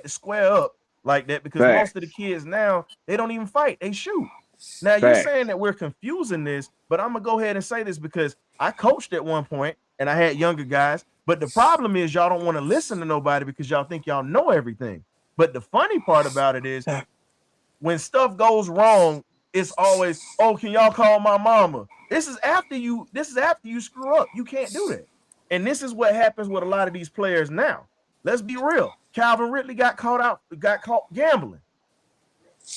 square up like that, because most of the Facts. kids now, they don't even fight. They shoot. Now you're saying Facts. that we're confusing this, but I'm gonna go ahead and say this because I coached at one point and I had younger guys. But the problem is y'all don't want to listen to nobody because y'all think y'all know everything. But the funny part about it is when stuff goes wrong, it's always, oh, can y'all call my mama? This is after you screw up. You can't do that. And this is what happens with a lot of these players now. Let's be real. Calvin Ridley got caught gambling.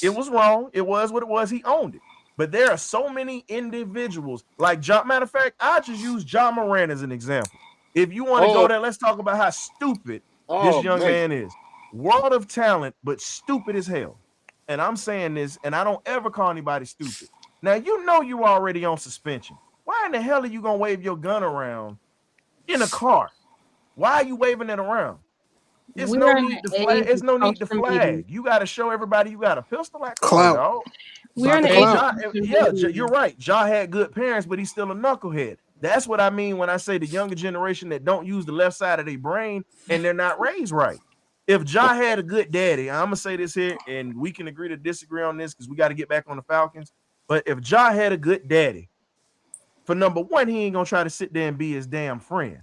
It was wrong. It was what it was. He owned it. But there are so many individuals, like matter of fact, I just use John Moran as an example. If you want to go there, let's talk about how stupid this young man is. World of talent, but stupid as hell. And I'm saying this, and I don't ever call anybody stupid. Now, you know you already on suspension. Why in the hell are you going to wave your gun around in a car? Why are you waving it around? It's We're no in need to the flag. age It's of no need to social media. flag. You got to show everybody you got a pistol. Like, come on, Clout. dog. We're in About the the age of clout. social Yeah, media. you're right. Ja had good parents, but he's still a knucklehead. That's what I mean when I say the younger generation that don't use the left side of their brain and they're not raised right. If Ja had a good daddy, I'm gonna say this here, and we can agree to disagree on this because we got to get back on the Falcons. But if Ja had a good daddy, for number one, he ain't gonna try to sit there and be his damn friend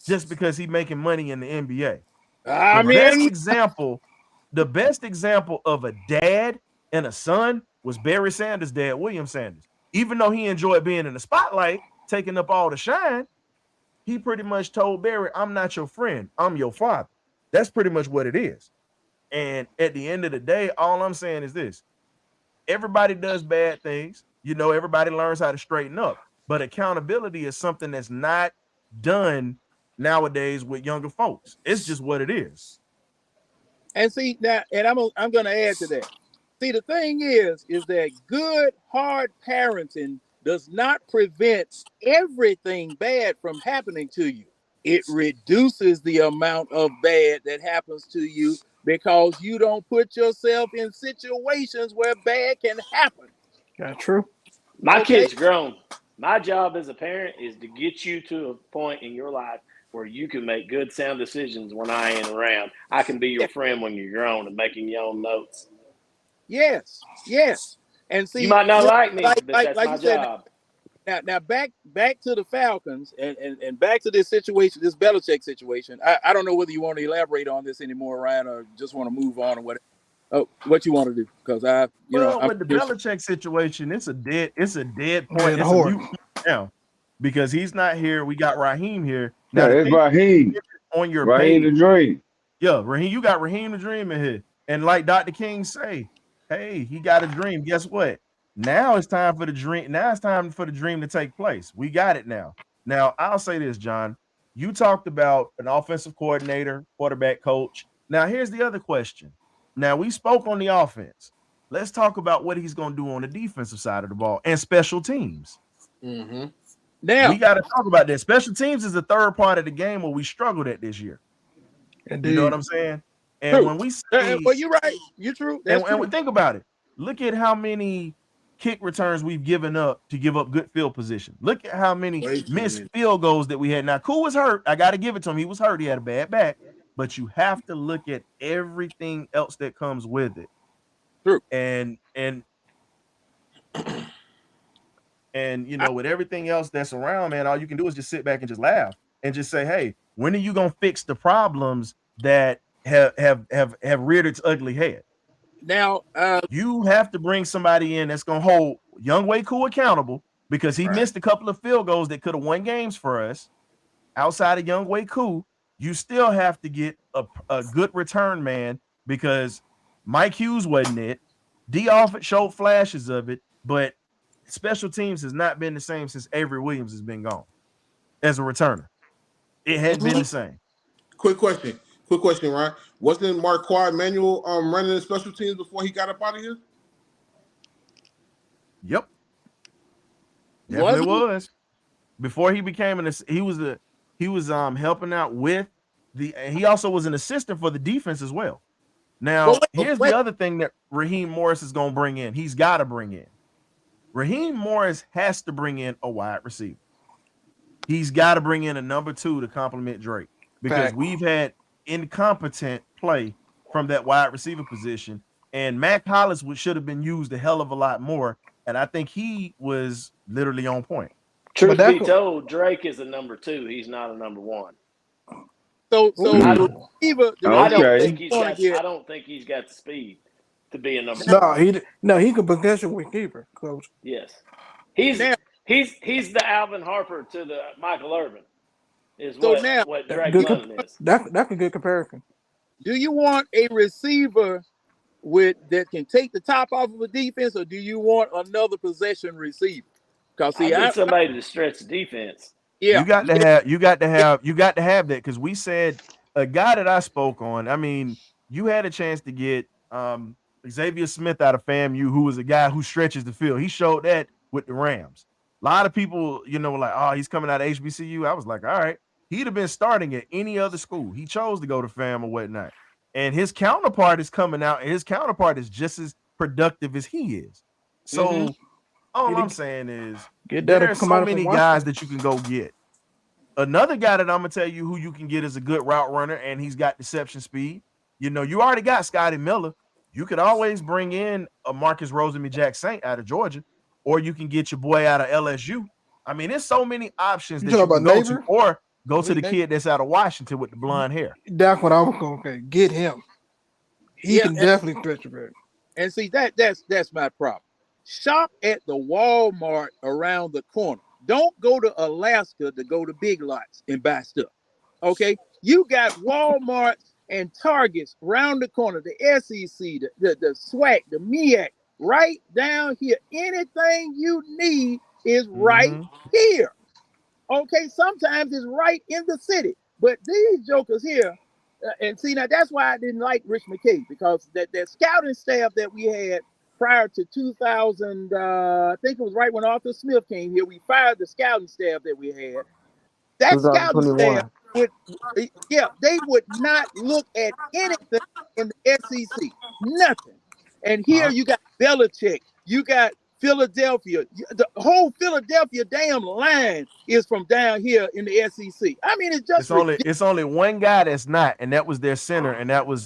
just because he making money in the NBA. The I'm best in. example, the best example of a dad and a son was Barry Sanders' dad, William Sanders. Even though he enjoyed being in the spotlight, taking up all the shine, he pretty much told Barry, I'm not your friend, I'm your father. That's pretty much what it is. And at the end of the day, all I'm saying is this: everybody does bad things. You know, everybody learns how to straighten up. But accountability is something that's not done nowadays with younger folks. It's just what it is. And see now, and I'm going to add to that. See, the thing is that good hard parenting does not prevent everything bad from happening to you. It reduces the amount of bad that happens to you because you don't put yourself in situations where bad can happen. That's true. My Okay. kid's grown. My job as a parent is to get you to a point in your life where you can make good, sound decisions when I ain't around. I can be your friend when you're grown and making your own notes. Yes, yes. And see, You might not like me, but that's like my you said, job. now back to the Falcons and back to this situation, this Belichick situation. I don't know whether you want to elaborate on this anymore, Ryan, or just want to move on or whatever. Oh, what you want to do? Because I'm with the Belichick situation, it's a dead point. Dead It's a horse. mute now because he's not here. We got Raheem here. Yeah, Now the it's thing Raheem. on your Raheem the page, Dream. yeah, Raheem, you got Raheem the Dream in here. And like Dr. King say, hey, he got a dream. Guess what? Now it's time for the dream. Now it's time for the dream to take place. We got it now. Now, I'll say this, John. You talked about an offensive coordinator, quarterback coach. Now, here's the other question. Now, we spoke on the offense. Let's talk about what he's going to do on the defensive side of the ball and special teams. Mm-hmm. Now we got to talk about that. Special teams is the third part of the game where we struggled at this year. Indeed. You know what I'm saying? And true. when we see, well, you're right. You're true. That's true. and think about it. Look at how many kick returns we've given up to give up good field position. Look at how many missed field goals that we had. Now, Cool was hurt. I got to give it to him. He was hurt. He had a bad back. But you have to look at everything else that comes with it. True. And you know, with everything else that's around, man, all you can do is just sit back and just laugh and just say, hey, when are you gonna fix the problems that have reared its ugly head? Now you have to bring somebody in that's gonna hold Younghoe Koo accountable because he missed a couple of field goals that could have won games for us. Outside of Younghoe Koo, you still have to get a good return man because Mike Hughes wasn't it. D. Offord showed flashes of it, but special teams has not been the same since Avery Williams has been gone as a returner. It had been the same. Quick question, Ryan. Wasn't Marquard Manuel running the special teams before he got up out of here? Yep. Definitely was. Before he became he was helping out with he also was an assistant for the defense as well. Now, here's the other thing that Raheem Morris is going to bring in. He's got to bring in. Raheem Morris has to bring in a wide receiver. He's got to bring in a number 2 to complement Drake because we've had incompetent play from that wide receiver position. And Mac Hollis should have been used a hell of a lot more. And I think he was literally on point. Truth be told, Drake is a number 2. He's not a number 1. So I don't think he's got the speed to be a number 1. He could potentially keeper, coach. Yes. He's the Alvin Harper to the Michael Irvin. What Drake London is. That's a good comparison. Do you want a receiver that can take the top off of a defense, or do you want another possession receiver? Because I need somebody to stretch the defense. Yeah, you got to have that because we said a guy that I spoke on. I mean, you had a chance to get Xavier Smith out of FAMU, who was a guy who stretches the field. He showed that with the Rams. A lot of people, were like, oh, he's coming out of HBCU. I was like, all right. He'd have been starting at any other school. He chose to go to FAM or whatnot. And his counterpart is coming out, and his counterpart is just as productive as he is. So all I'm saying is there are so many guys that you can go get. Another guy that I'm gonna tell you who you can get is a good route runner, and he's got deception speed. You know, you already got Scotty Miller. You could always bring in a Marcus Rosemy-Jacksaint out of Georgia, or you can get your boy out of LSU. I mean, there's so many options that you can go to, or go to the kid that's out of Washington with the blonde hair. That's what I was going to get him. He can definitely stretch a bit. And see, that's my problem. Shop at the Walmart around the corner. Don't go to Alaska to go to Big Lots and buy stuff. Okay? You got Walmart and Targets around the corner, the SEC, the SWAC, the MEAC, right down here. Anything you need is right here. Okay, sometimes it's right in the city. But these jokers here, and see, now that's why I didn't like Rich McKay, because that scouting staff that we had prior to 2000, I think it was right when Arthur Smith came here, we fired the scouting staff that we had. That scouting staff they would not look at anything in the SEC, nothing. And here you got Belichick, you got Philadelphia, the whole Philadelphia damn line is from down here in the SEC. I mean, it's only one guy that's not, and that was their center, and that was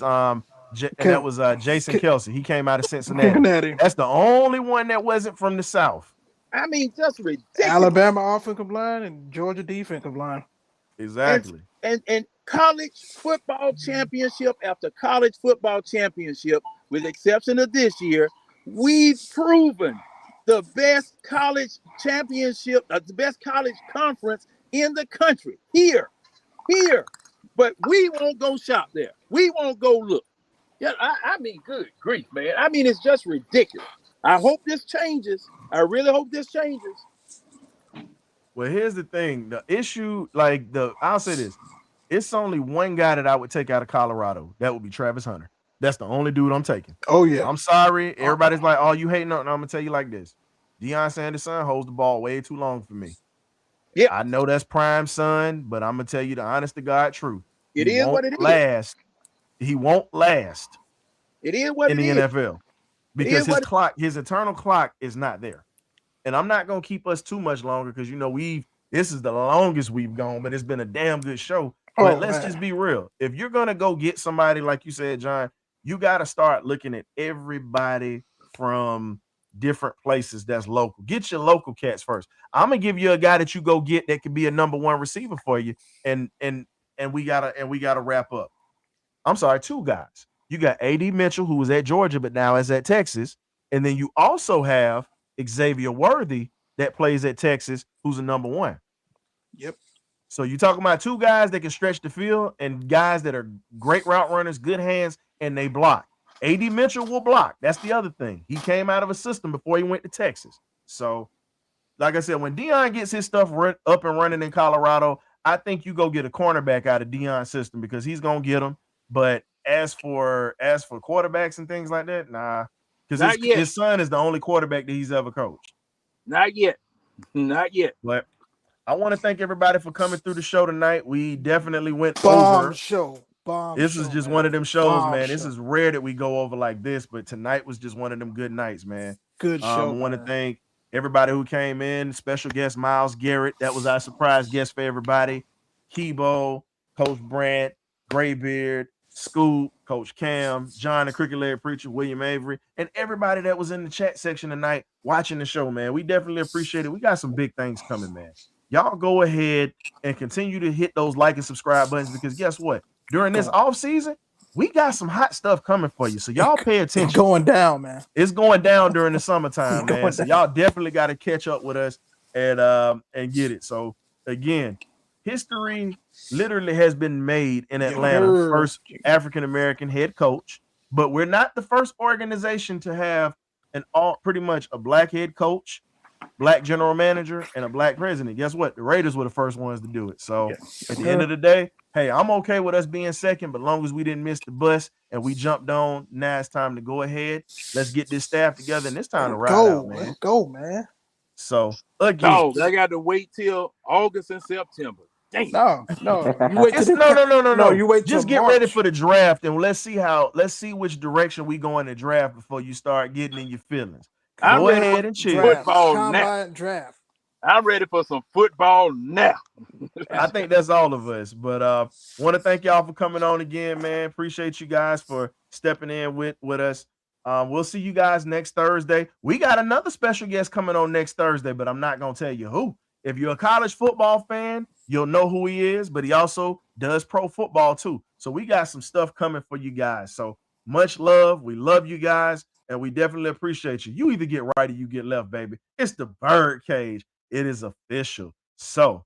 Jason Kelsey. He came out of Cincinnati. That's the only one that wasn't from the South. I mean, just ridiculous. Alabama offensive line and Georgia defensive line. Exactly. And college football championship after college football championship, with the exception of this year, we've proven the best college championship, the best college conference in the country. Here. But we won't go shop there. We won't go look. Yeah, I mean, good grief, man. I mean, it's just ridiculous. I hope this changes. I really hope this changes. Well, here's the thing. The issue, I'll say this. It's only one guy that I would take out of Colorado. That would be Travis Hunter. That's the only dude I'm taking. Oh, yeah. I'm sorry. Everybody's like, oh, you hating on. I'm going to tell you like this. Deion Sanders' son holds the ball way too long for me. Yeah. I know that's prime son, but I'm going to tell you the honest to God truth. It is what it is. He won't last. It is what in the NFL. Because his eternal clock is not there. And I'm not going to keep us too much longer because, this is the longest we've gone, but it's been a damn good show. But let's just be real. If you're going to go get somebody, like you said, John, you got to start looking at everybody from different places that's local. Get your local cats first. I'm going to give you a guy that you go get that could be a number one receiver for you. And we gotta wrap up. I'm sorry, two guys. You got A.D. Mitchell, who was at Georgia, but now is at Texas. And then you also have Xavier Worthy that plays at Texas, who's a number one. Yep. So you're talking about two guys that can stretch the field and guys that are great route runners, good hands, and they block. A.D. Mitchell will block. That's the other thing. He came out of a system before he went to Texas. So, like I said, when Deion gets his stuff up and running in Colorado, I think you go get a cornerback out of Deion's system because he's going to get them. But as for quarterbacks and things like that, nah. Because his son is the only quarterback that he's ever coached. Not yet. But I want to thank everybody for coming through the show tonight. We definitely went Bomb over. Show. This is just one of them shows, man. This is rare that we go over like this, but tonight was just one of them good nights, man. Good show. I want to thank everybody who came in. Special guest Miles Garrett. That was our surprise guest for everybody. Kebo, Coach Brant, Graybeard, Scoop, Coach Cam, John the Cricket Leg Preacher, William Avery, and everybody that was in the chat section tonight watching the show, man. We definitely appreciate it. We got some big things coming, man. Y'all go ahead and continue to hit those like and subscribe buttons because guess what? During this off season, we got some hot stuff coming for you. So y'all pay attention. It's going down, man. It's going down during the summertime, man. So y'all definitely got to catch up with us and get it. So again, history literally has been made in Atlanta. First African-American head coach, but we're not the first organization to have pretty much a black head coach, black general manager, and a black president. Guess what? The Raiders were the first ones to do it. So at the end of the day, hey, I'm okay with us being second, but long as we didn't miss the bus and we jumped on, now it's time to go ahead. Let's get this staff together, and it's time to ride out, man. Let's go, man. So again, they got to wait till August and September. Damn. No. You wait till No. You wait till Just get ready March. for the draft, and let's see which direction we go in the draft before you start getting in your feelings. I'm Go ready ahead for and chill. football now. Combine draft. I'm ready for some football now. I think that's all of us. But want to thank y'all for coming on again, man. Appreciate you guys for stepping in with us. We'll see you guys next Thursday. We got another special guest coming on next Thursday, but I'm not gonna tell you who. If you're a college football fan, you'll know who he is, but he also does pro football too. So we got some stuff coming for you guys. So much love. We love you guys, and we definitely appreciate you. You either get right or you get left, baby. It's the Birdcage. It is official. So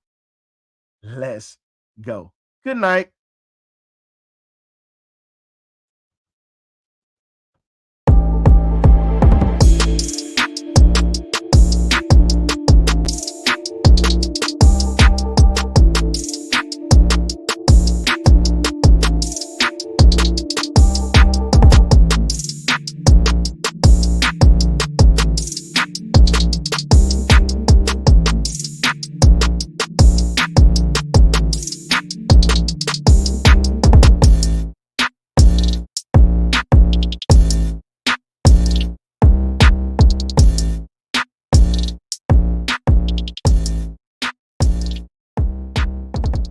let's go. Good night.